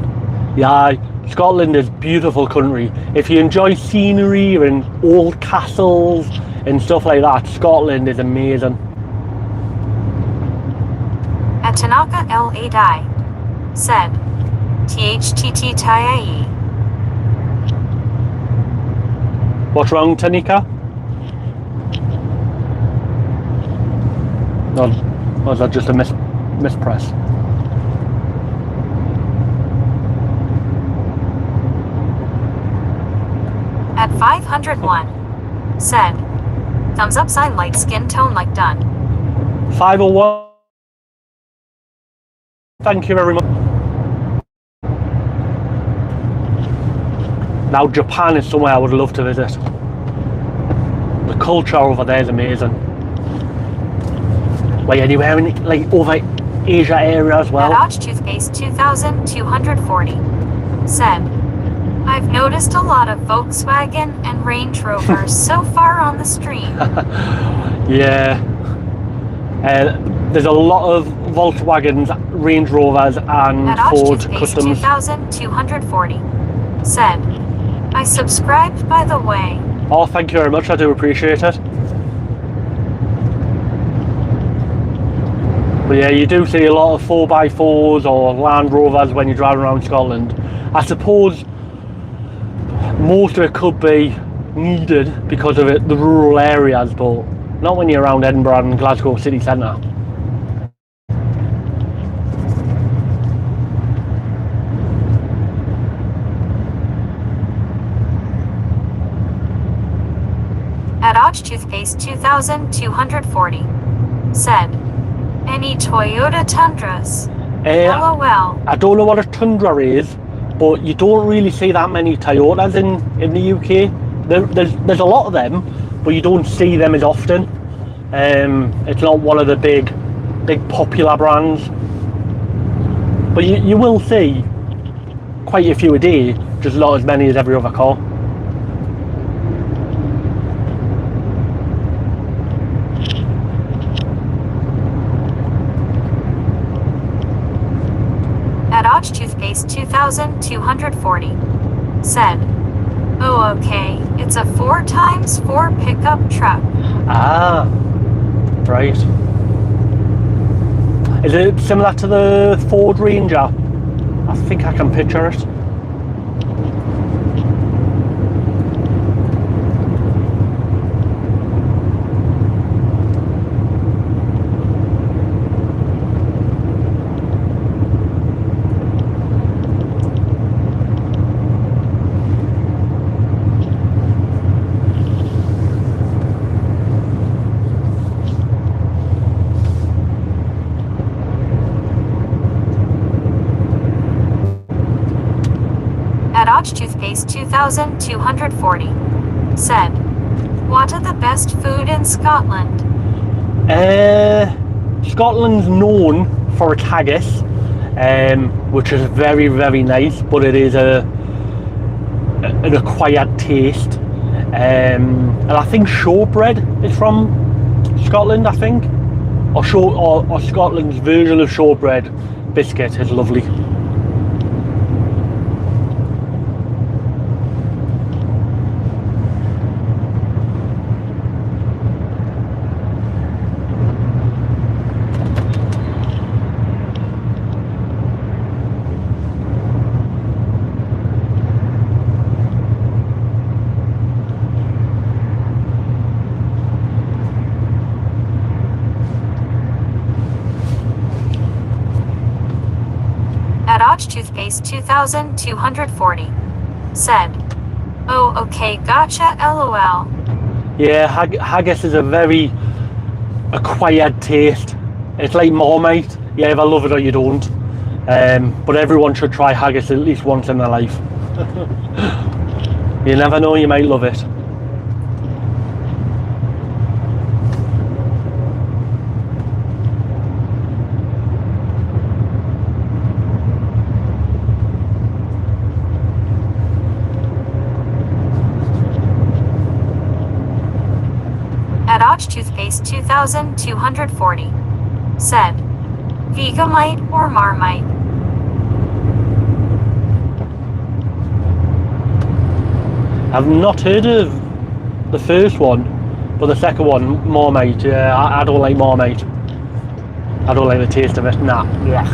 A: Yeah, Scotland is a beautiful country. If you enjoy scenery and old castles and stuff like that, Scotland is amazing.
B: At Tanaka L.A. Dai. Said. THTT Taiai.
A: What's wrong, Tanika? No, or is that just a mispress?
B: At 501. Said. Thumbs up sign light skin tone like done.
A: 501. Thank you very much. Now Japan is somewhere I would love to visit. The culture over there is amazing. Like anywhere in like over Asia area as well.
B: At Toothpaste 2240 said, I've noticed a lot of Volkswagen and Range Rovers so far on the stream.
A: Yeah. There's a lot of Volkswagens, Range Rovers and
B: At
A: Ford
B: Toothpaste
A: Customs.
B: 2240 said, I subscribed by the way.
A: Oh, thank you very much, I do appreciate it. But yeah, you do see a lot of 4x4s or Land Rovers when you're driving around Scotland. I suppose most of it could be needed because of the rural areas, but not when you're around Edinburgh and Glasgow city centre.
B: At Toothpaste 2240 said, any Toyota Tundras? LOL.
A: I don't know what a Tundra is, but you don't really see that many Toyotas in the UK. There's a lot of them, but you don't see them as often. It's not one of the big popular brands, but you will see quite a few a day, just not as many as every other car.
B: At Toothpaste 2240 said, oh okay, it's a 4x4 pickup truck.
A: Ah, right. Is it similar to the Ford Ranger? I think I can picture it.
B: At Toothpaste 2240 said, what are the best food in Scotland?
A: Scotland's known for its haggis, which is very, very nice, but it is an acquired taste. And I think shortbread is from Scotland, I think, or Scotland's version of shortbread biscuit is lovely.
B: At Toothpaste 2240 said, oh okay, gotcha, LOL.
A: Yeah, haggis is a very acquired taste. It's like Marmite. You either love it or you don't. But everyone should try haggis at least once in their life. You never know, you might love it.
B: At Toothpaste 2240 said, Vegemite or Marmite?
A: I've not heard of the first one, but the second one, Marmite. I don't like Marmite. I don't like the taste of it. Nah. Yeah.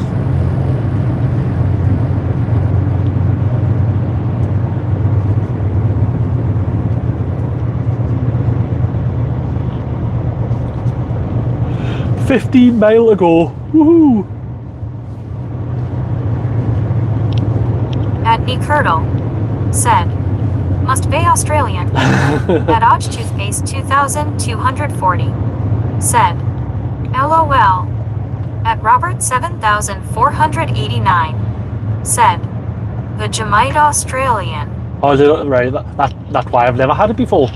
A: $15 miles to go. Woohoo!
B: At Newcastle said, must be Australian. At Toothpaste 2240 said, LOL. At Robert 7489 said, Vegemite Australian.
A: Oh, is it right? That's why I've never had it before.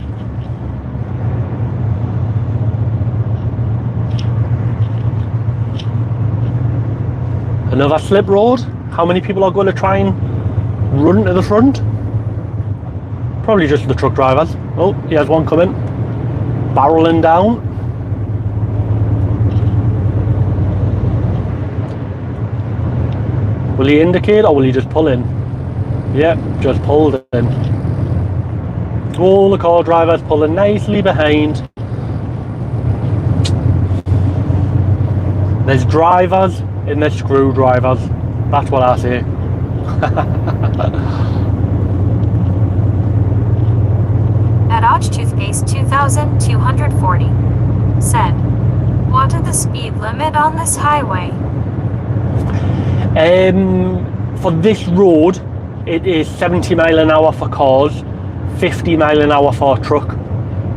A: Another slip road. How many people are going to try and run to the front? Probably just the truck drivers. Oh, here's one coming. Barreling down. Will he indicate or will he just pull in? Yep, just pulled in. All the car drivers pulling nicely behind. There's drivers and there's screwdrivers. That's what I say.
B: At Odge Toothpaste 2240 said, what is the speed limit on this highway?
A: For this road, it is 70 mile an hour for cars, 50 mile an hour for a truck.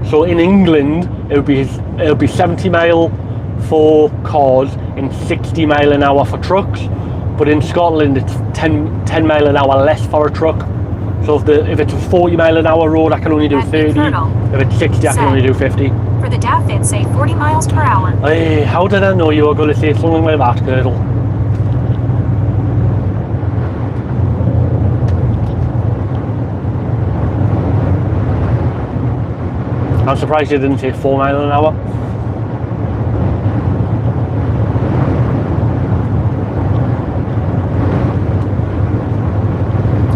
A: So in England, it'll be 70 mile for cars and 60 mile an hour for trucks. But in Scotland, it's 10 mile an hour less for a truck. So if it's a 40 mile an hour road, I can only do 30. If it's 60, I can only do 50.
B: For the DAF, it'd say 40 miles per hour.
A: Hey, how did I know you were going to say something like that, Girdle? I'm surprised you didn't say 4 mile an hour.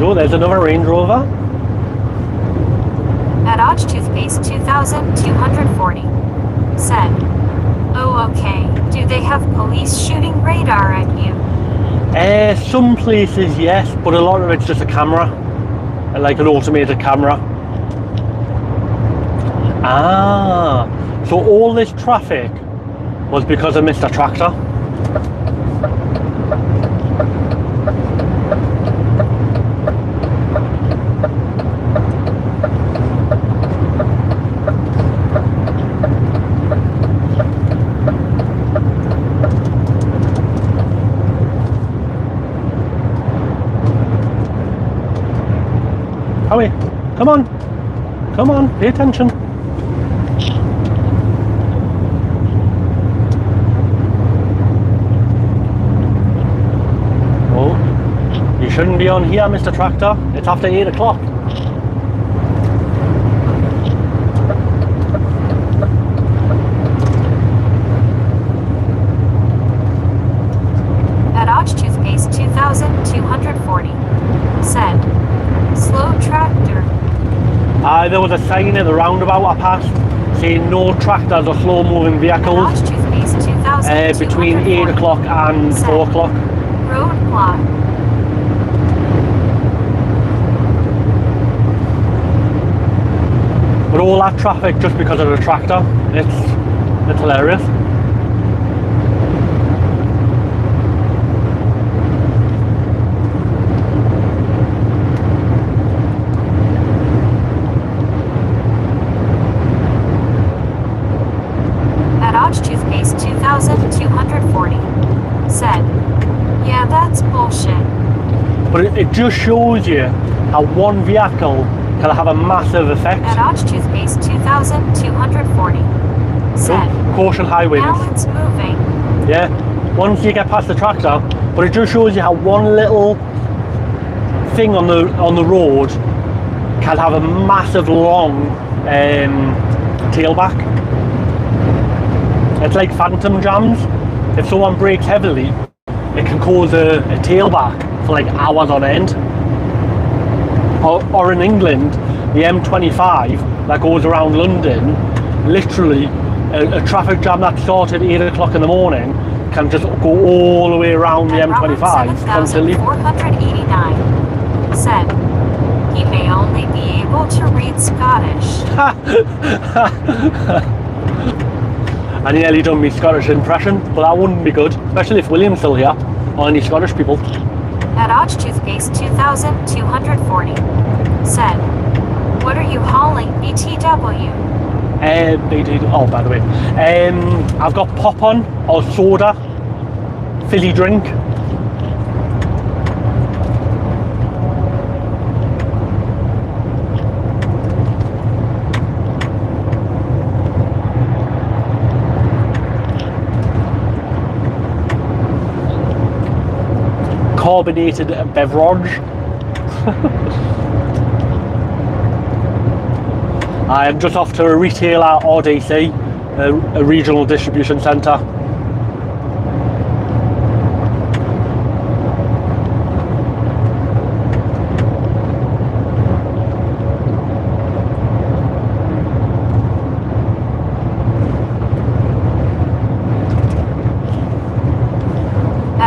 A: Oh, there's another Range Rover.
B: At Odge Toothpaste 2240 said, oh, okay. Do they have police shooting radar at you?
A: Some places, yes, but a lot of it's just a camera, like an automated camera. Ah, so all this traffic was because of Mr. Tractor. Howie, come on, pay attention. You shouldn't be on here, Mr. Tractor. It's after 8 o'clock.
B: At Odge Toothpaste 2240 said, slow tractor.
A: There was a sign at the roundabout I passed saying no tractors or slow moving vehicles between 8 o'clock and 4 o'clock.
B: Roadblock.
A: But all that traffic just because of the tractor, it's hilarious.
B: At Odge Toothpaste 2240 said, yeah, that's bullshit.
A: But it just shows you how one vehicle can have a massive effect.
B: At Odge Toothpaste 2240 said,
A: caution high winds.
B: Now it's moving.
A: Yeah, once you get past the tractor, but it just shows you how one little thing on the road can have a massive long tailback. It's like phantom jams. If someone brakes heavily, it can cause a tailback for like hours on end. Or in England, the M25 that goes around London, literally a traffic jam that started at 8 o'clock in the morning can just go all the way around the M25 constantly.
B: 489 said he may only be able to read Scottish.
A: I nearly done my Scottish impression, but that wouldn't be good, especially if William's still here, or any Scottish people.
B: At Odge Toothpaste 2240 said, what are you hauling, BTW?
A: Oh, by the way, I've got pop-on or soda, fizzy drink. carbonated beverage. I am just off to a retailer RDC, a regional distribution centre.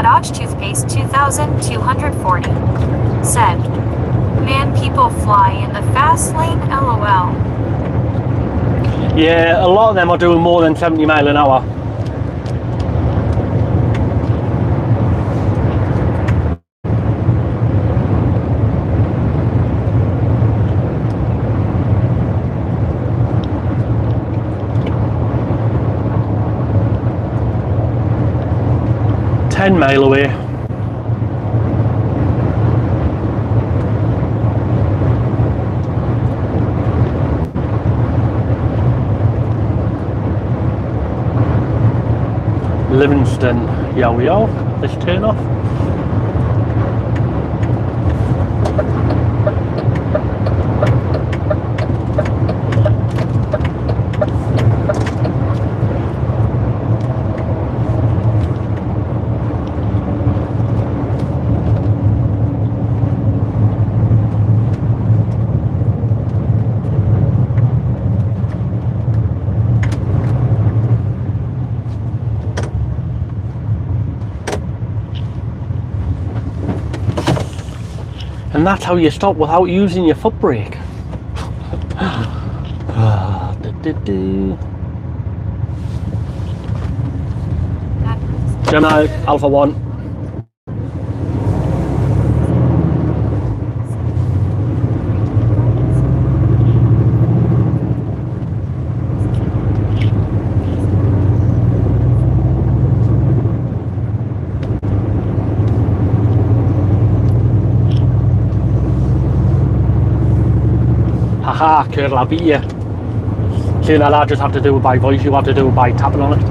B: Dodge toothpaste 2,240. Said, man, people fly in the fast lane, lol.
A: Yeah, a lot of them are doing more than 70 mile an hour. Mile away. Livingston, yeah we are. Let's turn off. And that's how you stop without using your foot brake. Gemini Alpha 1. Haha, Curl, I beat you. Seeing that I just have to do it by voice, you have to do it by tapping on it.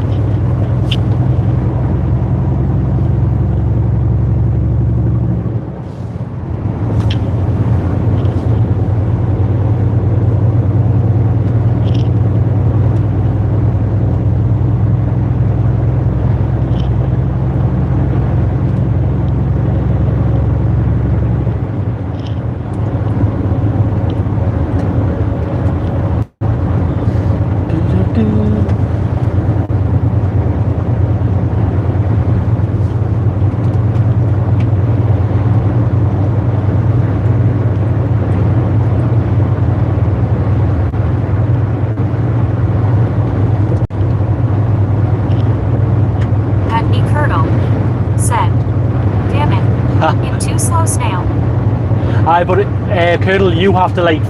A: But Curdle, you have to like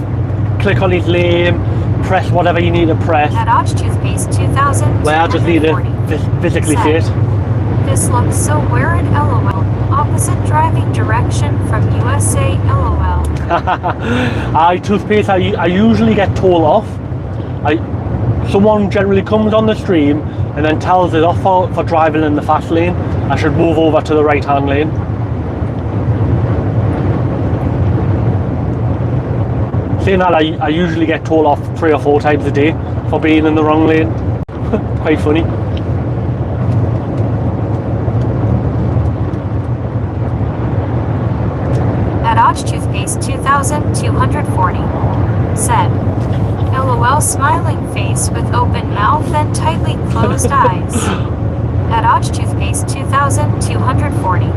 A: click on his name, press whatever you need to press.
B: Dodge toothpaste 2,000.
A: Where I just need to physically see it.
B: This looks so weird, lol. Opposite driving direction from USA, lol.
A: Toothpaste, I usually get told off. Someone generally comes on the stream and then tells us off for driving in the fast lane. I should move over to the right hand lane. Saying that, I usually get told off 3 or 4 times a day for being in the wrong lane. Quite funny.
B: Dodge toothpaste 2,240. Said, lol smiling face with open mouth and tightly closed eyes. Dodge toothpaste 2,240.